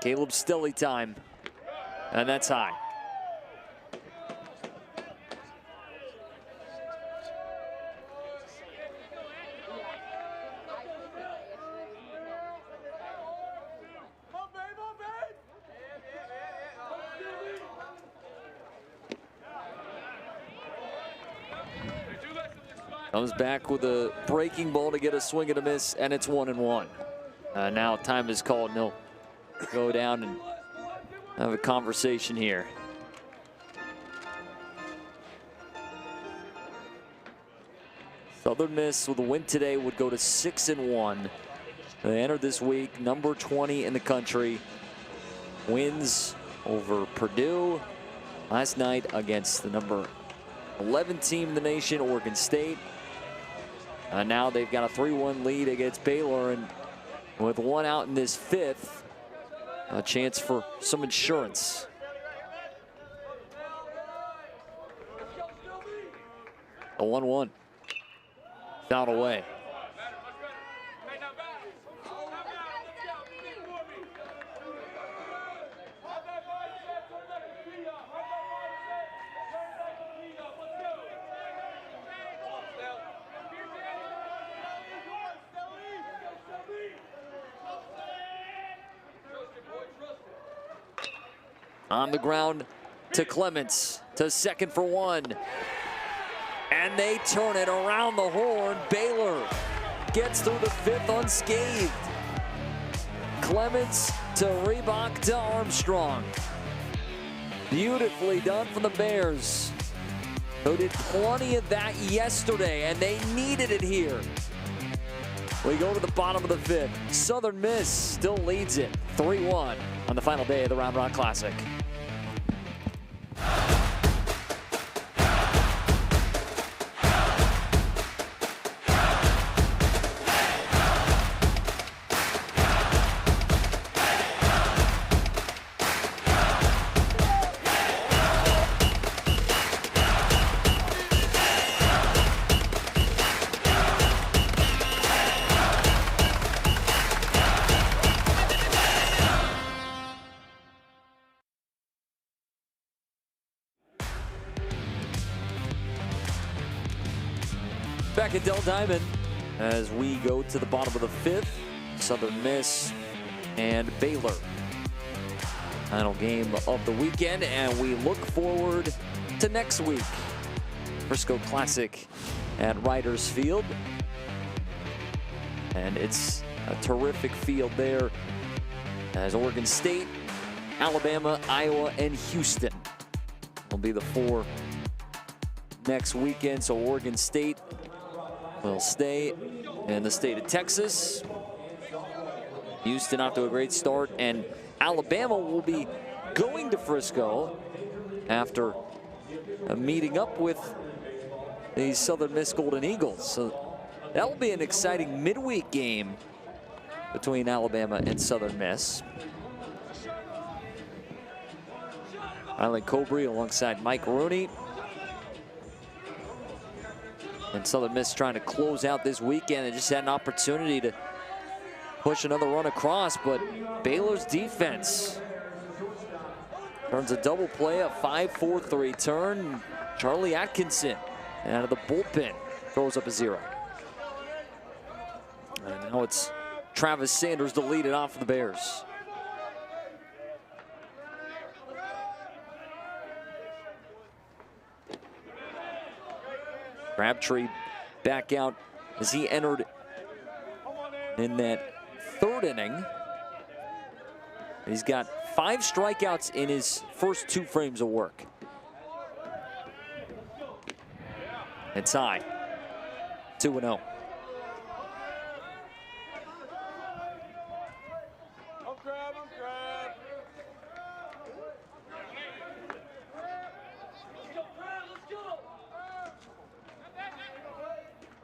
Caleb Stille time. And that's high. Comes back with a breaking ball to get a swing and a miss, and it's 1-1. Now time is called, and he'll go down and have a conversation here. Southern Miss with a win today would go to 6-1. They entered this week number 20 in the country. Wins over Purdue last night against the number 11 team in the nation, Oregon State. Now they've got a 3-1 lead against Baylor, and with 1 out in this 5th, a chance for some insurance. A 1-1. Foul away. On the ground to Clements, to 2nd for 1. And they turn it around the horn. Baylor gets through the 5th unscathed. Clements to Reebok to Armstrong. Beautifully done for the Bears, who did plenty of that yesterday, and they needed it here. We go to the bottom of the 5th. Southern Miss still leads it 3-1 on the final day of the Round Rock Classic. Back at Dell Diamond as we go to the bottom of the 5th. Southern Miss and Baylor. Final game of the weekend, and we look forward to next week. Frisco Classic at Riders Field. And it's a terrific field there as Oregon State, Alabama, Iowa, and Houston will be the 4 next weekend. So Oregon State will stay in the state of Texas. Houston off to a great start, and Alabama will be going to Frisco after meeting up with the Southern Miss Golden Eagles. So that will be an exciting midweek game between Alabama and Southern Miss. Island Cobry alongside Mike Rooney. And Southern Miss trying to close out this weekend. They just had an opportunity to push another run across, but Baylor's defense turns a double play, a 5-4-3 turn. Charlie Atkinson out of the bullpen throws up a 0. And now it's Travis Sanders to lead it off for the Bears. Crabtree back out as he entered in that 3rd inning. He's got 5 strikeouts in his first 2 frames of work. It's high, 2-0.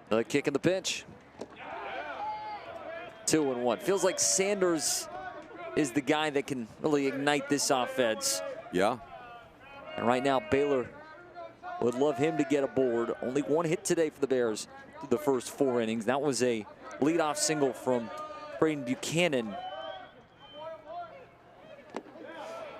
Another kick in the pitch. 2-1. Feels like Sanders is the guy that can really ignite this offense. Yeah. And right now, Baylor would love him to get aboard. Only 1 hit today for the Bears through the first 4 innings. That was a leadoff single from Braden Buchanan.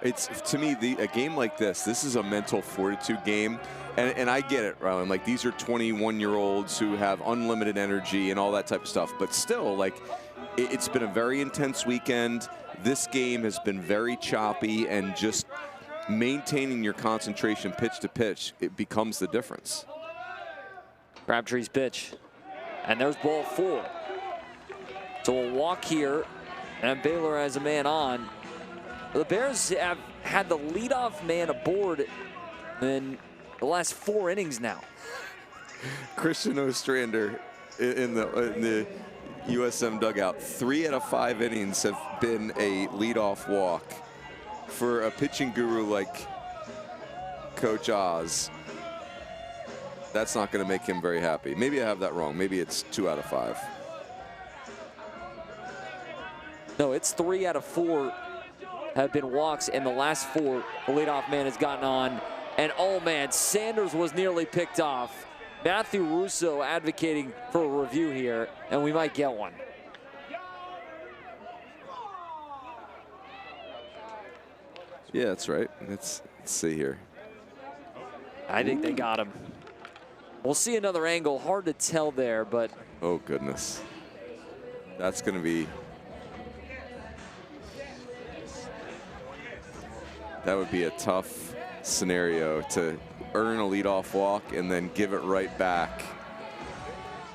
It's, to me, a game like this is a mental fortitude game. And I get it, Rylan. Like, these are 21-year-olds who have unlimited energy and all that type of stuff. But still, like, it's been a very intense weekend. This game has been very choppy, and just maintaining your concentration pitch to pitch, it becomes the difference. Crabtree's pitch. And there's ball 4. So a walk here, and Baylor has a man on. The Bears have had the leadoff man aboard in the last 4 innings now. Christian Ostrander in the USM dugout. 3 out of 5 innings have been a leadoff walk. For a pitching guru like Coach Oz, that's not going to make him very happy. Maybe I have that wrong. Maybe it's 2 out of 5. No, it's 3 out of 4 have been walks, and the last 4 the leadoff man has gotten on. And oh man, Sanders was nearly picked off. Matthew Russo advocating for a review here, and we might get one. Yeah, that's right. Let's see here. I think they got him. We'll see another angle. Hard to tell there, but. Oh, goodness. That's going to be. That would be a tough scenario to earn a leadoff walk and then give it right back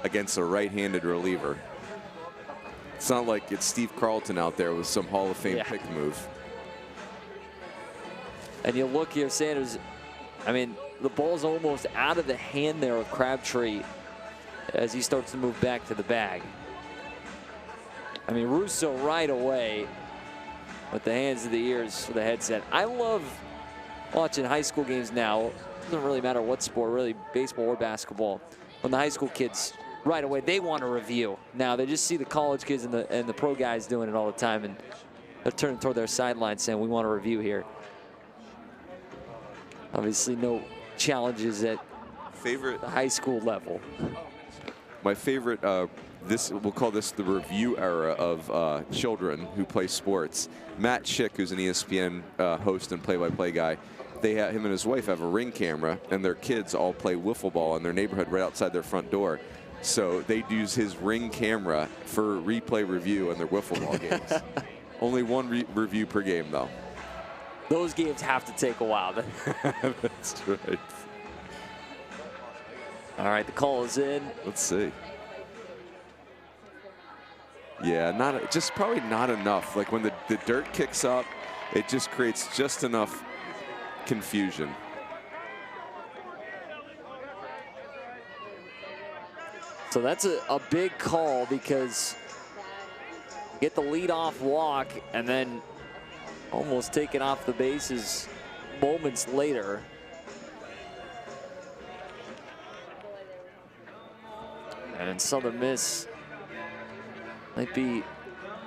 against a right-handed reliever. It's not like it's Steve Carlton out there with some Hall of Fame pick move. And you look here, Sanders, I mean, the ball's almost out of the hand there of Crabtree as he starts to move back to the bag. I mean, Russo right away with the hands to the ears for the headset. I love watching high school games now. It doesn't really matter what sport, really, baseball or basketball. When the high school kids, right away, they want a review. Now they just see the college kids and the pro guys doing it all the time, and they're turning toward their sideline saying, we want a review here. Obviously, no challenges at the high school level. My favorite, we'll call this the review era of children who play sports. Matt Schick, who's an ESPN host and play-by-play guy, him and his wife have a Ring camera, and their kids all play wiffle ball in their neighborhood right outside their front door. So they use his Ring camera for replay review in their wiffle ball games. Only one review per game, though. Those games have to take a while. That's right. All right, the call is in. Let's see. Yeah, probably not enough. Like when the dirt kicks up, it just creates just enough confusion. So that's a big call, because get the leadoff walk and then almost taken off the bases moments later. And Southern Miss might be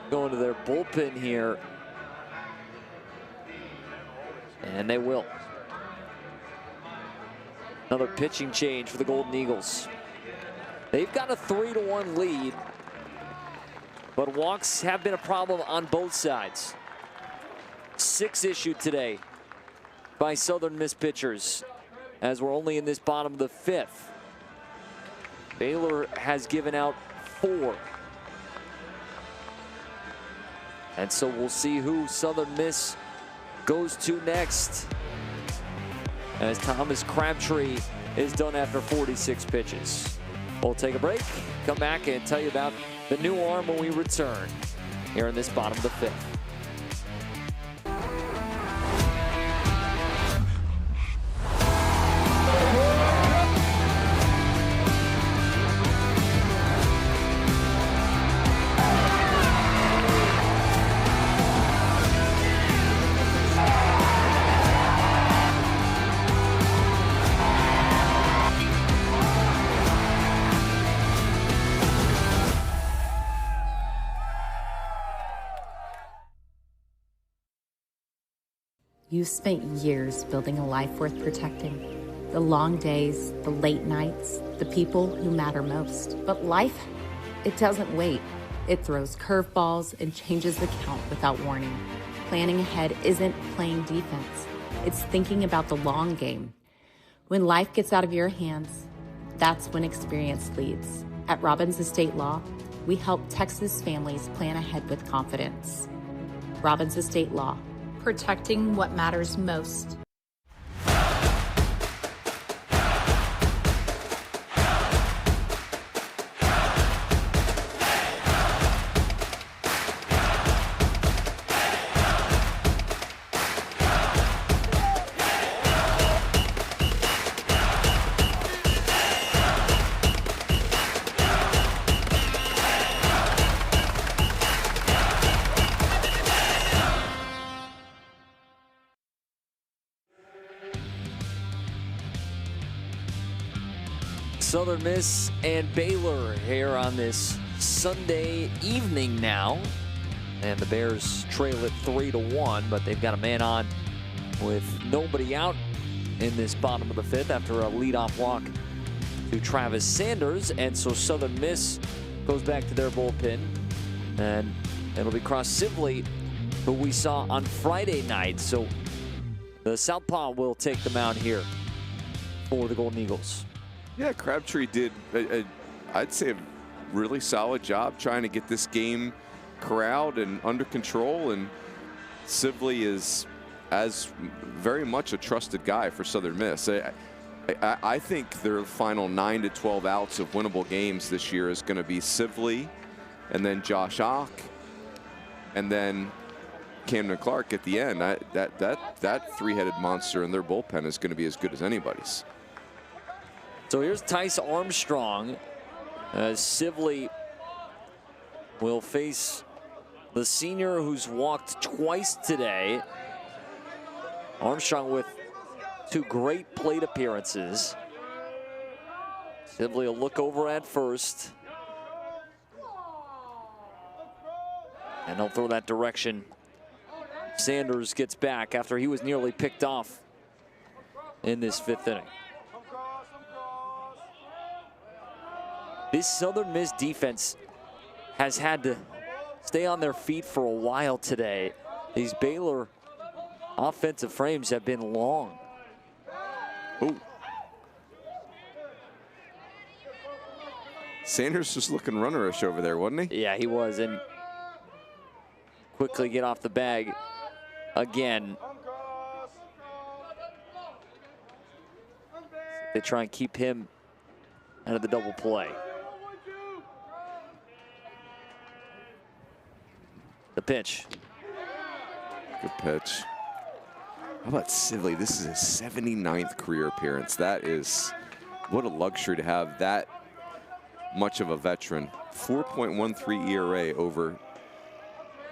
going to their bullpen here. And they will. Another pitching change for the Golden Eagles. They've got a 3-1 lead, but walks have been a problem on both sides. 6 issued today by Southern Miss pitchers, as we're only in this bottom of the 5th. Baylor has given out 4. And so we'll see who Southern Miss goes to next, as Thomas Crabtree is done after 46 pitches. We'll take a break, come back and tell you about the new arm when we return here in this bottom of the 5th. You spent years building a life worth protecting. The long days, the late nights, the people who matter most. But life, it doesn't wait. It throws curveballs and changes the count without warning. Planning ahead isn't playing defense. It's thinking about the long game. When life gets out of your hands, that's when experience leads. At Robbins Estate Law, we help Texas families plan ahead with confidence. Robbins Estate Law. Protecting what matters most. Southern Miss and Baylor here on this Sunday evening now. And the Bears trail it 3-1, but they've got a man on with nobody out in this bottom of the 5th after a leadoff walk to Travis Sanders. And so Southern Miss goes back to their bullpen. And it'll be Cross Sibley, who we saw on Friday night. So the Southpaw will take the mound here for the Golden Eagles. Yeah, Crabtree did, I'd say, a really solid job trying to get this game corralled and under control. And Sibley is as very much a trusted guy for Southern Miss. I think their final 9 to 12 outs of winnable games this year is going to be Sibley, and then Josh Ock, and then Camden Clark at the end. That three-headed monster in their bullpen is going to be as good as anybody's. So here's Tice Armstrong. Sibley will face the senior who's walked twice today. Armstrong with 2 great plate appearances. Sibley will look over at first. And he'll throw that direction. Sanders gets back after he was nearly picked off in this 5th inning. This Southern Miss defense has had to stay on their feet for a while today. These Baylor offensive frames have been long. Ooh. Sanders was looking runnerish over there, wasn't he? Yeah, he was, and quickly get off the bag again. They try and keep him out of the double play. The pitch. Good pitch. How about Sibley? This is his 79th career appearance. That is, what a luxury to have that much of a veteran. 4.13 ERA over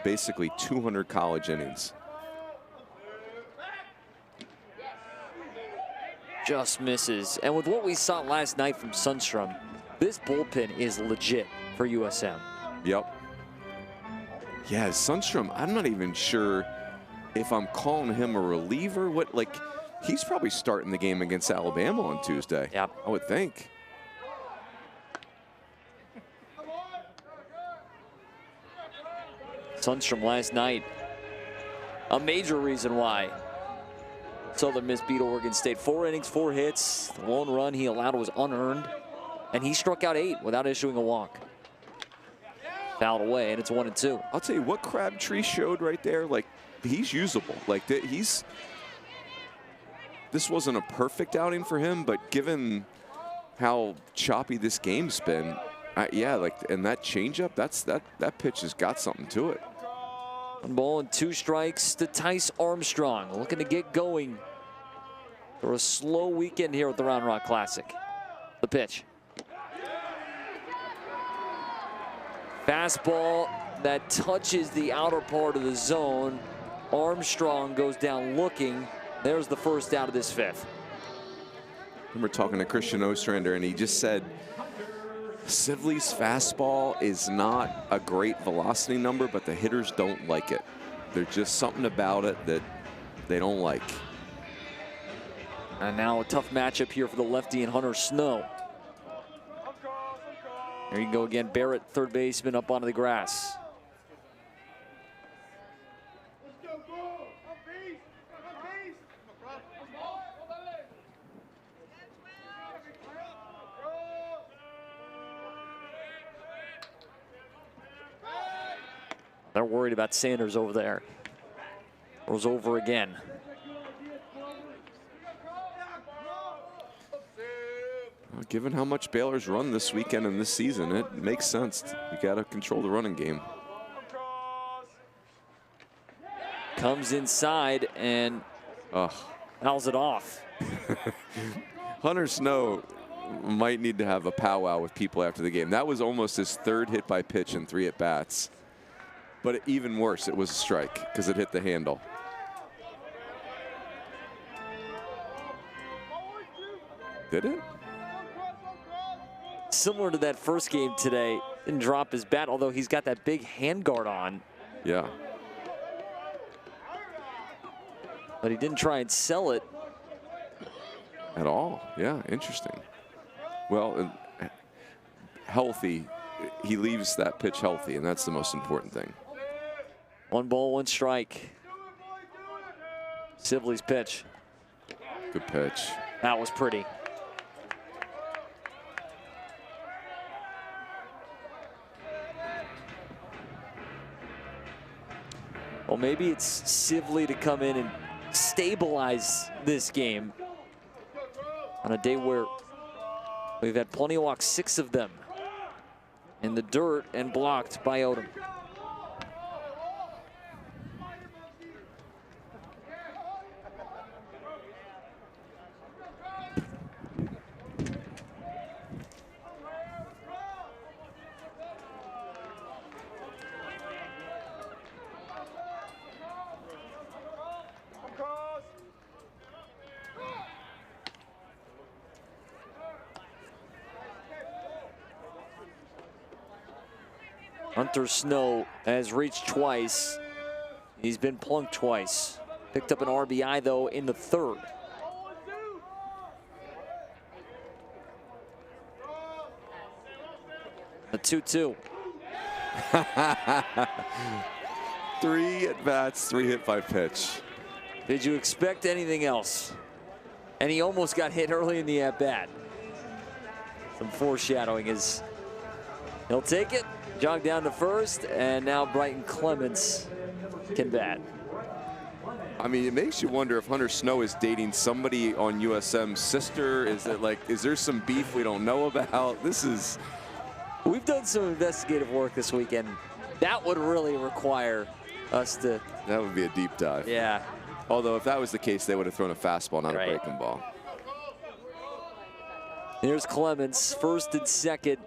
basically 200 college innings. Just misses. And with what we saw last night from Sundstrom, this bullpen is legit for USM. Yep. Yeah, Sundstrom, I'm not even sure if I'm calling him a reliever, what, like, he's probably starting the game against Alabama on Tuesday. Yep. I would think. Sundstrom last night, a major reason why Southern Miss beat Oregon State. 4 innings, 4 hits. The lone run he allowed was unearned, and he struck out 8 without issuing a walk. Fouled away, and it's 1-2. I'll tell you what Crabtree showed right there. Like, he's usable. Like, this wasn't a perfect outing for him, but given how choppy this game's been, yeah, like, and that changeup, that pitch has got something to it. 1 ball and 2 strikes to Tice Armstrong, looking to get going for a slow weekend here at the Round Rock Classic. The pitch. Fastball that touches the outer part of the zone. Armstrong goes down looking. There's the first out of this 5th. I remember talking to Christian Ostrander, and he just said Sibley's fastball is not a great velocity number, but the hitters don't like it. There's just something about it that they don't like. And now a tough matchup here for the lefty and Hunter Snow. There you go again, Barrett, third baseman, up onto the grass. They're worried about Sanders over there. Goes over again. Well, given how much Baylor's run this weekend and this season, it makes sense. You got to control the running game. Comes inside and fouls it off. Hunter Snow might need to have a powwow with people after the game. That was almost his 3rd hit by pitch in 3 at-bats. But even worse, it was a strike because it hit the handle. Did it? Similar to that first game today, didn't drop his bat, although he's got that big handguard on. Yeah. But he didn't try and sell it. At all. Yeah, interesting. Well, healthy. He leaves that pitch healthy, and that's the most important thing. 1 ball, 1 strike. Sibley's pitch. Good pitch. That was pretty. Well, maybe it's Sibley to come in and stabilize this game on a day where we've had plenty of walks, 6 of them in the dirt and blocked by Odom. Hunter Snow has reached twice. He's been plunked twice. Picked up an RBI, though, in the 3rd. A 2-2. 3 at-bats, 3 hit by pitch. Did you expect anything else? And he almost got hit early in the at-bat. Some foreshadowing is he'll take it. Jog down to first, and now Brighton Clements can bat. I mean, it makes you wonder if Hunter Snow is dating somebody on USM's sister. Is it like, is there some beef we don't know about? This is... We've done some investigative work this weekend. That would really require us to... That would be a deep dive. Yeah. Although if that was the case, they would have thrown a fastball, not a breaking ball. Here's Clements, first and second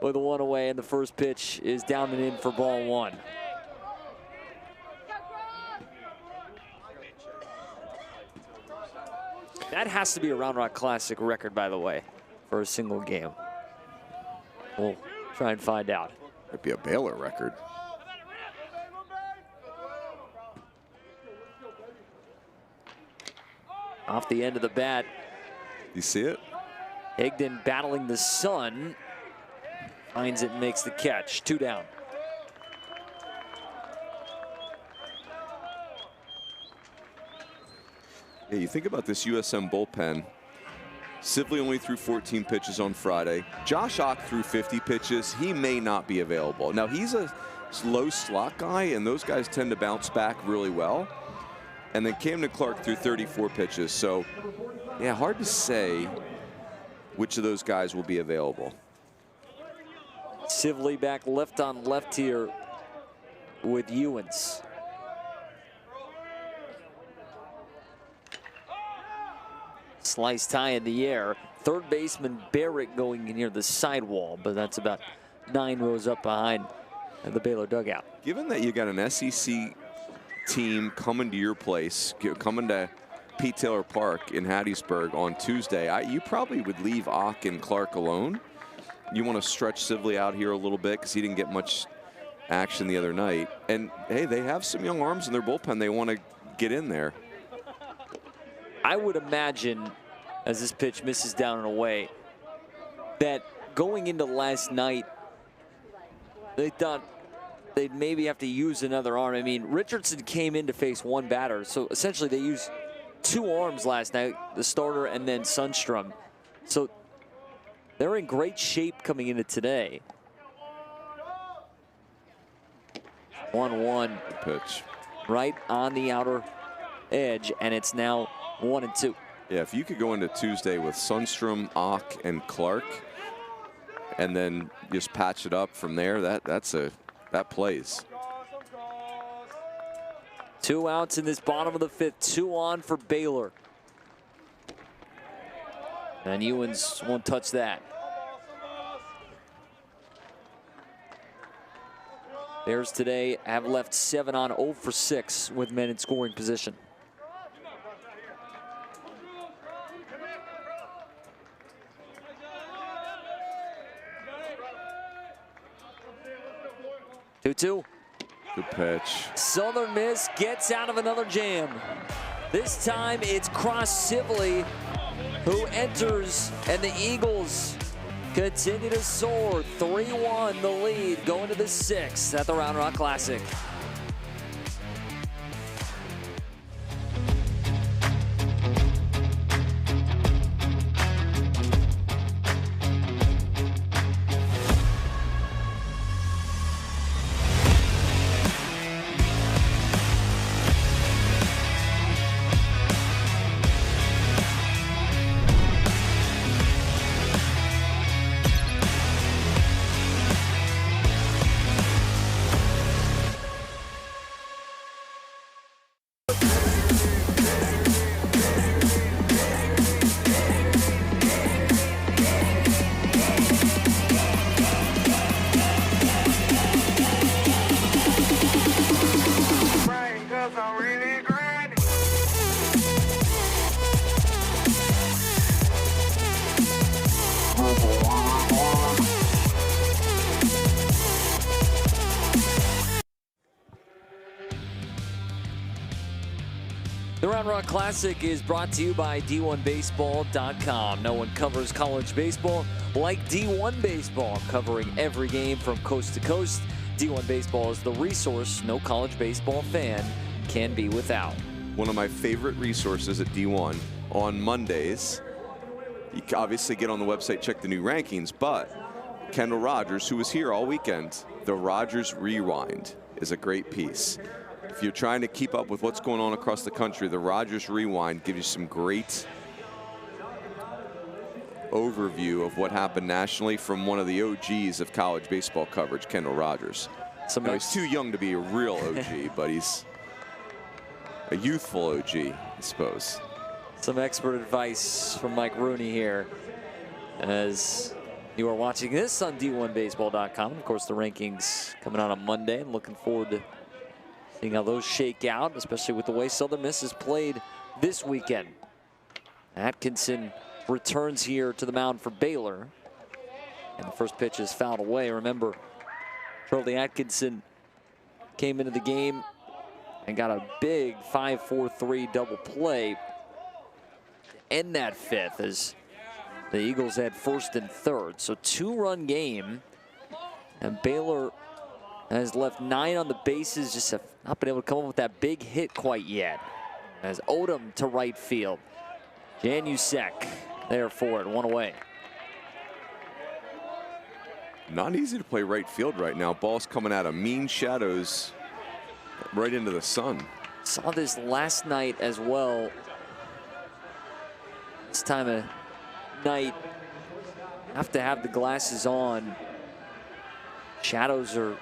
with a 1 away, and the first pitch is down and in for ball 1. That has to be a Round Rock Classic record, by the way, for a single game. We'll try and find out. It'd be a Baylor record. Off the end of the bat. You see it? Higdon battling the sun. Finds it and makes the catch. 2 down. Yeah, you think about this USM bullpen. Sibley only threw 14 pitches on Friday. Josh Ock threw 50 pitches. He may not be available. Now, he's a low slot guy, and those guys tend to bounce back really well. And then Camden Clark threw 34 pitches. So, yeah, hard to say which of those guys will be available. Sibley back left on left here with Ewens. Sliced high in the air. Third baseman Barrett going near the sidewall, but that's about 9 rows up behind the Baylor dugout. Given that you got an SEC team coming to your place, coming to Pete Taylor Park in Hattiesburg on Tuesday, you probably would leave Ock and Clark alone. You want to stretch Sibley out here a little bit because he didn't get much action the other night. And, hey, they have some young arms in their bullpen. They want to get in there. I would imagine, as this pitch misses down and away, that going into last night, they thought they'd maybe have to use another arm. I mean, Richardson came in to face 1 batter, so essentially they used 2 arms last night, the starter and then Sundstrom. So they're in great shape coming into today. 1-1. Pitch. Right on the outer edge, and it's now 1-2. Yeah, if you could go into Tuesday with Sundstrom, Ock, and Clark, and then just patch it up from there, that plays. 2 outs in this bottom of the 5th. 2 on for Baylor. And Ewens won't touch that. Bears today have left 7 on, 0 for 6 with men in scoring position. Two. Good pitch. Southern Miss gets out of another jam. This time it's Cross Sibley who enters, and the Eagles continue to soar. 3-1 the lead going to the 6th at the Round Rock Classic. The Round Rock Classic is brought to you by D1Baseball.com. No one covers college baseball like D1 Baseball, covering every game from coast to coast. D1 Baseball is the resource no college baseball fan can be without. One of my favorite resources at D1 on Mondays. You can obviously get on the website, check the new rankings, but Kendall Rogers, who was here all weekend, the Rogers Rewind is a great piece. If you're trying to keep up with what's going on across the country, the Rogers Rewind gives you some great overview of what happened nationally from one of the OGs of college baseball coverage, Kendall Rogers. Now, he's too young to be a real OG, but he's a youthful OG, I suppose. Some expert advice from Mike Rooney here as you are watching this on D1Baseball.com. Of course, the rankings coming out on Monday, and looking forward to seeing how those shake out, especially with the way Southern Miss has played this weekend. Atkinson returns here to the mound for Baylor, and the first pitch is fouled away. Remember, Charlie Atkinson came into the game and got a big 5-4-3 double play. to end that fifth as the Eagles had first and third. So 2-run game, and Baylor has left 9 on the bases, just have not been able to come up with that big hit quite yet. As Odom to right field. Janusek there for it, 1 away. Not easy to play right field right now. Ball's coming out of mean shadows right into the sun. Saw this last night as well. This time of night, have to have the glasses on. Shadows are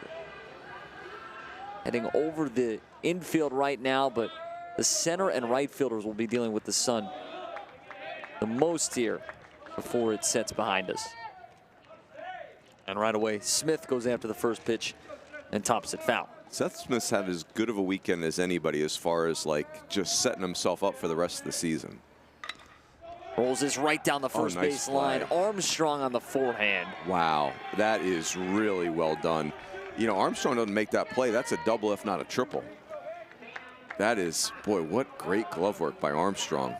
heading over the infield right now, but the center and right fielders will be dealing with the sun the most here before it sets behind us. And right away, Smith goes after the first pitch and tops it foul. Seth Smith's had as good of a weekend as anybody as far as like just setting himself up for the rest of the season. Rolls this right down the first nice base line. Armstrong on the forehand. Wow, that is really well done. You know, Armstrong doesn't make that play. That's a double, if not a triple. That is, boy, what great glove work by Armstrong.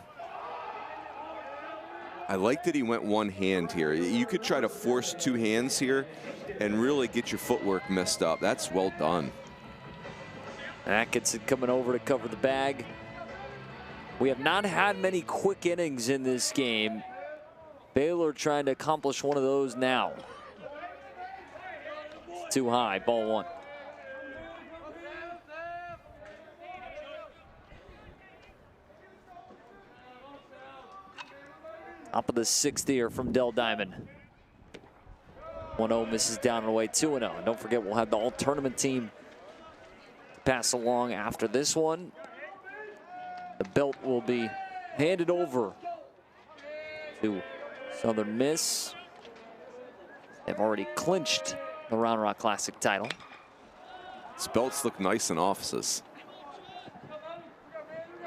I like that he went one hand here. You could try to force 2 hands here and really get your footwork messed up. That's well done. Atkinson coming over to cover the bag. We have not had many quick innings in this game. Baylor trying to accomplish one of those now. Too high, ball 1. Top of the 6th here from Dell Diamond. 1-0 misses down and away, 2-0. And don't forget, we'll have the all-tournament team to pass along after this one. The belt will be handed over to Southern Miss. They've already clinched the Round Rock Classic title. These belts look nice in offices.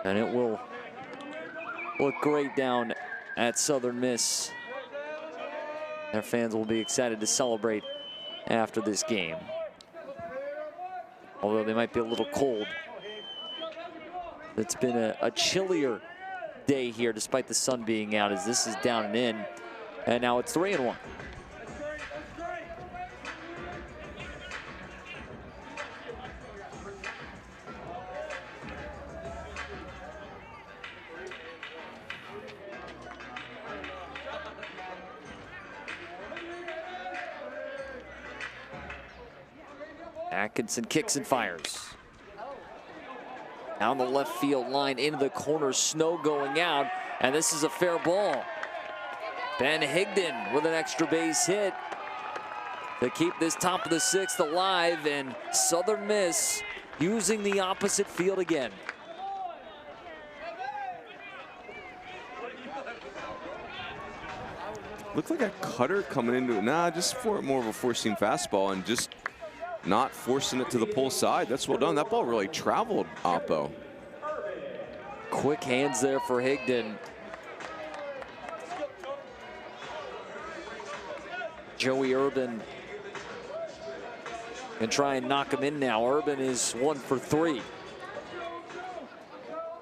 And it will look great down at Southern Miss. Their fans will be excited to celebrate after this game. Although they might be a little cold. It's been a chillier day here despite the sun being out, as this is down and in. And now it's 3-1. Atkinson kicks and fires. Down the left field line into the corner, Snow going out, and this is a fair ball. Ben Higdon with an extra base hit to keep this top of the 6th alive, and Southern Miss using the opposite field again. Looked like a cutter coming into it. Nah, just for more of a four-seam fastball and just not forcing it to the pull side. That's well done. That ball really traveled, Oppo. Quick hands there for Higdon. Joey Urban can try and knock him in now. Urban is 1 for 3.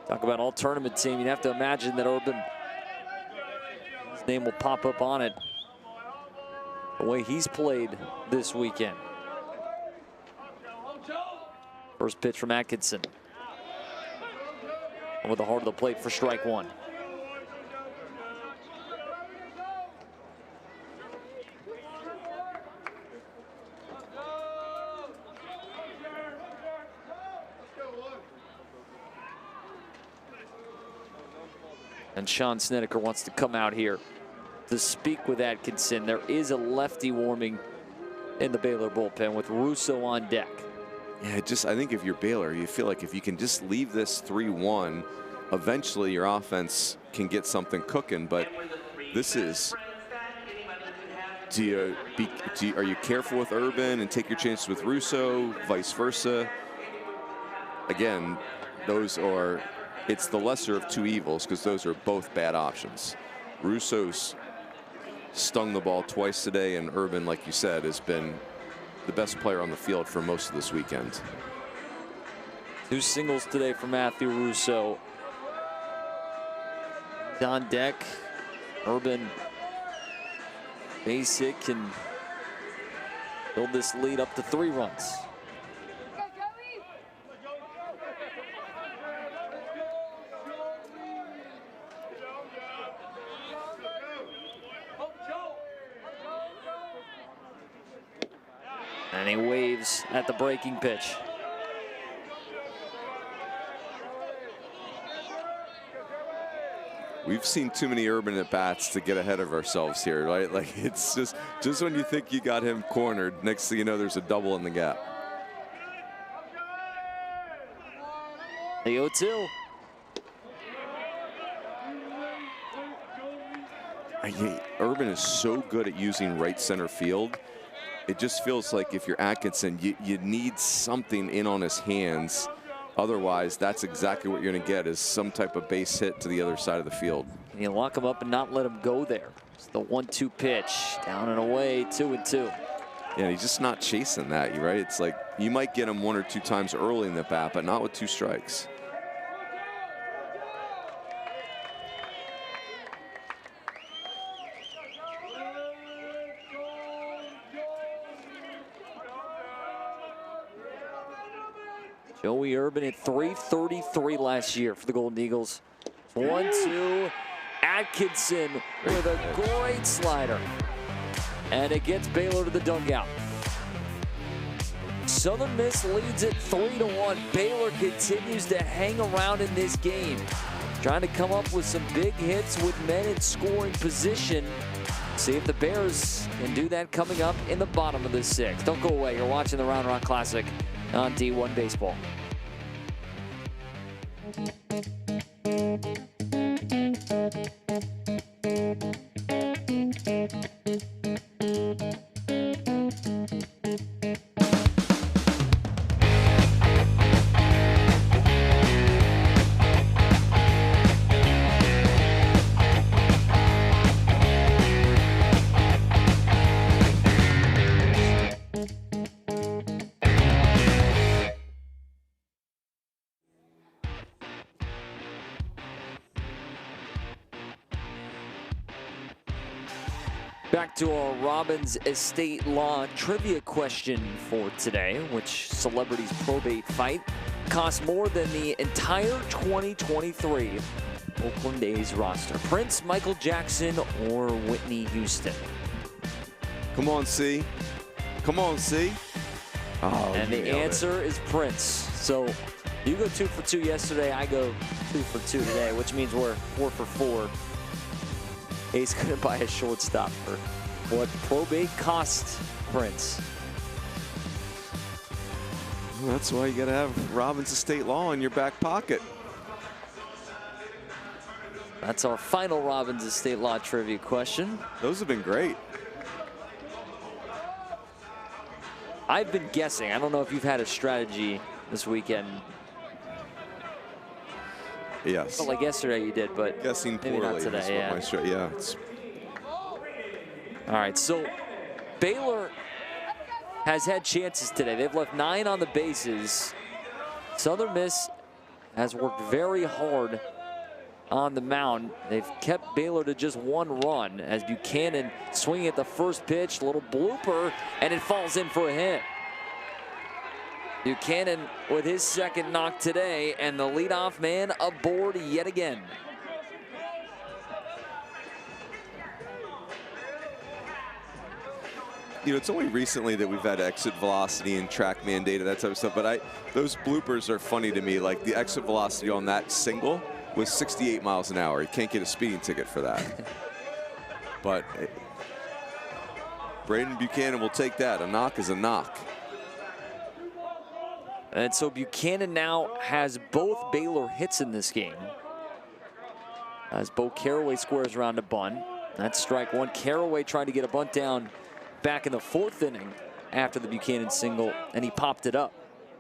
Talk about all tournament team. You'd have to imagine that Urban, his name will pop up on it the way he's played this weekend. First pitch from Atkinson. Over the heart of the plate for strike 1. And Sean Snedeker wants to come out here to speak with Atkinson. There is a lefty warming in the Baylor bullpen with Russo on deck. Yeah, I think if you're Baylor, you feel like if you can just leave this 3-1, eventually your offense can get something cooking. But this is, are you careful with Urban and take your chances with Russo, vice versa? Again, it's the lesser of two evils because those are both bad options. Russo's stung the ball twice today, and Urban, like you said, has been the best player on the field for most of this weekend. 2 singles today for Matthew Russo. on deck. Urban basic can build this lead up to 3 runs. And he waves at the breaking pitch. We've seen too many Urban at bats to get ahead of ourselves here, right? Like, it's just when you think you got him cornered, next thing you know, there's a double in the gap. The 0-2. Urban is so good at using right center field. It just feels like if you're Atkinson, you need something in on his hands. Otherwise, that's exactly what you're going to get, is some type of base hit to the other side of the field. And you lock him up and not let him go there. It's the 1-2 pitch, down and away, 2-2. Yeah, he's just not chasing that, right? It's like you might get him 1 or 2 times early in the bat, but not with 2 strikes. Joey Urban at .333 last year for the Golden Eagles. 1-2. Atkinson with a great slider. And it gets Baylor to the dugout. Southern Miss leads it 3-1. Baylor continues to hang around in this game, trying to come up with some big hits with men in scoring position. See if the Bears can do that coming up in the bottom of the 6th. Don't go away. You're watching the Round Rock Classic on D1 Baseball. Back to our Robbins Estate Law trivia question for today. Which celebrity's probate fight cost more than the entire 2023 Oakland A's roster? Prince, Michael Jackson, or Whitney Houston? Come on, C. Come on, C. Oh, and the answer is Prince. So you go 2 for 2 yesterday. I go 2 for 2 today, which means we're 4 for 4. A's gonna buy a shortstop for what probate cost Prince. Well, that's why you gotta have Robbins Estate Law in your back pocket. That's our final Robbins Estate Law trivia question. Those have been great. I've been guessing. I don't know if you've had a strategy this weekend. Yes. Well, like yesterday you did, but guessing poorly. maybe not today. Yeah. All right, so Baylor has had chances today. They've left 9 on the bases. Southern Miss has worked very hard on the mound. They've kept Baylor to just 1 run as Buchanan swinging at the first pitch, a little blooper, and it falls in for a hit. Buchanan with his 2nd knock today, and the leadoff man aboard yet again. You know, it's only recently that we've had exit velocity and TrackMan data, that type of stuff, but those bloopers are funny to me. Like the exit velocity on that single was 68 miles an hour. You can't get a speeding ticket for that. But Braden Buchanan will take that. A knock is a knock. And so Buchanan now has both Baylor hits in this game, as Bo Caraway squares around a bunt. That's strike 1. Caraway trying to get a bunt down back in the 4th inning after the Buchanan single, and he popped it up.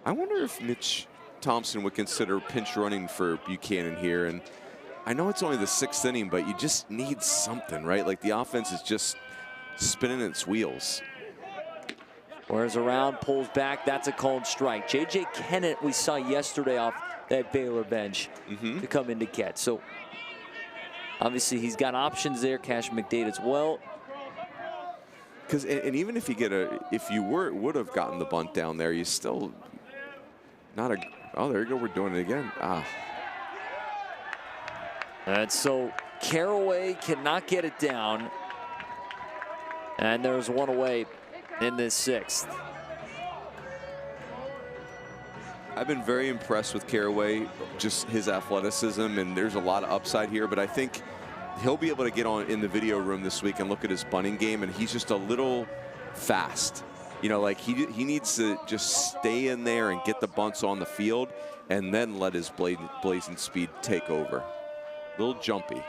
I wonder if Mitch Thompson would consider pinch running for Buchanan here. And I know it's only the 6th inning, but you just need something, right? Like the offense is just spinning its wheels. Wears around, pulls back. That's a called strike. J.J. Kennett we saw yesterday off that Baylor bench to come into catch. So Obviously, he's got options there. Cash McDade as well. Because and even if you get if you would have gotten the bunt down there, you still not a. Oh, there you go. We're doing it again. And so Caraway cannot get it down. And there's one away in this sixth. I've been very impressed with Caraway, just his athleticism, and there's a lot of upside here, but I think he'll be able to get on in the video room this week and look at his bunting game, and he's just a little fast. You know, like he needs to just stay in there and get the bunts on the field and then let his blazing speed take over. A little jumpy.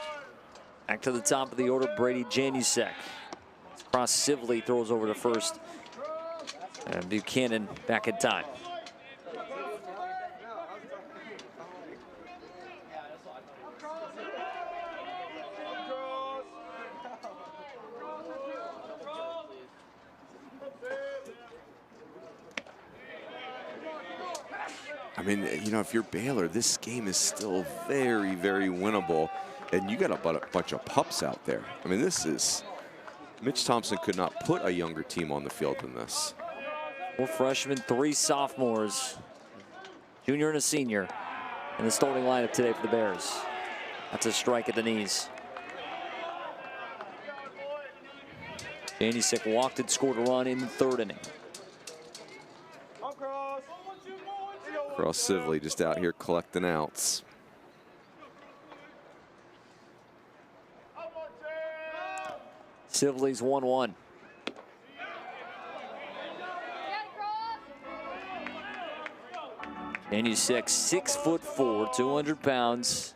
Back to the top of the order, Brady Janusek. Cross Sibley, throws over to first. And Buchanan back in time. I mean, you know, if you're Baylor, this game is still very, very winnable. And you got a bunch of pups out there. I mean, this is... Mitch Thompson could not put a younger team on the field than this. 4 freshmen, 3 sophomores. Junior and a senior in the starting lineup today for the Bears. That's a strike at the knees. Janusek walked and scored a run in the 3rd inning. Cross Sibley just out here collecting outs. Sibley's 1-1. Janusek, 6'4", 200 pounds.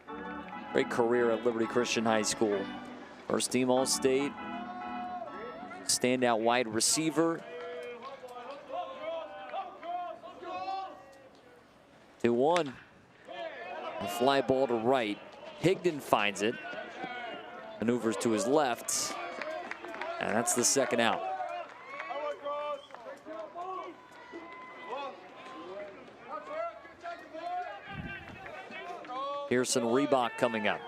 Great career at Liberty Christian High School. First team All-State. Standout wide receiver. 2-1. A fly ball to right. Higdon finds it. Maneuvers to his left. And that's the second out. Pearson Reebok coming up.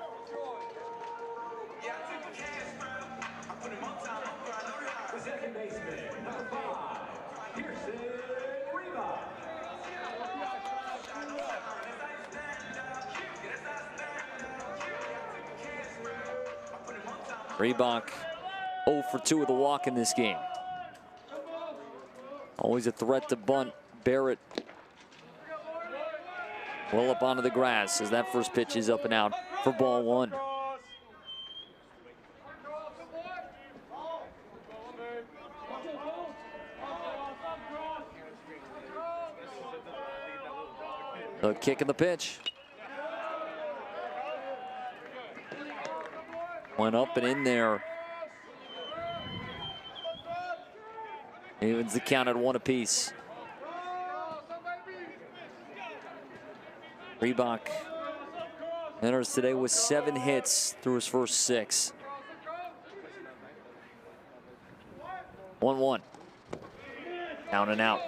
Reebok 0 for 2 with a walk in this game. Always a threat to bunt. Barrett well up onto the grass as that first pitch is up and out for ball 1. The kick and the pitch. Went up and in there. Evens the count at 1 apiece. Reebok enters today with 7 hits through his first 6. 1-1. Down and out.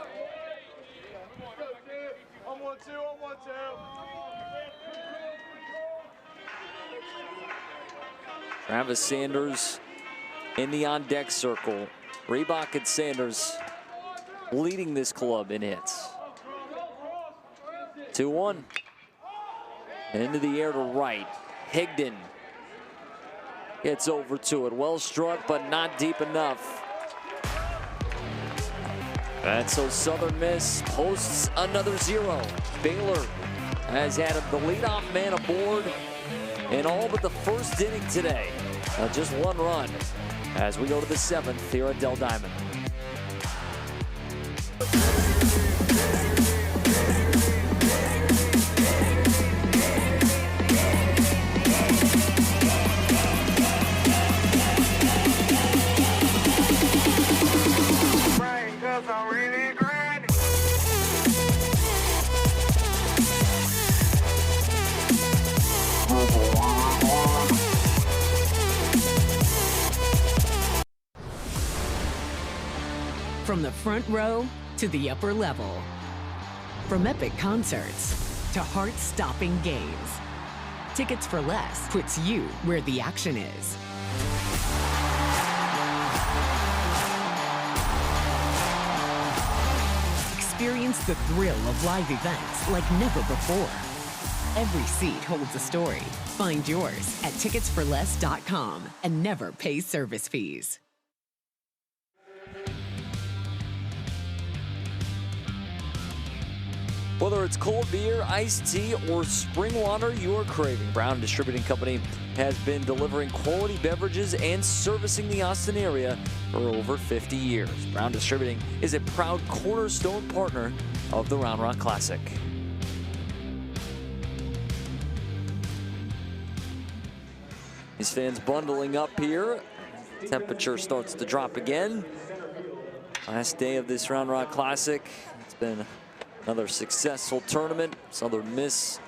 Travis Sanders in the on-deck circle. Reebok and Sanders leading this club in hits. 2-1. Into the air to right. Higdon gets over to it. Well struck, but not deep enough. And so Southern Miss posts another 0. Baylor has had the leadoff man aboard in all but the first inning today. Just 1 run as we go to the 7th here at Dell Diamond. From the front row to the upper level. From epic concerts to heart-stopping games. Tickets for Less puts you where the action is. Experience the thrill of live events like never before. Every seat holds a story. Find yours at ticketsforless.com and never pay service fees. Whether it's cold beer, iced tea, or spring water you're craving, Brown Distributing Company has been delivering quality beverages and servicing the Austin area for over 50 years. Brown Distributing is a proud cornerstone partner of the Round Rock Classic. These fans bundling up here. Temperature starts to drop again. Last day of this Round Rock Classic. It's been another successful tournament. Southern Miss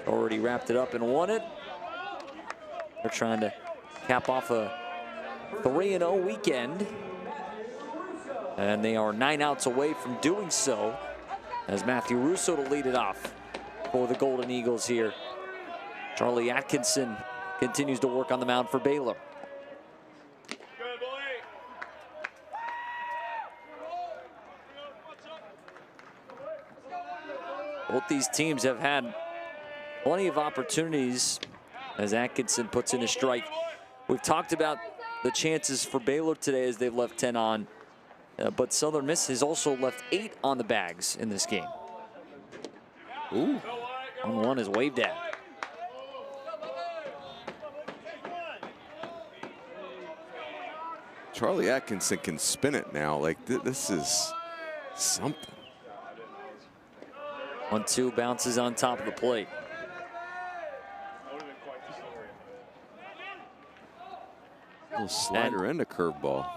already wrapped it up and won it. They're trying to cap off a 3-0 weekend. And they are 9 outs away from doing so, as Matthew Russo to lead it off for the Golden Eagles here. Charlie Atkinson continues to work on the mound for Baylor. Both these teams have had plenty of opportunities as Atkinson puts in a strike. We've talked about the chances for Baylor today as they've left 10 on, but Southern Miss has also left 8 on the bags in this game. Ooh. 1-1 is waved at. Charlie Atkinson can spin it now. Like, this is something. 1-2 bounces on top of the plate. A little slider and a curveball.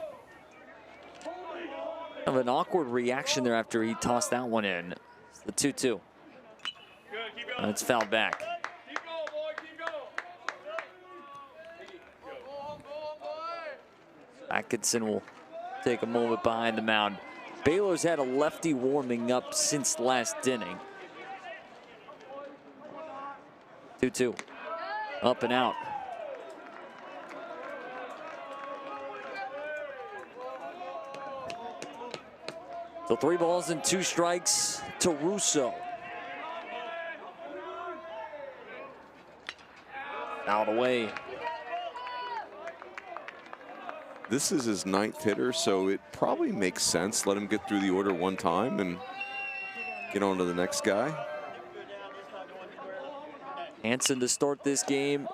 Kind of an awkward reaction there after he tossed that one in. It's the 2-2. And it's fouled back. Atkinson will take a moment behind the mound. Baylor's had a lefty warming up since last inning. 2-2. Up and out. So 3 balls and 2 strikes to Russo. Out away. This is his 9th hitter, so it probably makes sense. Let him get through the order one time and get on to the next guy. Hansen to start this game.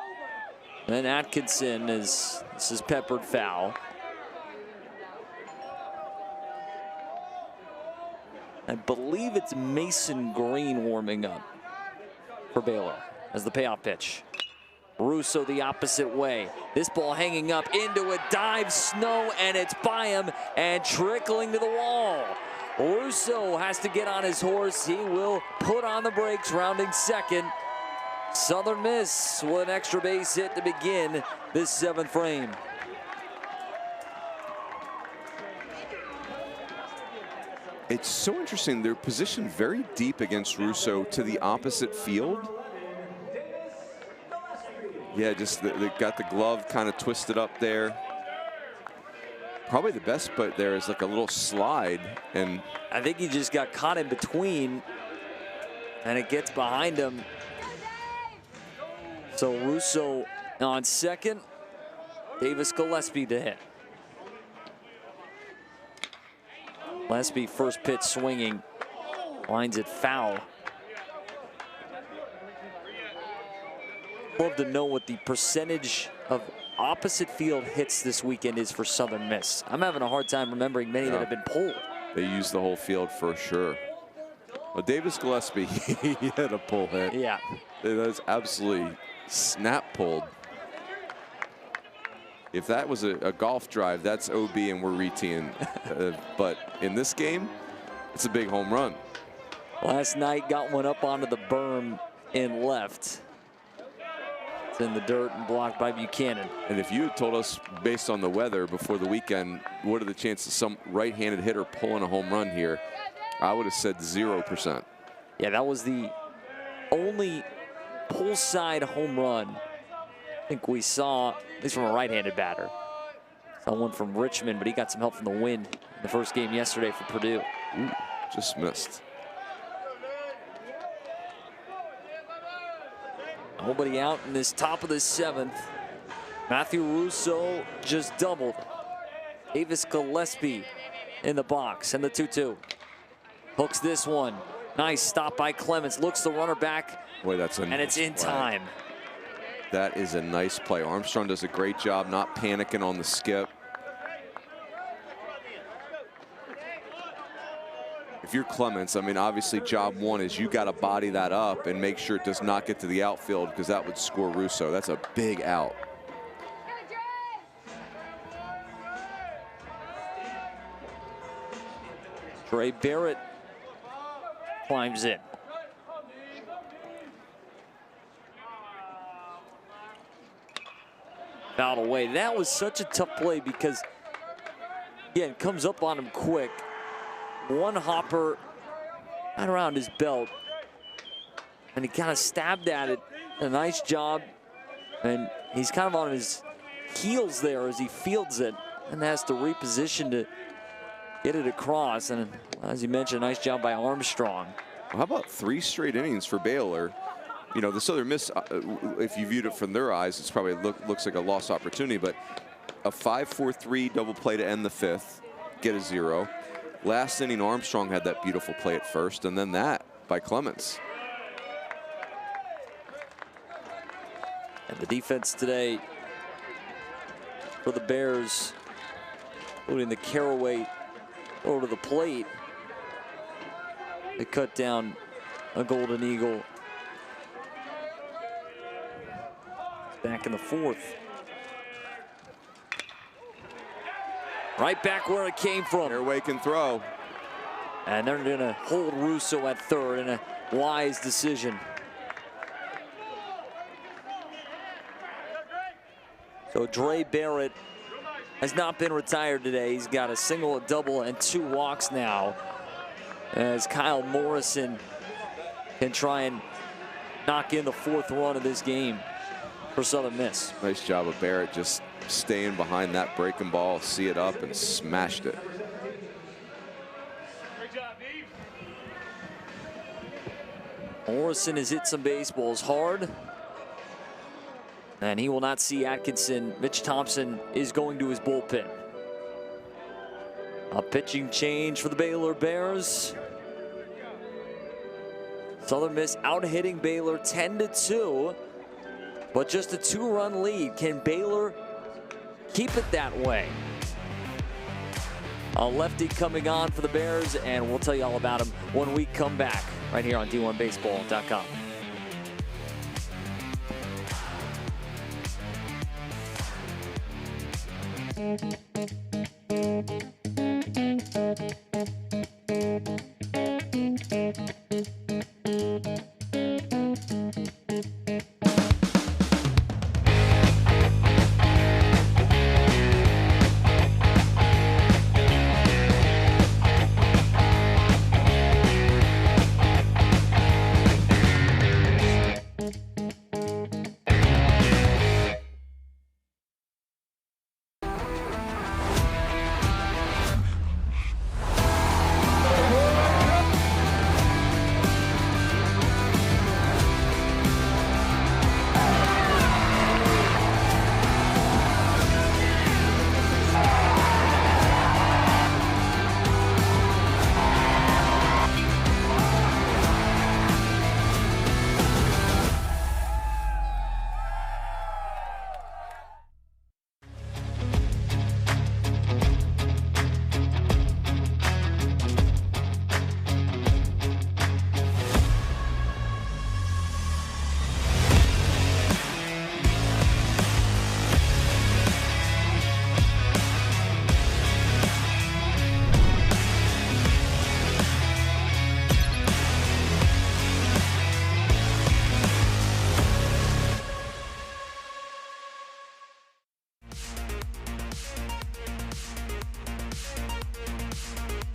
And then Atkinson as this is peppered foul. I believe it's Mason Green warming up for Baylor as the payoff pitch. Russo the opposite way. This ball hanging up into a dive, Snow, and it's by him and trickling to the wall. Russo has to get on his horse. He will put on the brakes, rounding second. Southern Miss with an extra base hit to begin this 7th frame. It's so interesting. They're positioned very deep against Russo to the opposite field. Yeah, just they got the glove kind of twisted up there. Probably the best put there is like a little slide, and I think he just got caught in between, and it gets behind him. So Russo on second, Davis Gillespie to hit. Gillespie first pitch swinging, lines it foul. Love to know what the percentage of opposite field hits this weekend is for Southern Miss. I'm having a hard time remembering many that have been pulled. They use the whole field for sure. Well, Davis Gillespie, he had a pull hit. Yeah. It was absolutely snap pulled. If that was a golf drive, that's OB and we're re-teeing. But in this game, it's a big home run. Last night got one up onto the berm in left. It's in the dirt and blocked by Buchanan. And if you had told us based on the weather before the weekend, what are the chances of some right-handed hitter pulling a home run here, I would have said 0%. Yeah, that was the only pull side home run I think we saw, at least from a right-handed batter. Saw one from Richmond, but he got some help from the wind in the first game yesterday for Purdue. Ooh, just missed. Nobody out in this top of the 7th. Matthew Russo just doubled. Davis Gillespie in the box, and the 2-2. Hooks this one. Nice stop by Clemens. Looks the runner back. Boy, that's a and it's in time. That is a nice play. Armstrong does a great job not panicking on the skip. If you're Clemens, I mean, obviously job one is you got to body that up and make sure it does not get to the outfield, because that would score Russo. That's a big out. Trey Barrett climbs in. Fouled away. That was such a tough play because, again, comes up on him quick. One hopper right around his belt, and he kind of stabbed at it. A nice job, and he's kind of on his heels there as he fields it and has to reposition to get it across. And as you mentioned, nice job by Armstrong. How about 3 straight innings for Baylor? You know, the Southern Miss, if you viewed it from their eyes, it's probably looks like a lost opportunity, but a 5-4-3 double play to end the 5th, get a 0. Last inning, Armstrong had that beautiful play at first, and then that by Clemens. And the defense today for the Bears, including the Caraway over to the plate. They cut down a Golden Eagle. Back in the 4th. Right back where it came from. Fairway can throw. And they're going to hold Russo at 3rd in a wise decision. So Dre Barrett has not been retired today. He's got a single, a double, and 2 walks now, as Kyle Morrison can try and knock in the 4th run of this game for Southern Miss. Nice job of Barrett just staying behind that breaking ball, see it up, and smashed it. Morrison has hit some baseballs hard, and he will not see Atkinson. Mitch Thompson is going to his bullpen. A pitching change for the Baylor Bears. Southern Miss out-hitting Baylor 10-2, but just a 2-run lead. Can Baylor keep it that way? A lefty coming on for the Bears, and we'll tell you all about him when we come back right here on D1Baseball.com.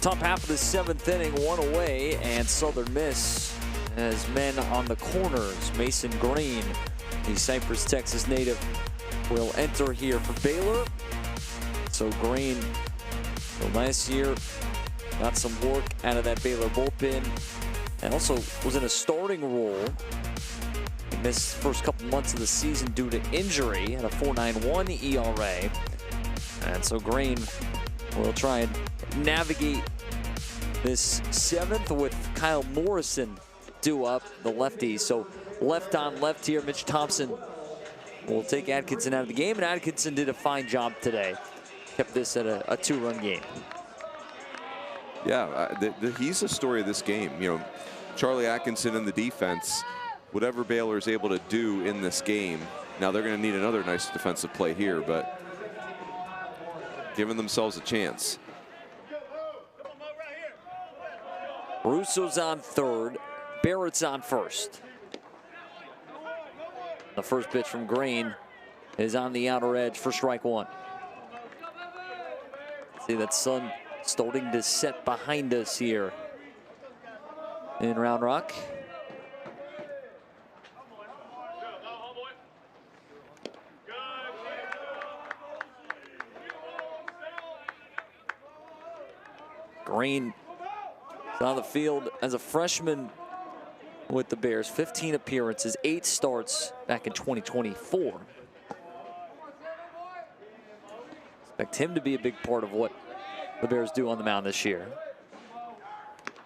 Top half of the 7th inning, 1 away, and Southern Miss as men on the corners. Mason Green, the Cypress, Texas native, will enter here for Baylor. So Green, last year, got some work out of that Baylor bullpen and also was in a starting role. He missed the first couple months of the season due to injury, had a 4.91 ERA. And so Green will try and navigate this seventh with Kyle Morrison due up, the lefty. So left on left here, Mitch Thompson will take Atkinson out of the game, and Atkinson did a fine job today. Kept this at a 2-run game. Yeah, he's the story of this game. You know, Charlie Atkinson in the defense, whatever Baylor is able to do in this game. Now they're going to need another nice defensive play here, but giving themselves a chance. Russo's on third, Barrett's on first. The first pitch from Green is on the outer edge for strike one. See that sun starting to set behind us here in Round Rock. Green is on the field as a freshman with the Bears. 15 appearances, 8 starts back in 2024. Expect him to be a big part of what the Bears do on the mound this year.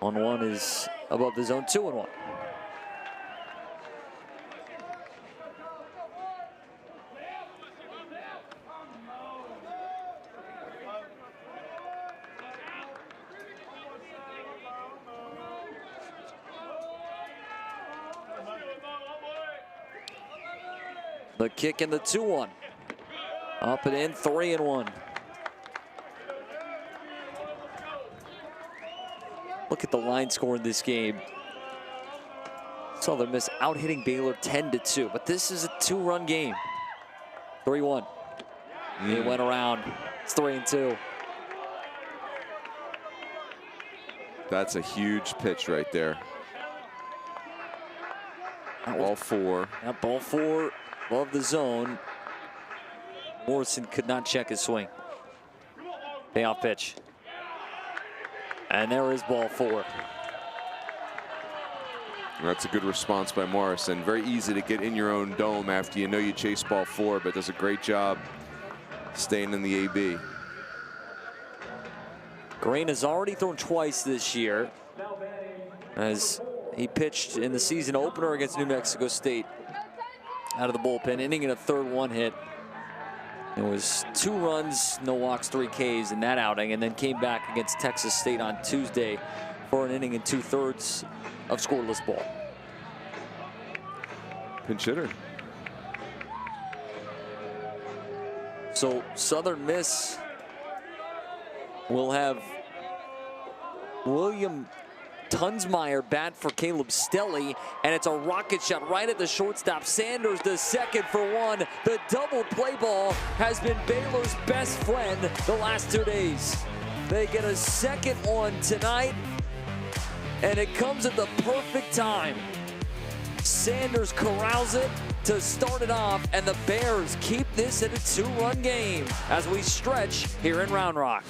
1-1 is above the zone, 2-1. The kick and the 2-1. Up and in, 3-1. Look at the line score in this game. Southern Miss out hitting Baylor 10-2, but this is a 2-run game. 3-1. It went around. It's 3-2. That's a huge pitch right there. Ball 4. That ball 4 above the zone. Morrison could not check his swing. Payoff pitch. And there is ball 4. That's a good response by Morrison. Very easy to get in your own dome after you know you chase ball 4, but does a great job staying in the AB. Green has already thrown twice this year as he pitched in the season opener against New Mexico State out of the bullpen, inning in a 3rd hit. It was 2 runs, no walks, 3 Ks in that outing, and then came back against Texas State on Tuesday for an inning and 2/3 of scoreless ball. Pinch hitter. So Southern Miss will have William Tunsmeyer bat for Caleb Stelly, and it's a rocket shot right at the shortstop. Sanders the second for 1. The double play ball has been Baylor's best friend the last 2 days. They get a second one tonight, and it comes at the perfect time. Sanders corrals it to start it off, and the Bears keep this at a 2-run game as we stretch here in Round Rock.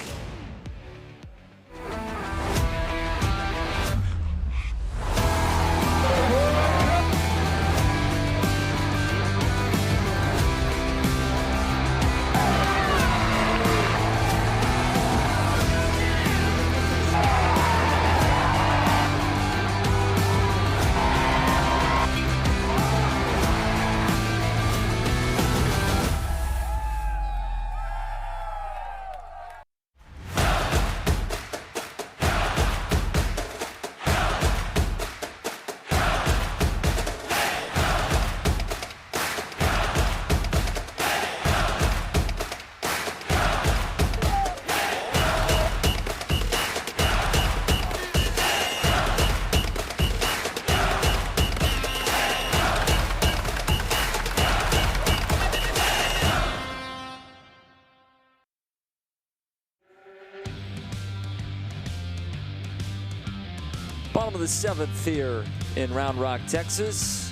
Bottom of the 7th here in Round Rock, Texas.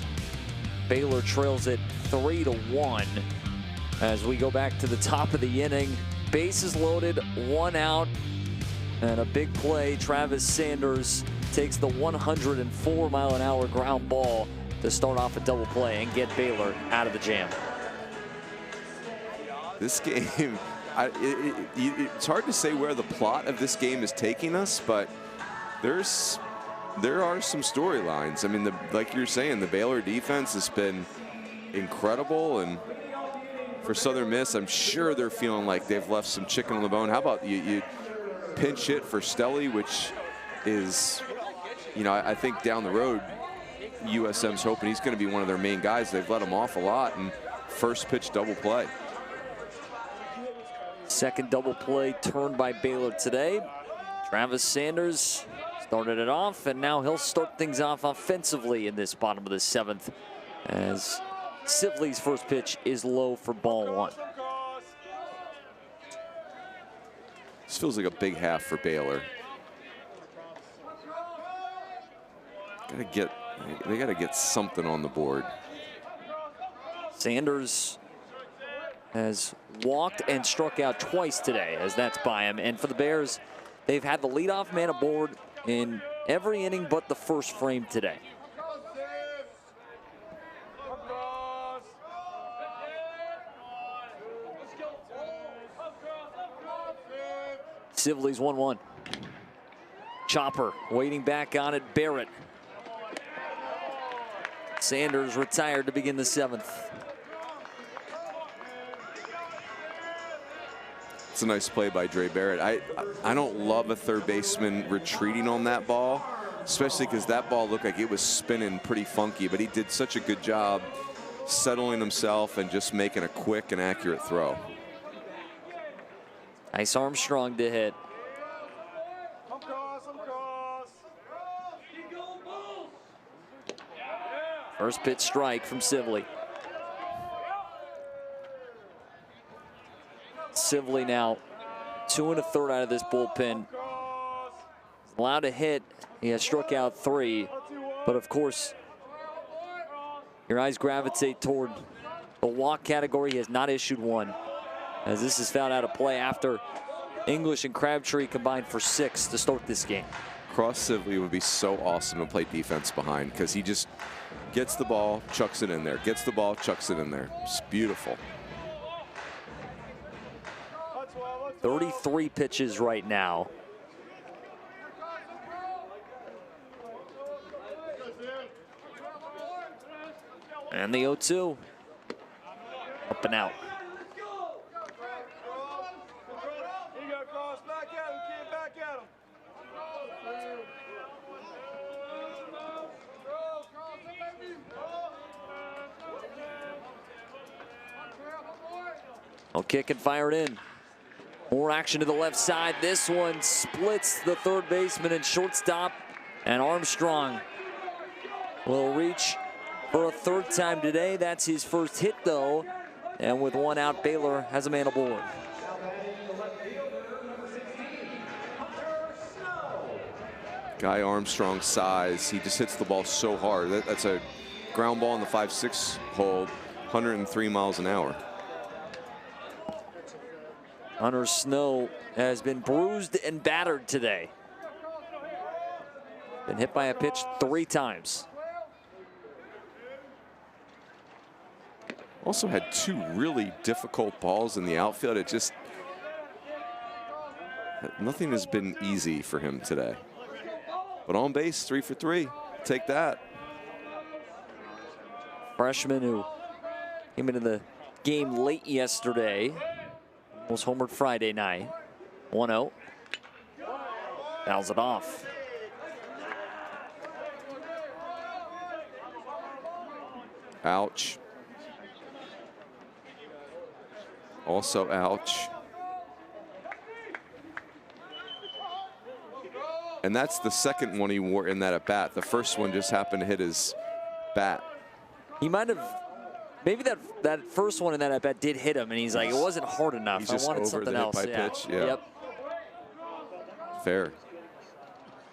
Baylor trails it 3-1 as we go back to the top of the inning. Bases loaded, 1 out, and a big play. Travis Sanders takes the 104-mile-an-hour ground ball to start off a double play and get Baylor out of the jam. This game, it's hard to say where the plot of this game is taking us, but there are some storylines. I mean, like you're saying, the Baylor defense has been incredible, and for Southern Miss, I'm sure they're feeling like they've left some chicken on the bone. How about you pinch hit for Stelly, which is, you know, I think down the road, USM's hoping he's going to be one of their main guys. They've let him off a lot, and first pitch double play. Second double play turned by Baylor today. Travis Sanders started it off, and now he'll start things off offensively in this bottom of the 7th as Sibley's first pitch is low for ball 1. This feels like a big half for Baylor. They gotta get something on the board. Sanders has walked and struck out twice today, as that's by him. And for the Bears, they've had the leadoff man aboard in every inning but the first frame today. Sibley's 1-1. Chopper waiting back on it. Barrett. Sanders retired to begin the 7th. It's a nice play by Dre Barrett. I don't love a third baseman retreating on that ball, especially because that ball looked like it was spinning pretty funky, but he did such a good job settling himself and just making a quick and accurate throw. Nice Armstrong to hit. First pitch strike from Sibley. Sibley now 2 1/3 out of this bullpen. He's allowed to hit. He has struck out 3, but of course, your eyes gravitate toward the walk category. He has not issued one, as this is fouled out of play after English and Crabtree combined for 6 to start this game. Cross Sibley would be so awesome to play defense behind, because he just gets the ball, chucks it in there, gets the ball, chucks it in there. It's beautiful. 33 pitches right now. And the 0-2. Up and out. I'll kick and fire it in. More action to the left side. This one splits the third baseman and shortstop. And Armstrong will reach for a 3rd time today. That's his first hit, though. And with 1 out, Baylor has a man aboard. Guy Armstrong's size, he just hits the ball so hard. That's a ground ball in the 5-6 hole, 103 miles an hour. Hunter Snow has been bruised and battered today. Been hit by a pitch 3 times. Also had 2 really difficult balls in the outfield. It just, nothing has been easy for him today. But on base, 3 for 3. Take that. Freshman who came into the game late yesterday. Almost homered Friday night. 1-0. Fouls it off. Ouch. Also ouch. And that's the second one he wore in that at bat. The first one just happened to hit his bat. He might have, maybe that first one in that at bat did hit him, and he's like, it wasn't hard enough. He's I just wanted over something the else. hit by pitch. Yeah. Yep. Fair.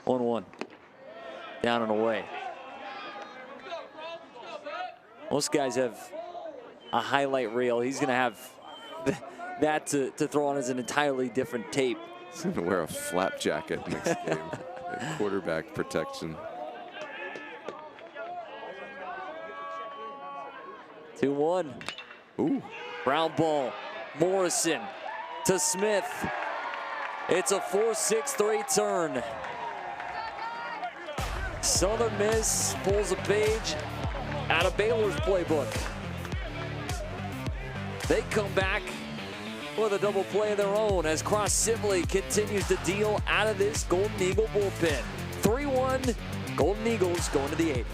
1-1. down and away. Most guys have a highlight reel. He's going to have that to throw on as an entirely different tape. He's going to wear a flap jacket next game. Quarterback protection. 2-1. Ooh. Ground ball. Morrison to Smith. It's a 4-6-3 turn. Southern Miss pulls a page out of Baylor's playbook. They come back with a double play of their own as Cross Sibley continues to deal out of this Golden Eagle bullpen. 3-1, Golden Eagles going to the 8th.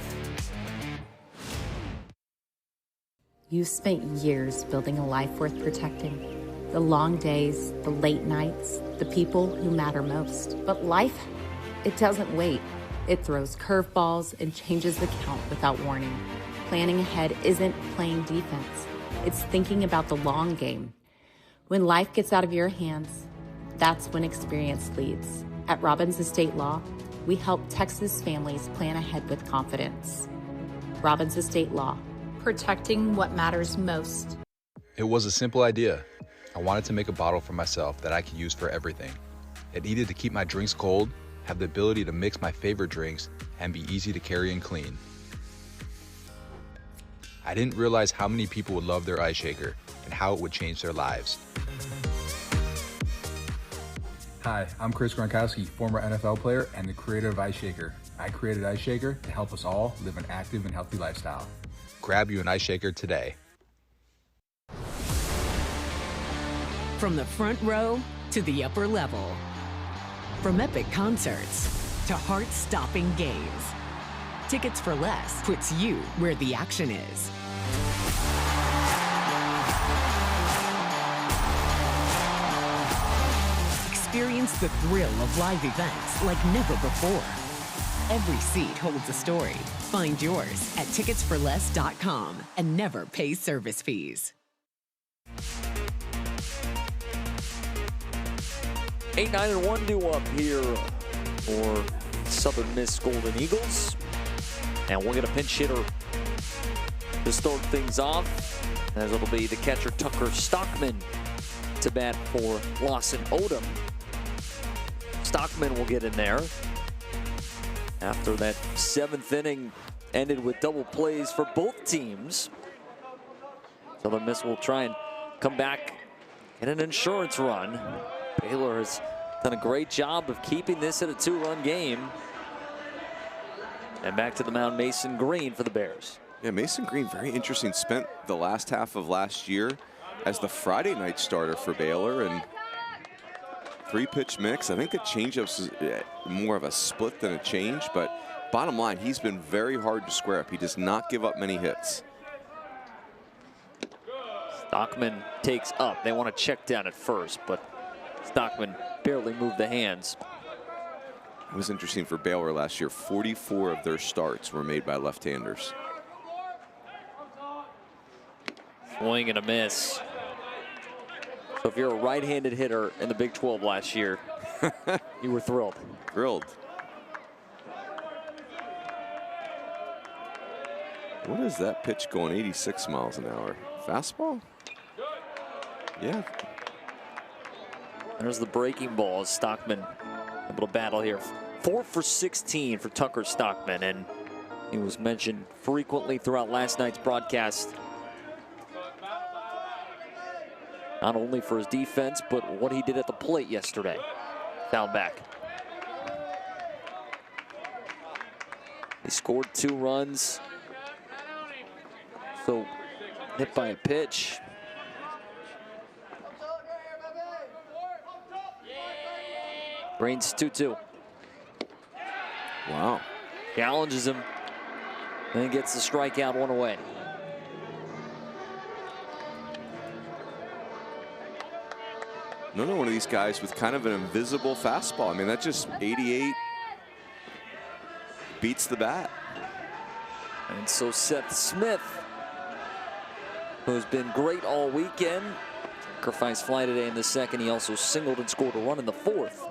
You spent years building a life worth protecting. The long days, the late nights, the people who matter most. But life, it doesn't wait. It throws curveballs and changes the count without warning. Planning ahead isn't playing defense. It's thinking about the long game. When life gets out of your hands, that's when experience leads. At Robbins Estate Law, we help Texas families plan ahead with confidence. Robbins Estate Law, protecting what matters most. It was a simple idea. I wanted to make a bottle for myself that I could use for everything. It needed to keep my drinks cold, have the ability to mix my favorite drinks, and be easy to carry and clean. I didn't realize how many people would love their ice shaker and how it would change their lives. Hi, I'm Chris Gronkowski, former NFL player and the creator of Ice Shaker. I created Ice Shaker to help us all live an active and healthy lifestyle. Grab you an ice shaker today. From the front row to the upper level. From epic concerts to heart-stopping games. Tickets for Less puts you where the action is. Experience the thrill of live events like never before. Every seat holds a story. Find yours at ticketsforless.com and never pay service fees. 8-9-1 due up here for Southern Miss Golden Eagles. And we'll get a pinch hitter to start things off, as it'll be the catcher Tucker Stockman to bat for Lawson Odom. Stockman will get in there after that 7th inning ended with double plays for both teams. Southern Miss will try and come back in an insurance run. Baylor has done a great job of keeping this at a 2-run game. And back to the mound, Mason Green for the Bears. Yeah, Mason Green, very interesting. Spent the last half of last year as the Friday night starter for Baylor, and 3-pitch mix. I think the changeups is more of a split than a change, but bottom line, he's been very hard to square up. He does not give up many hits. Stockman takes up. They want to check down at first, but Stockman barely moved the hands. It was interesting for Baylor last year. 44 of their starts were made by left-handers. Swing and a miss. So if you're a right-handed hitter in the Big 12 last year, you were thrilled. Thrilled. What is that pitch going 86 miles an hour? Fastball? Yeah. There's the breaking ball as Stockman able to battle here. 4 for 16 for Tucker Stockman, and he was mentioned frequently throughout last night's broadcast. Not only for his defense, but what he did at the plate yesterday. Foul back. He scored 2 runs. So hit by a pitch. Green's 2-2. Wow. Challenges him. And then gets the strikeout, 1 away. Another one of these guys with kind of an invisible fastball. I mean, that just 88 beats the bat. And so Seth Smith, who's been great all weekend, sacrificed fly today in the 2nd. He also singled and scored a run in the 4th.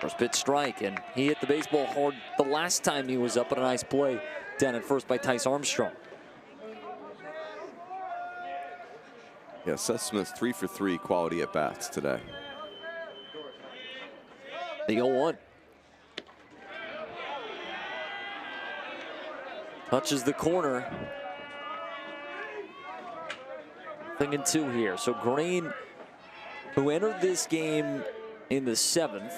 First pitch strike, and he hit the baseball hard the last time he was up, at a nice play down at first by Tice Armstrong. Yeah, Seth Smith 3 for 3 quality at bats today. The 0-1. Touches the corner. Thing and 2 here. So Green, who entered this game in the 7th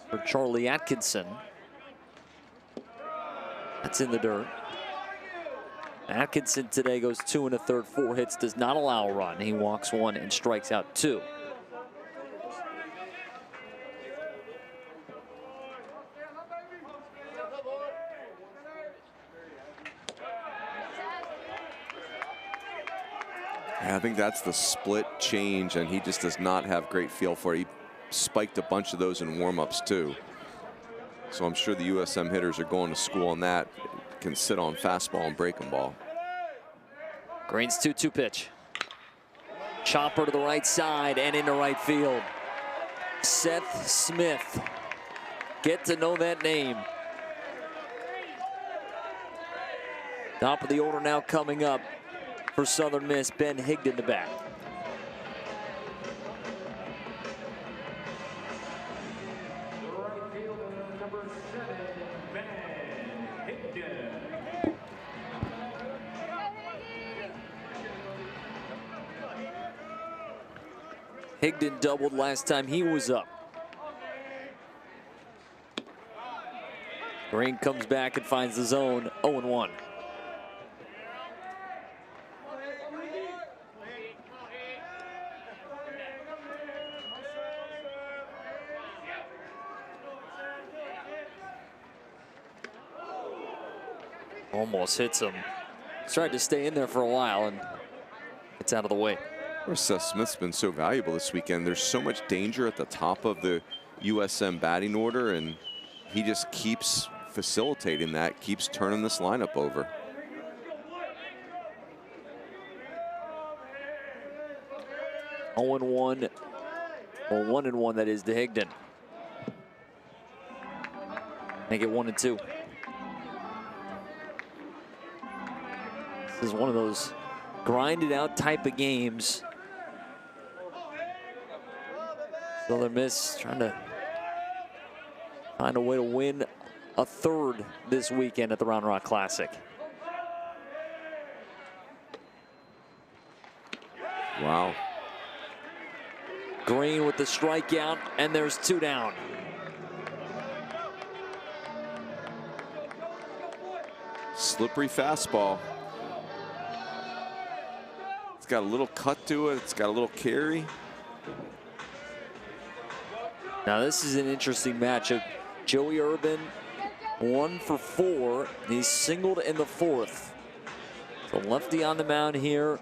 for Charlie Atkinson. That's in the dirt. Atkinson today goes 2 1/3, 4 hits, does not allow a run. He walks 1 and strikes out 2. I think that's the split change, and he just does not have great feel for it. He spiked a bunch of those in warm-ups too. So I'm sure the USM hitters are going to school on that. Can sit on fastball and breaking ball. Green's 2-2 pitch. Chopper to the right side and into right field. Seth Smith. Get to know that name. Top of the order now coming up for Southern Miss, Ben Higdon to bat. Higdon doubled last time he was up. Green comes back and finds the zone, 0-1. Almost hits him. He's tried to stay in there for a while, and it's out of the way. Seth Smith's been so valuable this weekend. There's so much danger at the top of the USM batting order, and he just keeps facilitating that, keeps turning this lineup over. Oh and 1, or 1-1 that is to Higdon. Make it 1-2. This is one of those grinded out type of games. Southern Miss trying to find a way to win a third this weekend at the Round Rock Classic. Wow. Green with the strikeout, and there's 2 down. Slippery fastball. It's got a little cut to it. It's got a little carry. Now this is an interesting matchup. Joey Urban, 1 for 4. He's singled in the 4th. So lefty on the mound here.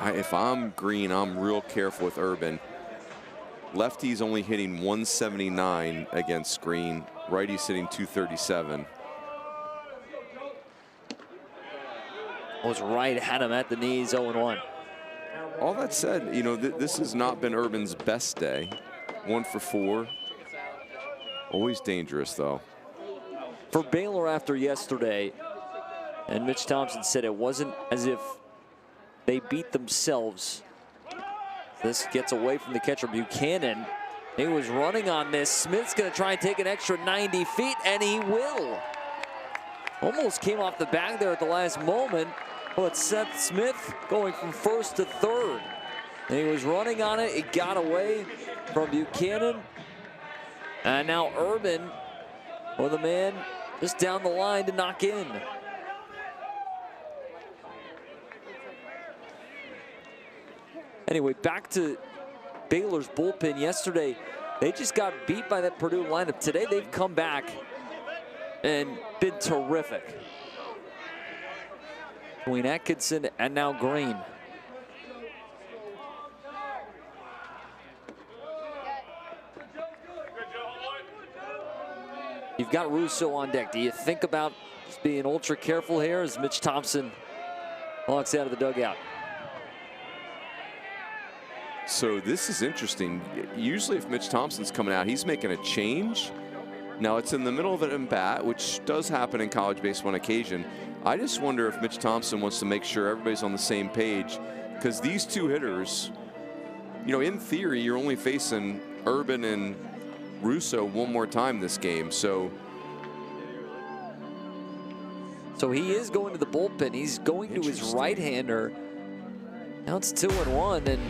If I'm Green, I'm real careful with Urban. Lefty's only hitting 179 against Green. Righty's hitting 237. Was right at him at the knees, 0-1. All that said, you know, this has not been Urban's best day. 1 for 4. Always dangerous, though. For Baylor after yesterday, and Mitch Thompson said it wasn't as if they beat themselves. This gets away from the catcher, Buchanan. He was running on this. Smith's going to try and take an extra 90 feet, and he will. Almost came off the bag there at the last moment. But Seth Smith going from first to third. And he was running on it. It got away from Buchanan. And now Urban, or the man just down the line to knock in. Anyway, back to Baylor's bullpen yesterday. They just got beat by that Purdue lineup. Today they've come back and been terrific. Between Atkinson and now Green. You've got Russo on deck. Do you think about just being ultra careful here as Mitch Thompson walks out of the dugout? So this is interesting. Usually if Mitch Thompson's coming out, he's making a change. Now it's in the middle of an at-bat, which does happen in college baseball on occasion. I just wonder if Mitch Thompson wants to make sure everybody's on the same page, because these two hitters, you know, in theory, you're only facing Urban and Russo one more time this game. So he is going to the bullpen. He's going to his right-hander. Now it's 2-1, and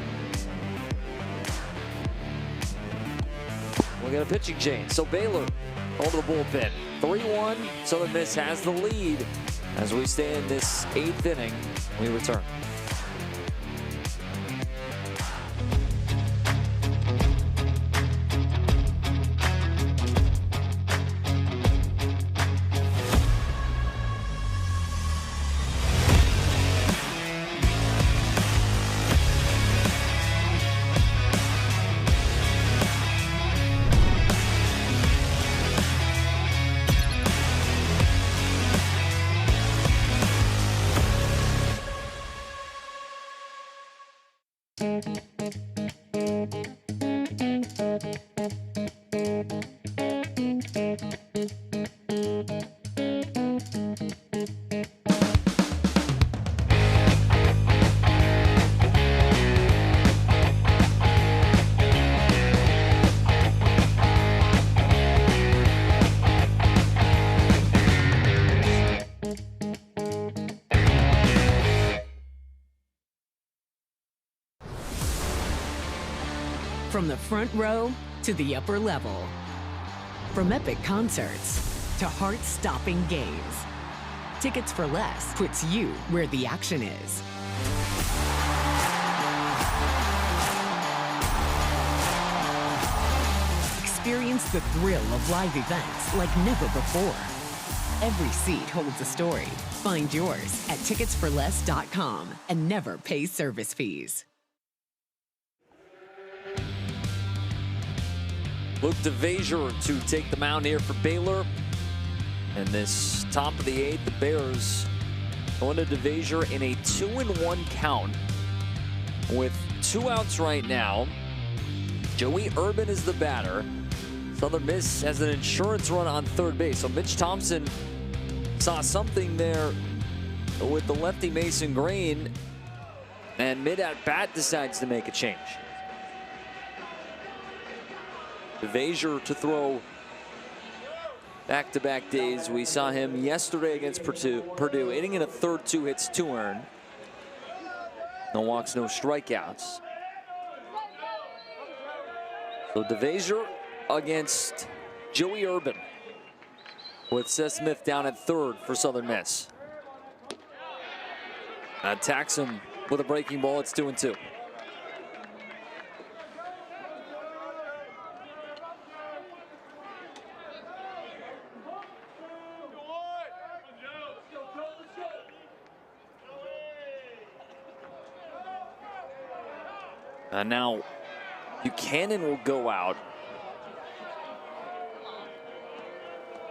we got a pitching change. So Baylor over the bullpen. 3-1. Southern Miss has the lead as we stay in this 8th inning. We return. From the front row to the upper level. From epic concerts to heart-stopping games. Tickets for Less puts you where the action is. Experience the thrill of live events like never before. Every seat holds a story. Find yours at ticketsforless.com and never pay service fees. Luke DeVazier to take the mound here for Baylor. And this top of the 8th, the Bears going to DeVazier in a 2-1 count with 2 outs right now. Joey Urban is the batter. Southern Miss has an insurance run on third base. So Mitch Thompson saw something there with the lefty Mason Green, and mid at bat decides to make a change. DeVazier to throw back-to-back days. We saw him yesterday against Purdue, hitting in a third, 2 hits, 2 earned. No walks, no strikeouts. So DeVazier against Joey Urban with Seth Smith down at third for Southern Miss. Attacks him with a breaking ball. It's 2-2. And now Buchanan will go out.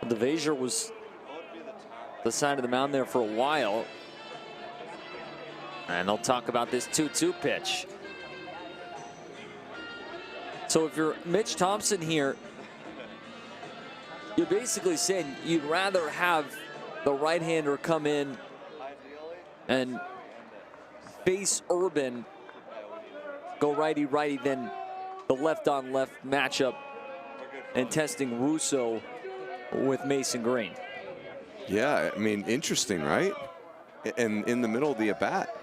DeVazier was the side of the mound there for a while. And they'll talk about this 2-2 pitch. So if you're Mitch Thompson here, you're basically saying you'd rather have the right-hander come in and face Urban, go righty-righty, than the left-on-left matchup and testing Russo with Mason Green. Yeah, I mean, interesting, right? And in the middle of the at-bat.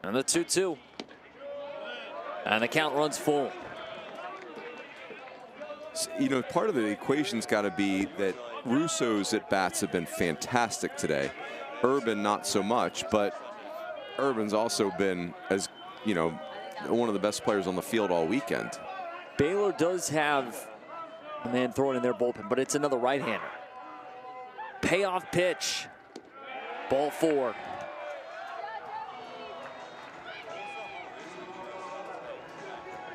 And the 2-2. And the count runs full. You know, part of the equation's got to be that Russo's at-bats have been fantastic today. Urban, not so much, but Urban's also been, as you know, one of the best players on the field all weekend. Baylor does have a man throwing in their bullpen, but it's another right-hander. Payoff pitch. Ball 4.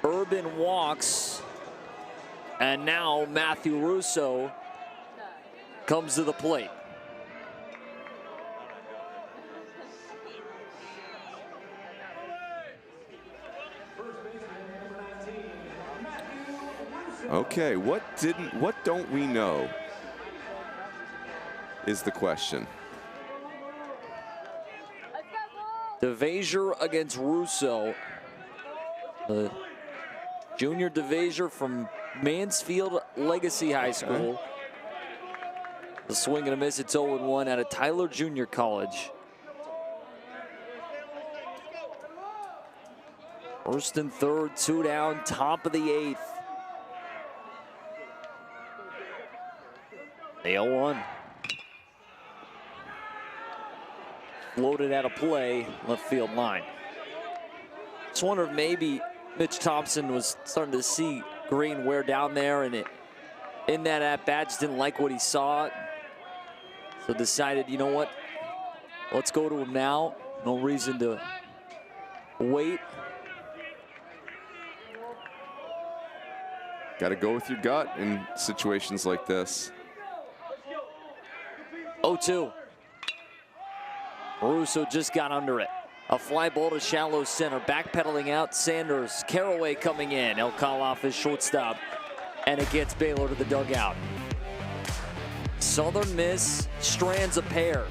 Urban walks, and now Matthew Russo comes to the plate. Okay, what don't we know is the question. DeVasier against Russo. The junior DeVasier from Mansfield Legacy High School. The swing and a miss. It's 0-1 out of Tyler Junior College. First and third, 2 down, top of the 8th. The 0-1. Floated out of play, left field line. Just wonder if maybe Mitch Thompson was starting to see Green wear down there, and in that at-bat just didn't like what he saw. So decided, you know what, let's go to him now. No reason to wait. Got to go with your gut in situations like this. 0-2. Russo just got under it. A fly ball to shallow center. Backpedaling out. Sanders. Caraway coming in. El Khalaf is shortstop. And it gets Baylor to the dugout. Southern Miss strands a pair.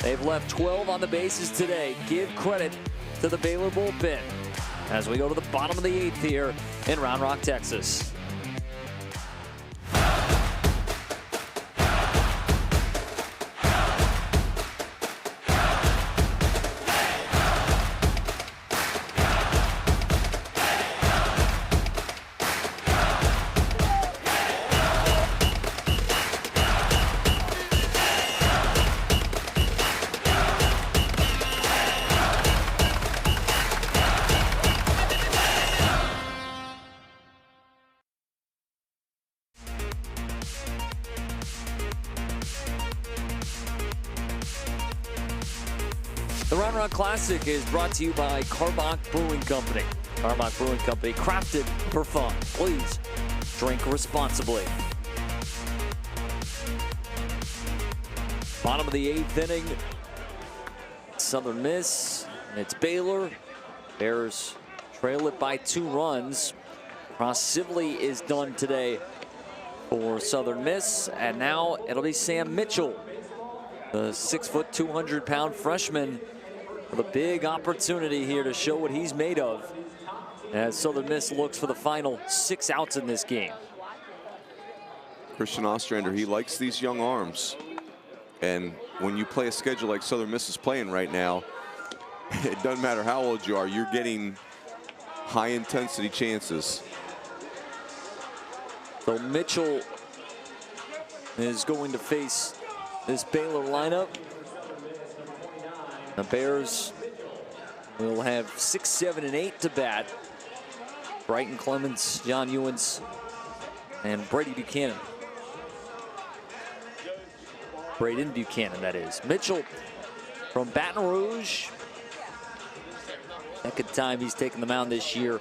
They've left 12 on the bases today. Give credit to the Baylor bullpen as we go to the bottom of the 8th here in Round Rock, Texas. The Round Rock Classic is brought to you by Carbach Brewing Company. Carbach Brewing Company, crafted for fun. Please drink responsibly. Bottom of the 8th inning. Southern Miss. It's Baylor. Bears trail it by 2 runs. Ross Sibley is done today for Southern Miss. And now it'll be Sam Mitchell, the 6', 200-pound freshman, with a big opportunity here to show what he's made of as Southern Miss looks for the final 6 outs in this game. Christian Ostrander, he likes these young arms. And when you play a schedule like Southern Miss is playing right now, it doesn't matter how old you are, you're getting high-intensity chances. So Mitchell is going to face this Baylor lineup. The Bears will have 6, 7, and 8 to bat. Brighton Clemens, John Ewens, and Brady Buchanan. Braden Buchanan, that is. Mitchell from Baton Rouge. Second time he's taken the mound this year.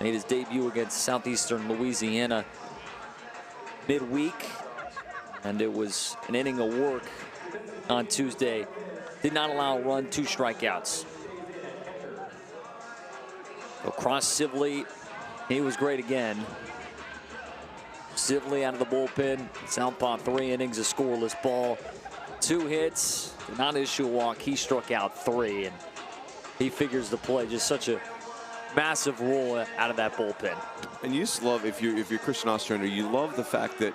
Made his debut against Southeastern Louisiana midweek. And it was an inning of work on Tuesday. Did not allow a run, 2 strikeouts. Across Sibley, he was great again. Sibley out of the bullpen. Southpaw 3 innings, a scoreless ball. 2 hits, did not issue a walk. He struck out 3, and he figures to play just such a massive role out of that bullpen. And you just love, if you're Christian Ostrander, you love the fact that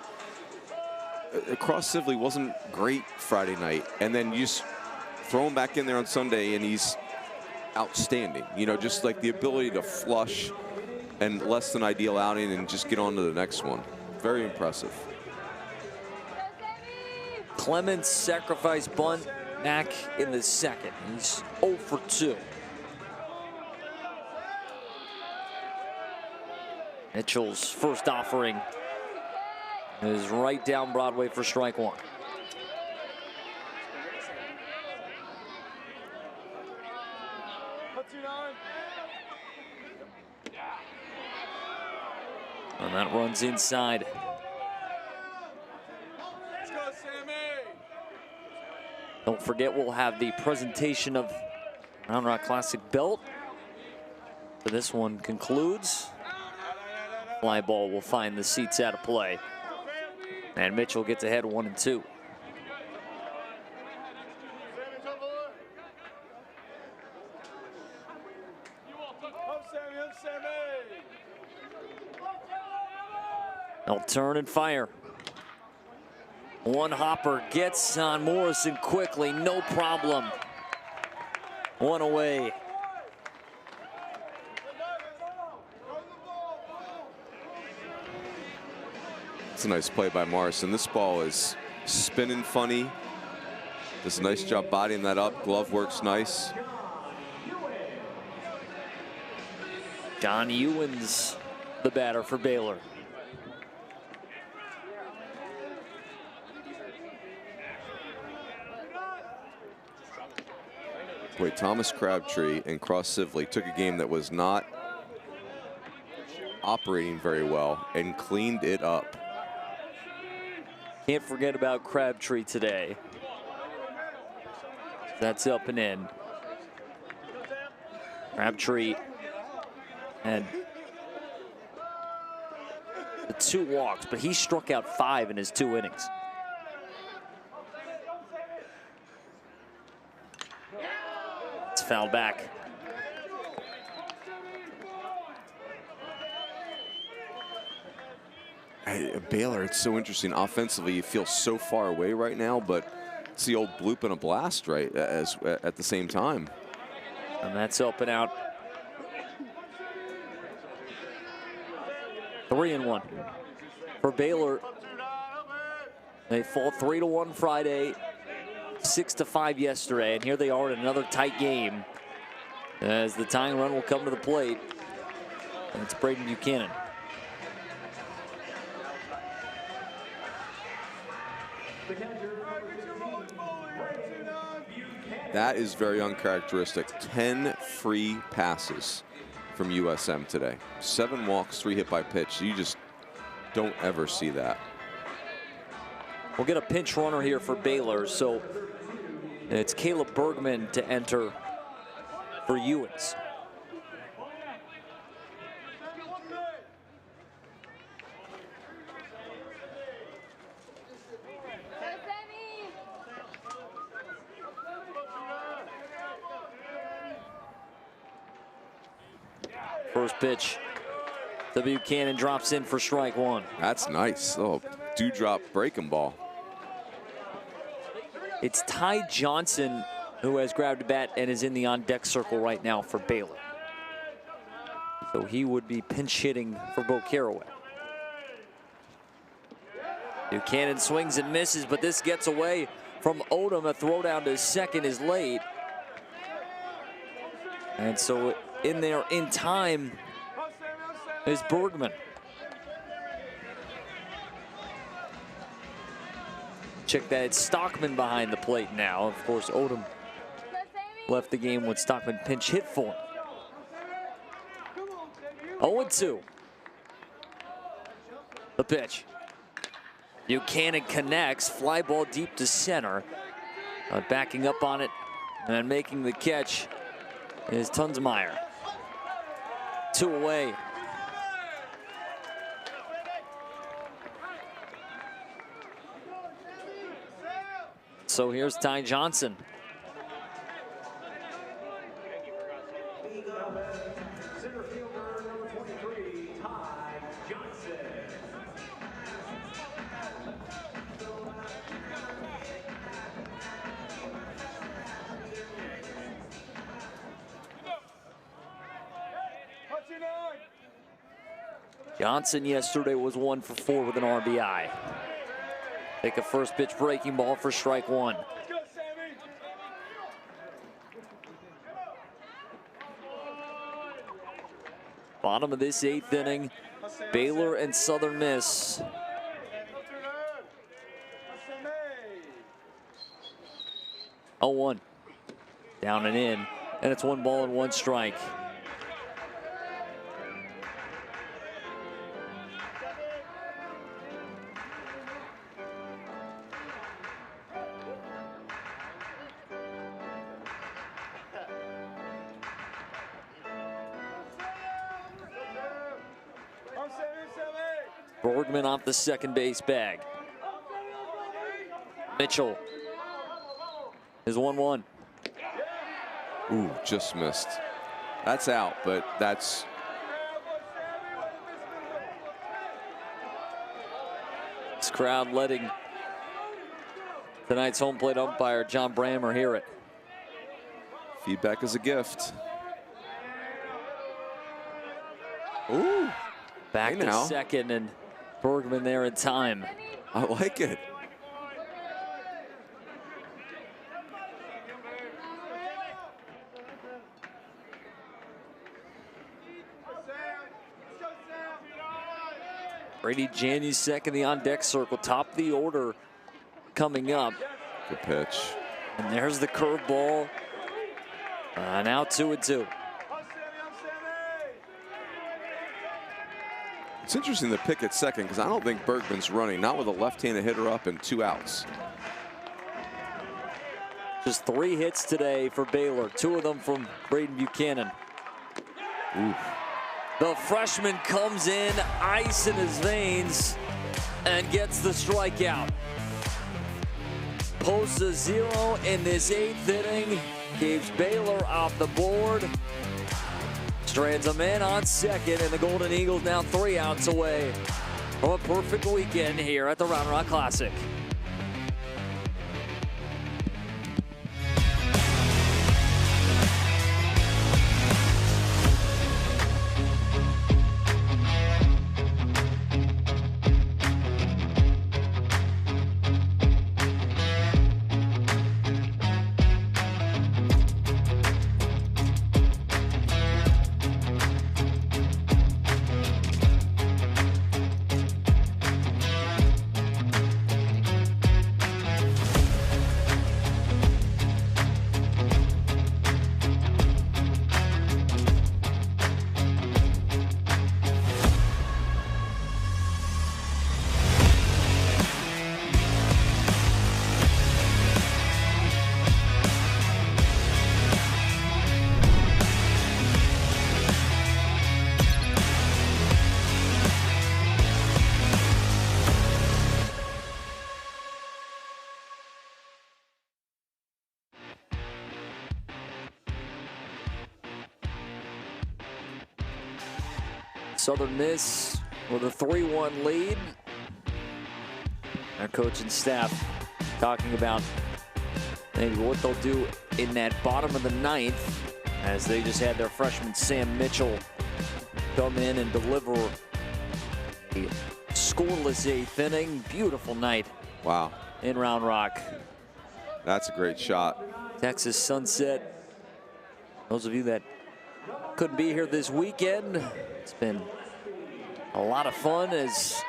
Cross Sibley wasn't great Friday night, and then you just throw him back in there on Sunday and he's outstanding. You know, just like the ability to flush and less than ideal outing and just get on to the next one. Very impressive. Clemens sacrifice bunt back in the second. He's 0 for 2. Mitchell's first offering is right down Broadway for strike 1. And that runs inside. Let's go, Sammy. Don't forget, we'll have the presentation of Round Rock Classic belt. So this one concludes. Fly ball will find the seats out of play. And Mitchell gets ahead 1-2. They'll turn and fire. One hopper gets on Morrison quickly, no problem. One away. It's a nice play by Morrison. This ball is spinning funny. Does a nice job bodying that up. Glove works nice. John Ewens, the batter for Baylor. Boy, Thomas Crabtree and Cross Sibley took a game that was not operating very well and cleaned it up. Can't forget about Crabtree today. That's up and in. Crabtree had the 2 walks, but he struck out 5 in his 2 innings. It's fouled back. Hey, Baylor, it's so interesting. Offensively, you feel so far away right now, but it's the old bloop and a blast right at the same time. And that's up and out. 3-1 for Baylor. They fall 3-1 Friday, 6-5 yesterday, and here they are in another tight game as the tying run will come to the plate. And it's Braden Buchanan. That is very uncharacteristic. 10 free passes from USM today. 7 walks, 3 hit by pitch. You just don't ever see that. We'll get a pinch runner here for Baylor, so it's Caleb Bergman to enter for Ewens. First pitch, the Buchanan drops in for strike 1. That's nice. Oh, dewdrop breaking ball. It's Ty Johnson who has grabbed a bat and is in the on-deck circle right now for Baylor. So he would be pinch hitting for Bo Caraway. Buchanan swings and misses, but this gets away from Odom. A throw down to second is late. And so in there in time is Bergman. Check that, it's Stockman behind the plate now. Of course, Odom left the game when Stockman pinch hit for him. 0-2. The pitch. Buchanan connects, fly ball deep to center. Backing up on it and making the catch is Tunsmeyer. 2 away. So here's Ty Johnson. Johnson yesterday was 1 for 4 with an RBI. Take a first pitch breaking ball for strike 1. Bottom of this 8th inning, Baylor and Southern Miss. Oh, 1 down and in, and it's 1 ball and 1 strike. Borgman off the second base bag. Mitchell is 1-1. Ooh, just missed. That's out, but that's... This crowd letting tonight's home plate umpire, John Brammer, hear it. Feedback is a gift. Ooh. Back to now. second, and Bergman there in time. I like it. Brady Janusek in the on-deck circle, top of the order coming up. Good pitch. And there's the curveball. Now 2-2. It's interesting the pick at second because I don't think Bergman's running, not with a left-handed hitter up and 2 outs. Just 3 hits today for Baylor, 2 of them from Braden Buchanan. Ooh. The freshman comes in, ice in his veins, and gets the strikeout. Posts a 0 in this 8th inning, keeps Baylor off the board. Strands a man on second, and the Golden Eagles now 3 outs away from a perfect weekend here at the Round Rock Classic. Southern Miss with a 3-1 lead. Our coach and staff talking about maybe what they'll do in that bottom of the 9th as they just had their freshman Sam Mitchell come in and deliver a scoreless 8th inning. Beautiful night. Wow. In Round Rock. That's a great shot. Texas sunset. Those of you that couldn't be here this weekend, it's been a lot of fun as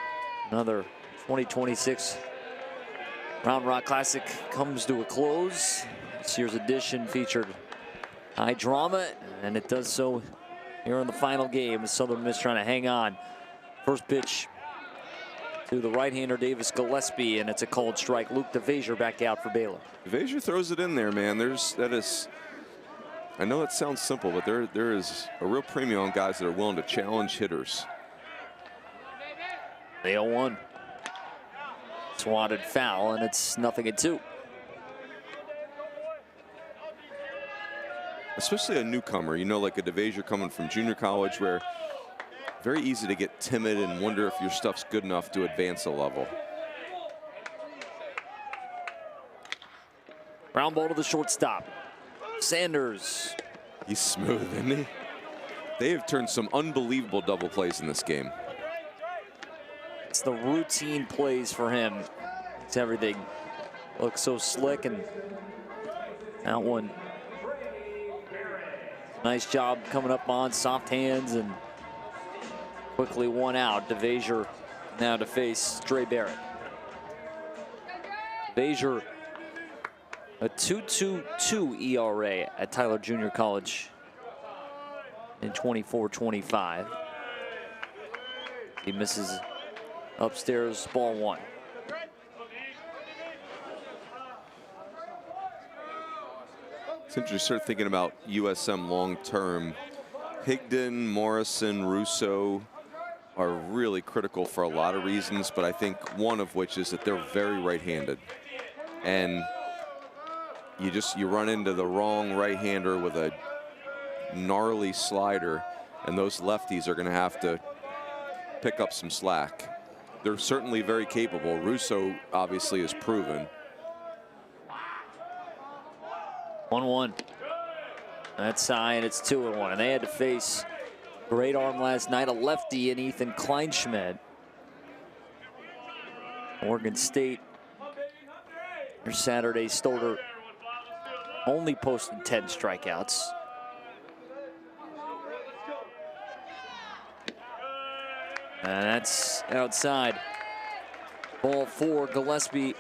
another 2026 Round Rock Classic comes to a close. This year's edition featured high drama, and it does so here in the final game. Southern Miss trying to hang on. First pitch to the right-hander Davis Gillespie, and it's a called strike. Luke DeVasier back out for Baylor. DeVasier throws it in there, man. I know it sounds simple, but there is a real premium on guys that are willing to challenge hitters. The 0-1. Swatted foul, and it's 0-2. Especially a newcomer, you know, like a DeVasier coming from junior college, where very easy to get timid and wonder if your stuff's good enough to advance a level. Ground ball to the shortstop. Sanders. He's smooth, isn't he? They have turned some unbelievable double plays in this game. It's the routine plays for him. It's everything. Looks so slick, and out one. Nice job coming up on soft hands, and quickly 1 out. DeVasier now to face Dre Barrett. DeVasier, a 2.22 ERA at Tyler Junior College in 24-25. He misses upstairs, ball 1. It's interesting to start thinking about USM long term. Higdon, Morrison, Russo, are really critical for a lot of reasons, but I think one of which is that they're very right-handed. And you run into the wrong right-hander with a gnarly slider, and those lefties are going to have to pick up some slack. They're certainly very capable. Russo obviously is proven. 1-1. That's high, and it's 2-1. And they had to face great arm last night, a lefty in Ethan Kleinschmidt. Oregon State, their Saturday starter, only posted 10 strikeouts. And that's outside. Ball 4, Gillespie,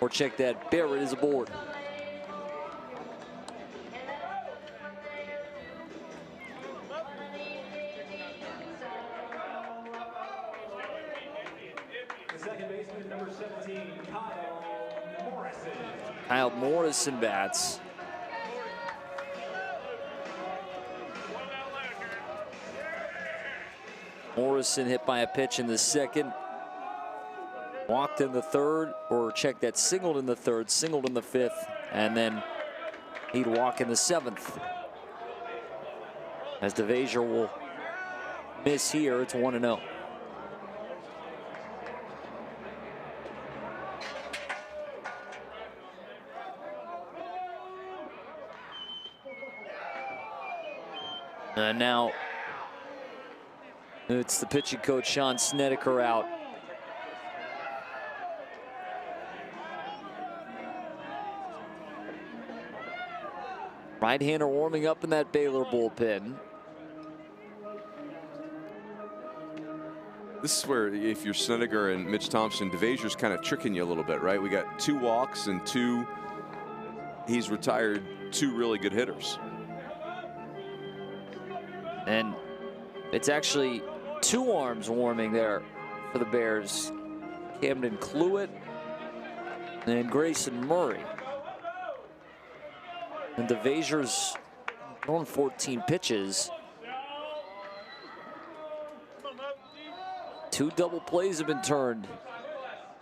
or check that, Barrett is aboard. Kyle Morrison bats. Morrison hit by a pitch in the second. Walked in the third, or check that, singled in the third, singled in the fifth, and then he'd walk in the seventh. As DeVaseur will miss here, it's 1-0. And now it's the pitching coach, Sean Snedeker, out. Right-hander warming up in that Baylor bullpen. This is where, if you're Snedeker and Mitch Thompson, DeVazure's kind of tricking you a little bit, right? We got 2 walks and he's retired 2 really good hitters. And it's actually 2 arms warming there for the Bears. Camden Cluett and Grayson Murray. And DeVazure's throwing 14 pitches. 2 double plays have been turned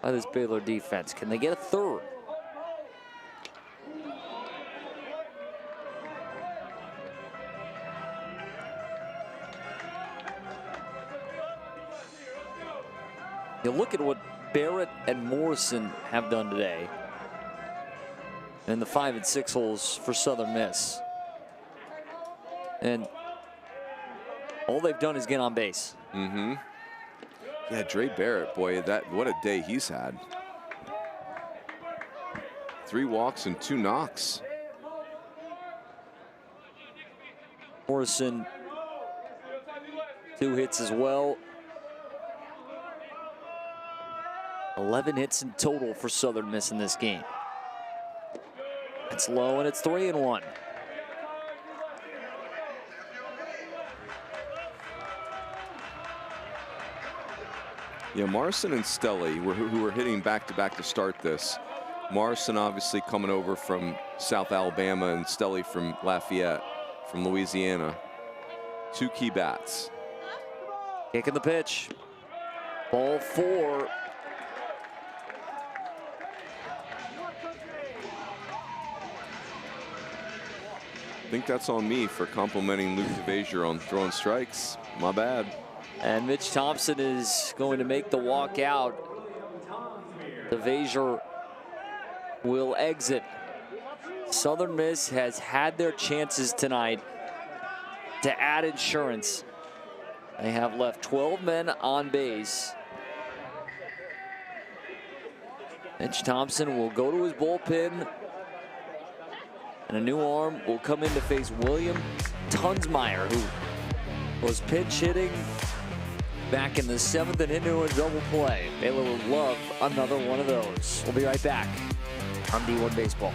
by this Baylor defense. Can they get a third? You look at what Barrett and Morrison have done today in the 5 and 6 holes for Southern Miss. And all they've done is get on base. Mm-hmm. Yeah, Dre Barrett, boy, what a day he's had. 3 walks and 2 knocks. Morrison, 2 hits as well. 11 hits in total for Southern Miss in this game. It's low, and it's 3-1. Yeah, Morrison and Stelly, who were hitting back-to-back to start this. Morrison obviously coming over from South Alabama, and Stelly from Lafayette, from Louisiana. 2 key bats. Kicking the pitch. Ball 4. I think that's on me for complimenting Luke DeVaseur on throwing strikes. My bad. And Mitch Thompson is going to make the walk out. DeVaseur will exit. Southern Miss has had their chances tonight to add insurance. They have left 12 men on base. Mitch Thompson will go to his bullpen, and a new arm will come in to face William Tunsmeyer, who was pinch hitting back in the 7th and into a double play. Baylor would love another one of those. We'll be right back on D1 Baseball.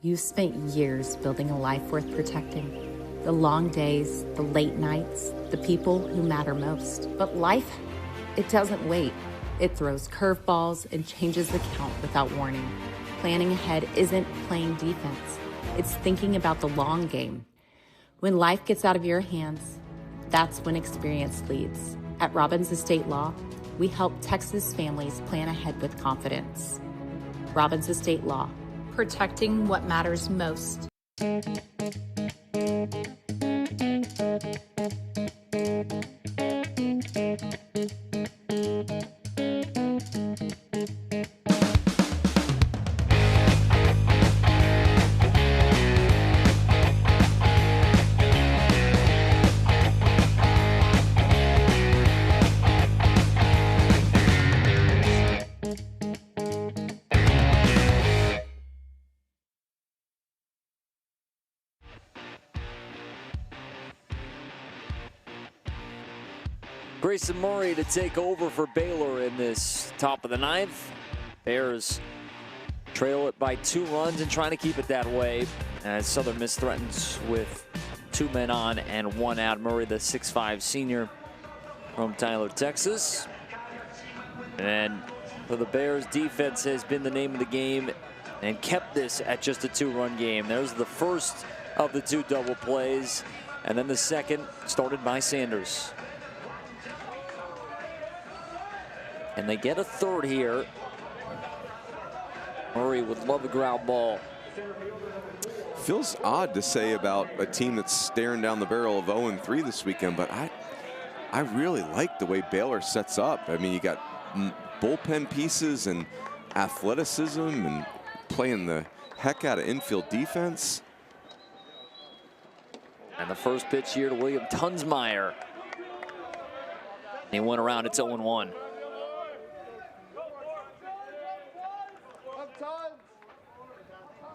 You spent years building a life worth protecting. The long days, the late nights, the people who matter most. But life, it doesn't wait. It throws curveballs and changes the count without warning. Planning ahead isn't playing defense. It's thinking about the long game. When life gets out of your hands, that's when experience leads. At Robbins Estate Law, we help Texas families plan ahead with confidence. Robbins Estate Law. Protecting what matters most. Grayson Murray to take over for Baylor in this top of the ninth. Bears trail it by 2 runs and trying to keep it that way as Southern Miss threatens with 2 men on and 1 out. Murray, the 6'5" senior from Tyler, Texas. And for the Bears, defense has been the name of the game and kept this at just a 2-run game. There's the first of the 2 double plays, and then the second started by Sanders. And they get a third here. Murray would love a ground ball. Feels odd to say about a team that's staring down the barrel of 0-3 this weekend, but I really like the way Baylor sets up. I mean, you got bullpen pieces and athleticism and playing the heck out of infield defense. And the first pitch here to William Tunsmeyer. He went around, it's 0-1.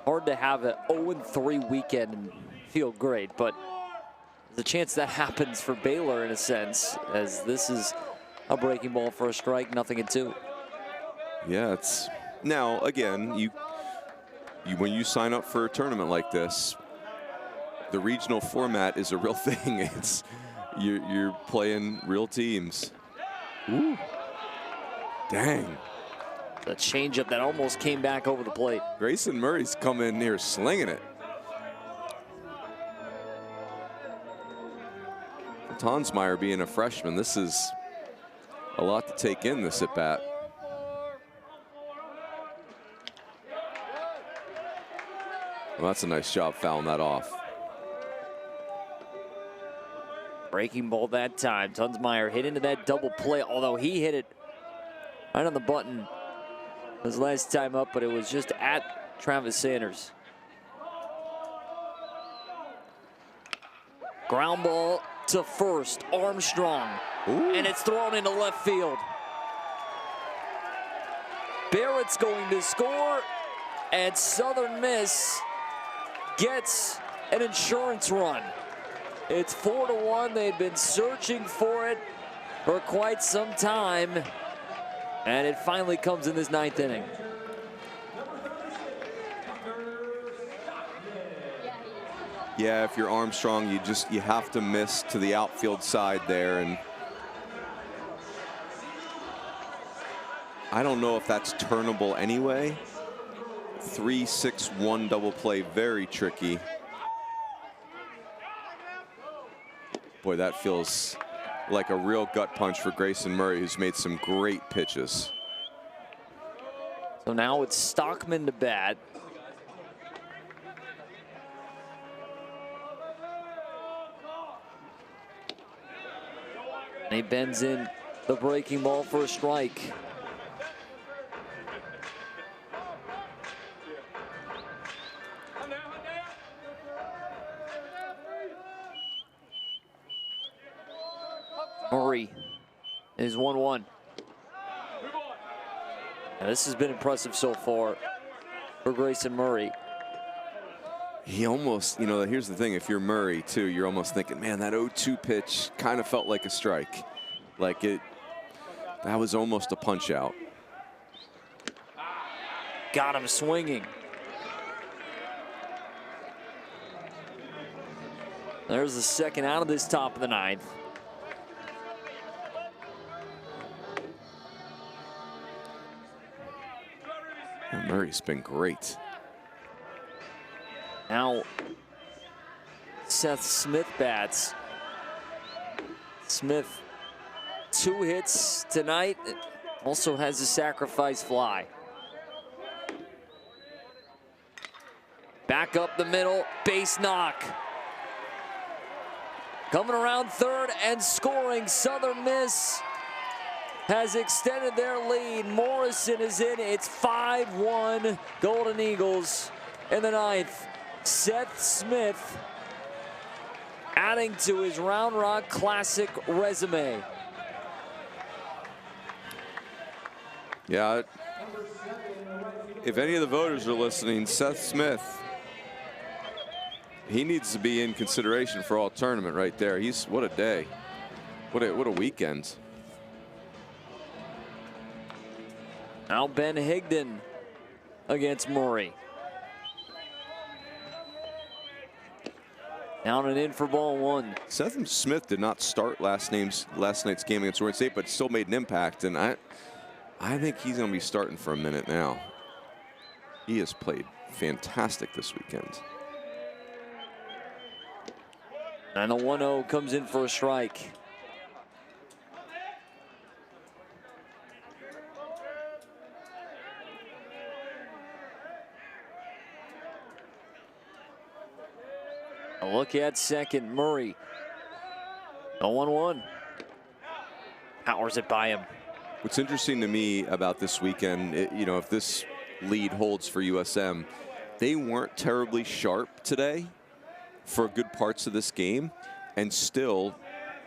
Hard to have an 0-3 weekend and feel great, but there's a chance that happens for Baylor in a sense, as this is a breaking ball for a strike, 0-2. Yeah, it's now again, you when you sign up for a tournament like this, the regional format is a real thing. It's you're playing real teams. Ooh. Dang. The changeup that almost came back over the plate. Grayson Murray's come in here slinging it. Tonsmeyer being a freshman, this is a lot to take in this at bat. Well, that's a nice job fouling that off. Breaking ball that time. Tunsmeyer hit into that double play, although he hit it right on the button his last time up, but it was just at Travis Sanders. Ground ball to first, Armstrong. Ooh. And it's thrown into left field. Barrett's going to score, and Southern Miss gets an insurance run. It's 4-1. They'd been searching for it for quite some time, and it finally comes in this 9th inning. Yeah, if you're Armstrong, you have to miss to the outfield side there, and I don't know if that's turnable anyway. 3-6-1 double play, very tricky. Boy, that feels like a real gut punch for Grayson Murray, who's made some great pitches. So now it's Stockman to bat. And he bends in the breaking ball for a strike. Murray is 1-1. And this has been impressive so far for Grayson Murray. He almost, you know, here's the thing, if you're Murray too, you're almost thinking, man, that 0-2 pitch kind of felt like a strike. Like that was almost a punch out. Got him swinging. There's the second out of this top of the ninth. And Murray's been great. Now, Seth Smith bats. Smith, 2 hits tonight. Also has a sacrifice fly. Back up the middle, base knock. Coming around third and scoring. Southern Miss has extended their lead. Morrison is in. It's 5-1 Golden Eagles in the ninth. Seth Smith adding to his Round Rock Classic resume. Yeah, if any of the voters are listening, Seth Smith, he needs to be in consideration for all tournament right there. What a day. What a weekend. Now Ben Higdon against Murray. Down and in for ball 1. Seth Smith did not start last night's game against Oregon State, but still made an impact. And I think he's going to be starting for a minute now. He has played fantastic this weekend. And the 1-0 comes in for a strike. A look at second, Murray. The 1-1. Powers it by him. What's interesting to me about this weekend, if this lead holds for USM, they weren't terribly sharp today for good parts of this game and still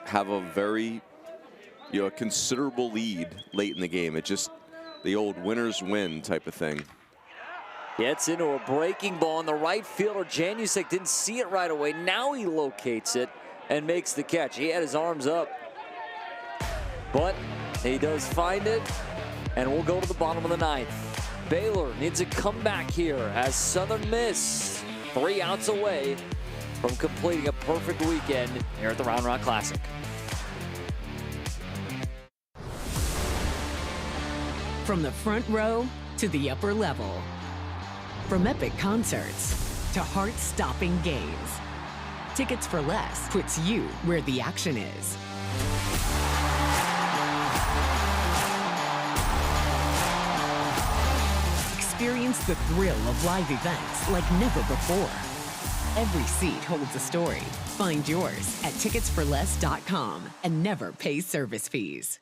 have a very, a considerable lead late in the game. It just the old winners win type of thing. Gets into a breaking ball, and the right fielder, Janusek, didn't see it right away. Now he locates it and makes the catch. He had his arms up, but he does find it, and we'll go to the bottom of the ninth. Baylor needs a comeback here as Southern Miss 3 outs away from completing a perfect weekend here at the Round Rock Classic. From the front row to the upper level. From epic concerts to heart-stopping games. Tickets for Less puts you where the action is. Experience the thrill of live events like never before. Every seat holds a story. Find yours at ticketsforless.com and never pay service fees.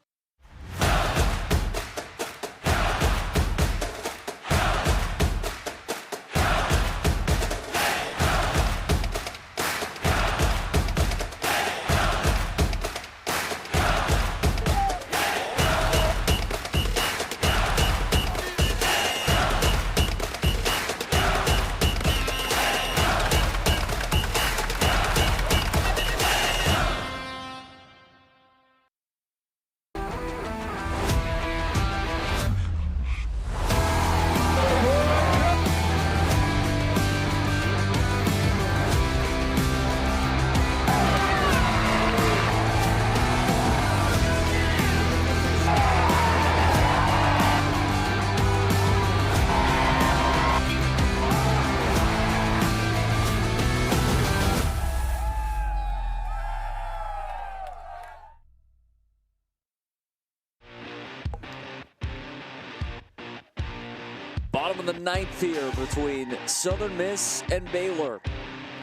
Bottom of the ninth here between Southern Miss and Baylor.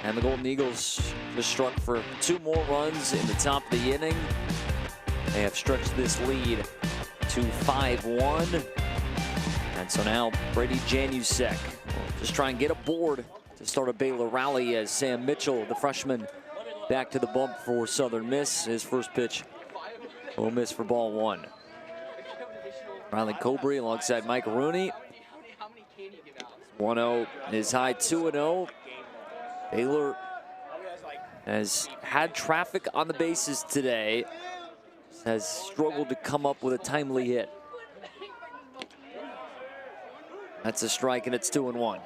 And the Golden Eagles just struck for 2 more runs in the top of the inning. They have stretched this lead to 5-1. And so now Brady Janusek will just try and get aboard to start a Baylor rally as Sam Mitchell, the freshman, back to the bump for Southern Miss. His first pitch will miss for ball 1. Riley Cobry alongside Mike Rooney. 1-0 is high, 2-0. Baylor has had traffic on the bases today. Has struggled to come up with a timely hit. That's a strike, and it's 2-1.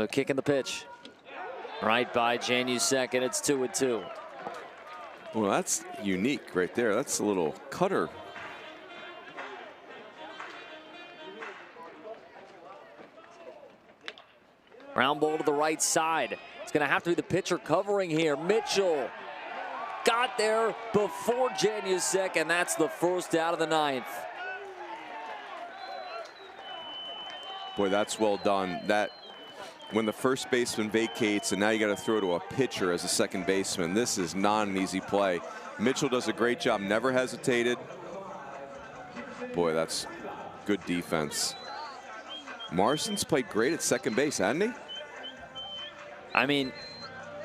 So kicking the pitch. Right by Janusek, and it's 2-2. Well, that's unique right there. That's a little cutter. Ground ball to the right side. It's going to have to be the pitcher covering here. Mitchell got there before Janusek, and that's the first out of the ninth. Boy, that's well done. That when the first baseman vacates and now you got to throw to a pitcher as a second baseman, this is not an easy play. Mitchell does a great job, never hesitated. Boy, that's good defense. Morrison's played great at second base, hasn't he? I mean,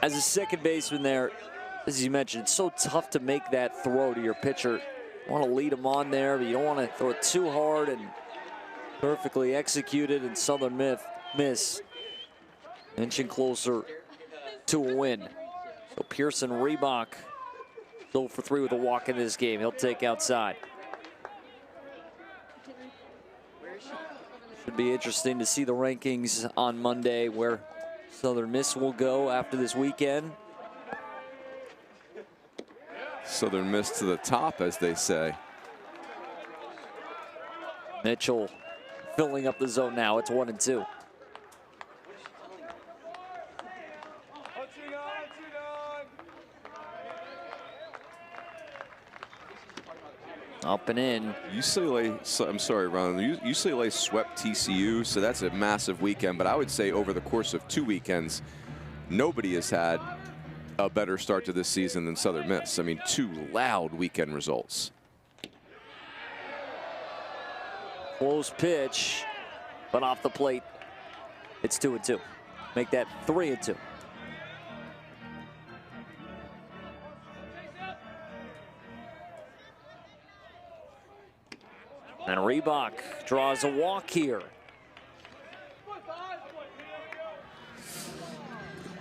as a second baseman there, as you mentioned, it's so tough to make that throw to your pitcher. You want to lead him on there, but you don't want to throw it too hard and perfectly executed, and Southern miss. Inching closer to a win. So Pearson Reebok 0 for 3 with a walk in this game. He'll take outside. Should be interesting to see the rankings on Monday where Southern Miss will go after this weekend. Southern Miss to the top, as they say. Mitchell filling up the zone now. It's 1-2. Up and in. UCLA, I'm sorry, Ron. UCLA swept TCU, so that's a massive weekend. But I would say over the course of 2 weekends, nobody has had a better start to this season than Southern Miss. I mean, 2 loud weekend results. Close pitch, but off the plate. It's 2-2. Make that 3-2. And Reebok draws a walk here.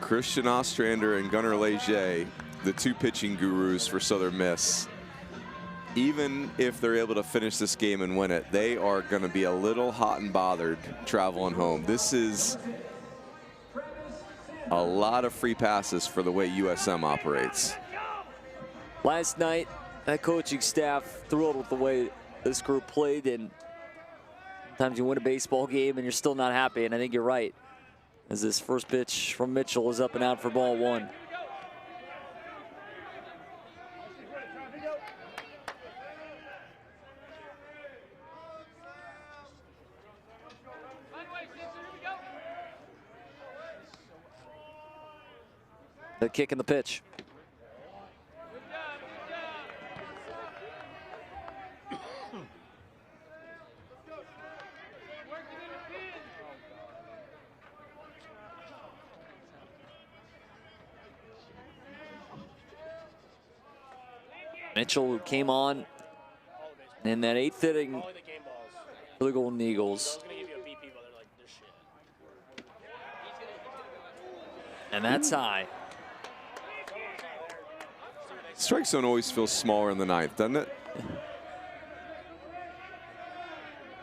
Christian Ostrander and Gunnar Leger, the 2 pitching gurus for Southern Miss. Even if they're able to finish this game and win it, they are going to be a little hot and bothered traveling home. This is a lot of free passes for the way USM operates. Last night, that coaching staff thrilled with the way this group played, and sometimes you win a baseball game and you're still not happy, and I think you're right, as this first pitch from Mitchell is up and out for ball 1. The kick and the pitch. Mitchell, who came on in that 8th inning for the Golden Eagles. And that's high. Strike zone always feels smaller in the 9th, doesn't it?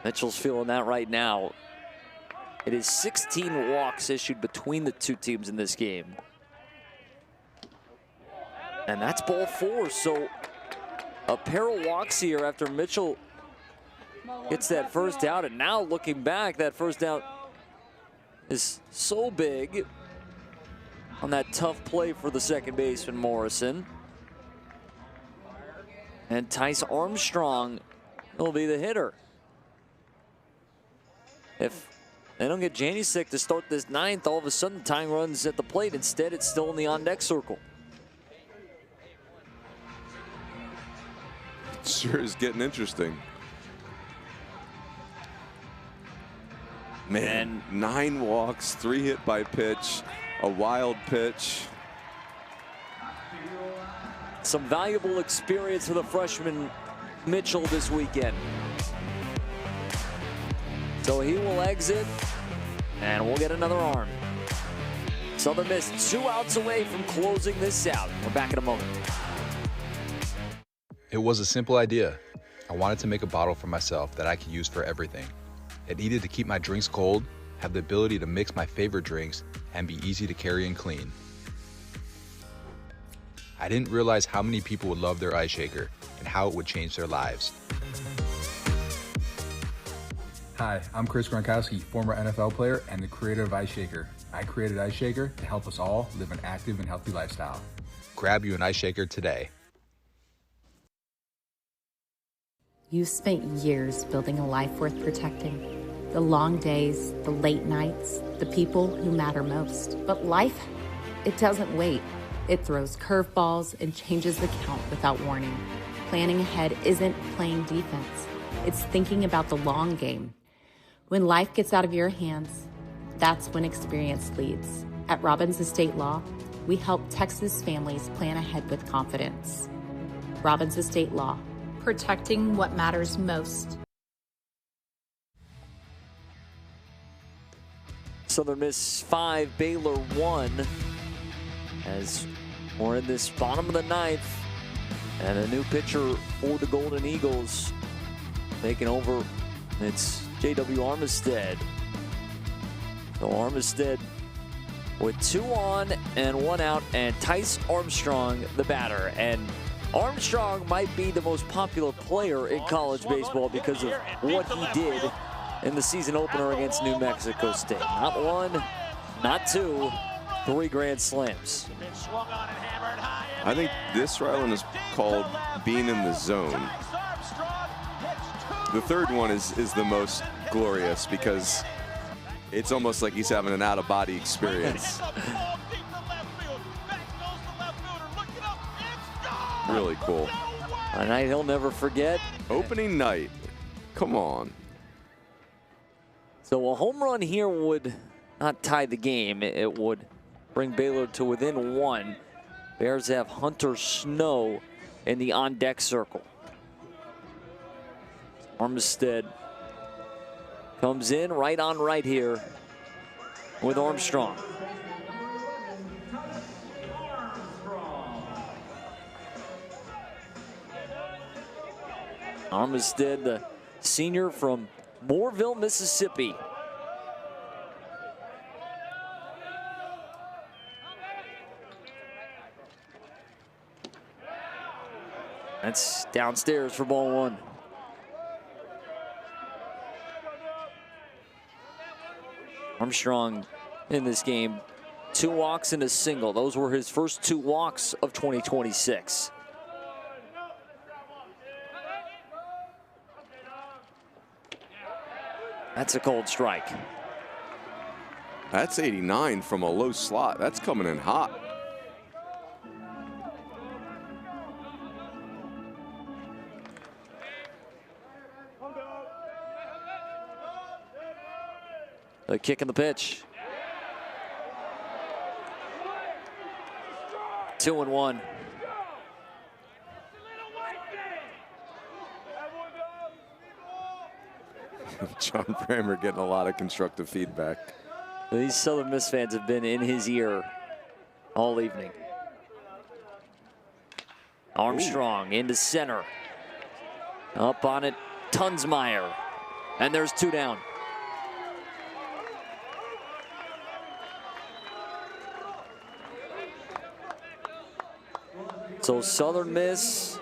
Mitchell's feeling that right now. It is 16 walks issued between the 2 teams in this game. And that's ball 4, so a pair of walks here after Mitchell gets that first out, and now looking back, that first out is so big on that tough play for the second baseman Morrison. And Tice Armstrong will be the hitter. If they don't get Janusek to start this 9th, all of a sudden tying runs at the plate. Instead, it's still in the on-deck circle. Sure is getting interesting. Man, 9 walks, 3 hit by pitch, a wild pitch. Some valuable experience for the freshman Mitchell this weekend. So he will exit, and we'll get another arm. Southern Miss 2 outs away from closing this out. We're back in a moment. It was a simple idea. I wanted to make a bottle for myself that I could use for everything. It needed to keep my drinks cold, have the ability to mix my favorite drinks, and be easy to carry and clean. I didn't realize how many people would love their ice shaker and how it would change their lives. Hi, I'm Chris Gronkowski, former NFL player and the creator of Ice Shaker. I created Ice Shaker to help us all live an active and healthy lifestyle. Grab you an ice shaker today. You've spent years building a life worth protecting. The long days, the late nights, the people who matter most. But life, it doesn't wait. It throws curveballs and changes the count without warning. Planning ahead isn't playing defense. It's thinking about the long game. When life gets out of your hands, that's when experience leads. At Robbins Estate Law, we help Texas families plan ahead with confidence. Robbins Estate Law, protecting what matters most. Southern Miss 5, Baylor 1, as we're in this bottom of the ninth, and a new pitcher for the Golden Eagles taking over. It's J.W. Armistead. So Armistead with 2 on and 1 out, and Tice Armstrong the batter. And Armstrong might be the most popular player in college baseball because of what he did in the season opener against New Mexico State. Not 1, not 2, 3 grand slams. I think this, Rylan, is called being in the zone. The third one is the most glorious because it's almost like he's having an out-of-body experience. Really cool. A night he'll never forget. Opening night. Come on. So a home run here would not tie the game. It would bring Baylor to within 1. Bears have Hunter Snow in the on-deck circle. Armistead comes in right on right here with Armstrong. Armistead, the senior from Moorville, Mississippi. That's downstairs for ball 1. Armstrong in this game, 2 walks and a single. Those were his first 2 walks of 2026. That's a cold strike. That's 89 from a low slot. That's coming in hot. The kick and the pitch. 2-1. John Brammer getting a lot of constructive feedback. These Southern Miss fans have been in his ear all evening. Armstrong into center. Up on it, Tunsmeyer. And there's 2 down. So Southern Miss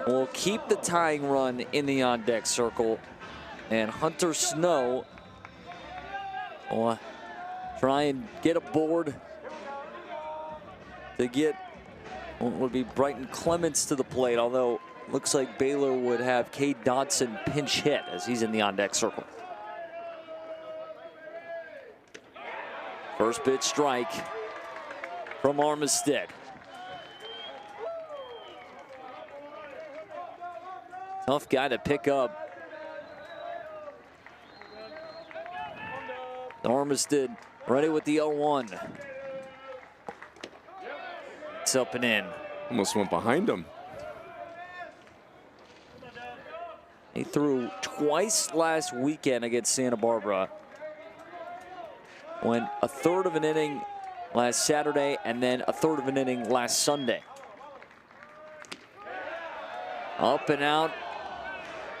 will keep the tying run in the on-deck circle. And Hunter Snow will try and get aboard to get what would be Brighton Clements to the plate, although looks like Baylor would have Cade Dodson pinch hit as he's in the on-deck circle. First pitch strike from Armistead. Tough guy to pick up. Armistead ready with the 0-1. It's up and in. Almost went behind him. He threw twice last weekend against Santa Barbara. Went a third of an inning last Saturday and then a third of an inning last Sunday. Up and out.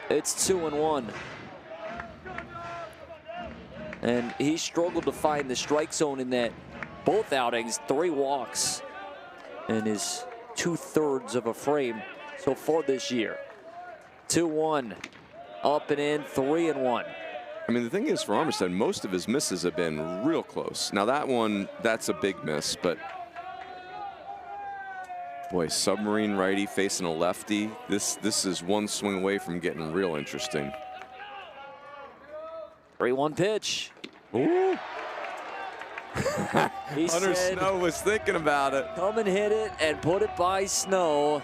It's 2-1. And he struggled to find the strike zone in that both outings. 3 walks in his 2/3 of a frame so far this year. 2-1, up and in, 3-1. I mean, the thing is for Armstead, most of his misses have been real close. Now that one, that's a big miss, but boy, submarine righty facing a lefty. This is one swing away from getting real interesting. 3-1 pitch. Ooh. He Hunter said, Snow was thinking about it. come and hit it and put it by Snow.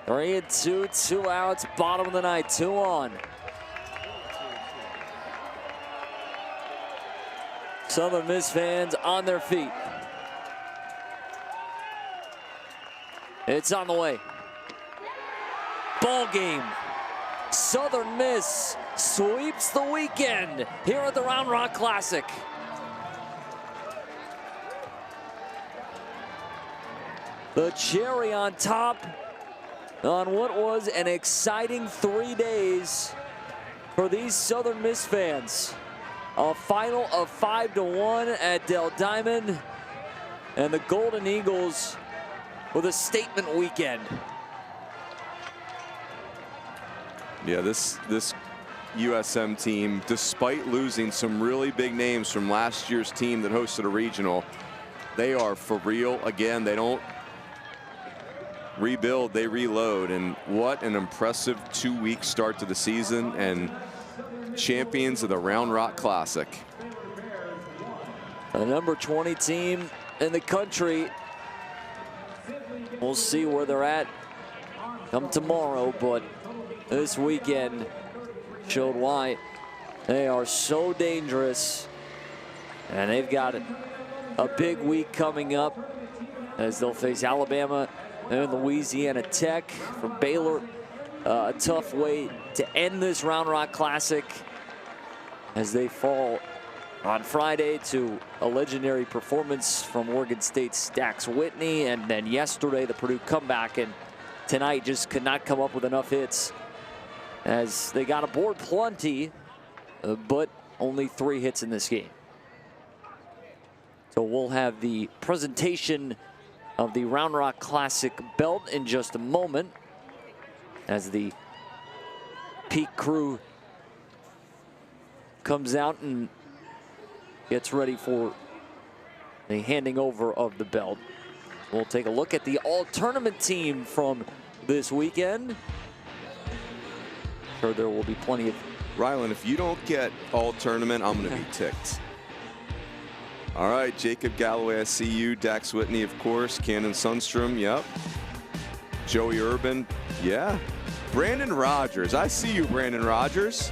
3-2, 2 outs, bottom of the ninth, 2 on. Southern Miss fans on their feet. It's on the way. Ball game. Southern Miss sweeps the weekend here at the Round Rock Classic. The cherry on top on what was an exciting 3 days for these Southern Miss fans. A final of 5-1 at Dell Diamond, and the Golden Eagles with a statement weekend. Yeah, this USM team, despite losing some really big names from last year's team that hosted a regional, they are for real. Again, they don't rebuild, they reload. And what an impressive 2-week start to the season, and champions of the Round Rock Classic. The number 20 team in the country. We'll see where they're at come tomorrow, but this weekend showed why they are so dangerous. And they've got a big week coming up as they'll face Alabama and Louisiana Tech from Baylor. A tough way to end this Round Rock Classic as they fall on Friday to a legendary performance from Oregon State's Dax Whitney, and then yesterday the Purdue comeback, and tonight just could not come up with enough hits as they got aboard plenty, but only 3 hits in this game. So we'll have the presentation of the Round Rock Classic belt in just a moment as the Peak crew comes out and gets ready for the handing over of the belt. We'll take a look at the all-tournament team from this weekend. Sure, there will be plenty of... Rylan, if you don't get all-tournament, I'm going to be ticked. All right, Jacob Galloway, I see you. Dax Whitney, of course. Cannon Sundstrom, yep. Joey Urban, yeah. Brandon Rogers, I see you, Brandon Rogers.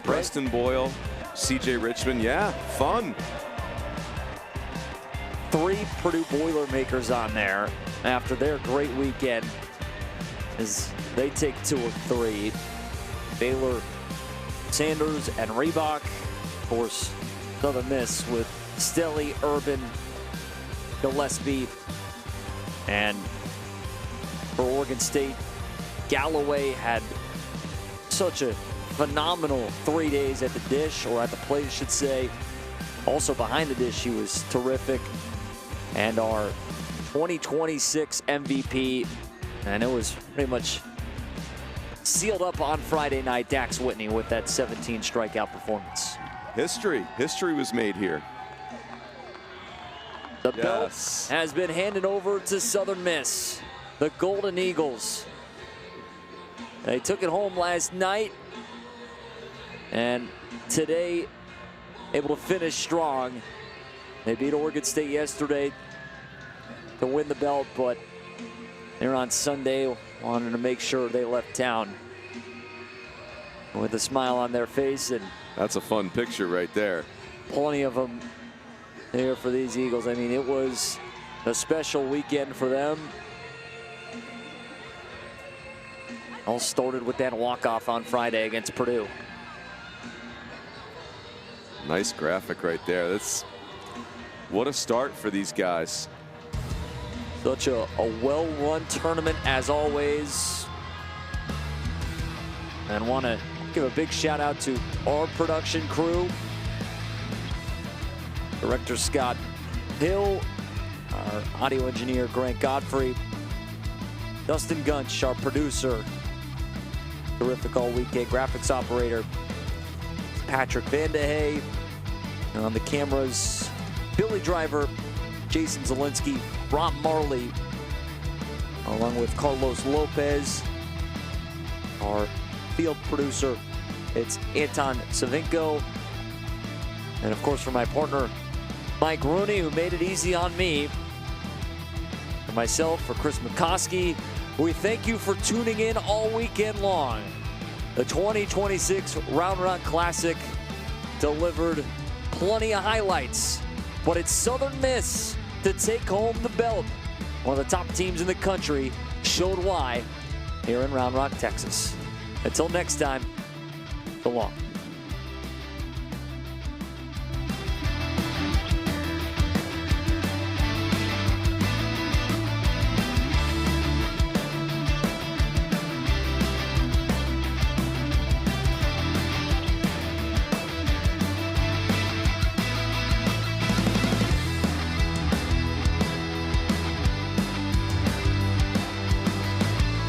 Preston Boyle, CJ Richmond, yeah, fun. 3 Purdue Boilermakers on there after their great weekend as they take 2 of 3. Baylor, Sanders, and Reebok. Of course, Southern Miss with Stelly, Urban, Gillespie, and for Oregon State, Galloway had such a phenomenal 3 days at the dish, or at the plate, I should say. Also behind the dish, he was terrific. And our 2026 MVP, and it was pretty much sealed up on Friday night, Dax Whitney with that 17 strikeout performance. History was made here. The belt has been handed over to Southern Miss, the Golden Eagles. They took it home last night, and today able to finish strong. They beat Oregon State yesterday to win the belt, but they're on Sunday wanted to make sure they left town with a smile on their face, and that's a fun picture right there. Plenty of them here for these Eagles. I mean, it was a special weekend for them. All started with that walk-off on Friday against Purdue. Nice graphic right there. That's what a start for these guys. Such a well-run tournament as always. And want to Give a big shout out to our production crew. Director Scott Hill, our audio engineer Grant Godfrey, Dustin Gunch, our producer, terrific all weekend graphics operator Patrick Vandehey, and on the cameras Billy Driver, Jason Zielinski, Rob Marley, along with Carlos Lopez. Our field producer, it's Anton Savinko. And of course, for my partner, Mike Rooney, who made it easy on me. For myself, for Chris McCoskey, we thank you for tuning in all weekend long. The 2026 Round Rock Classic delivered plenty of highlights, but it's Southern Miss to take home the belt. One of the top teams in the country showed why here in Round Rock, Texas. Until next time, so long.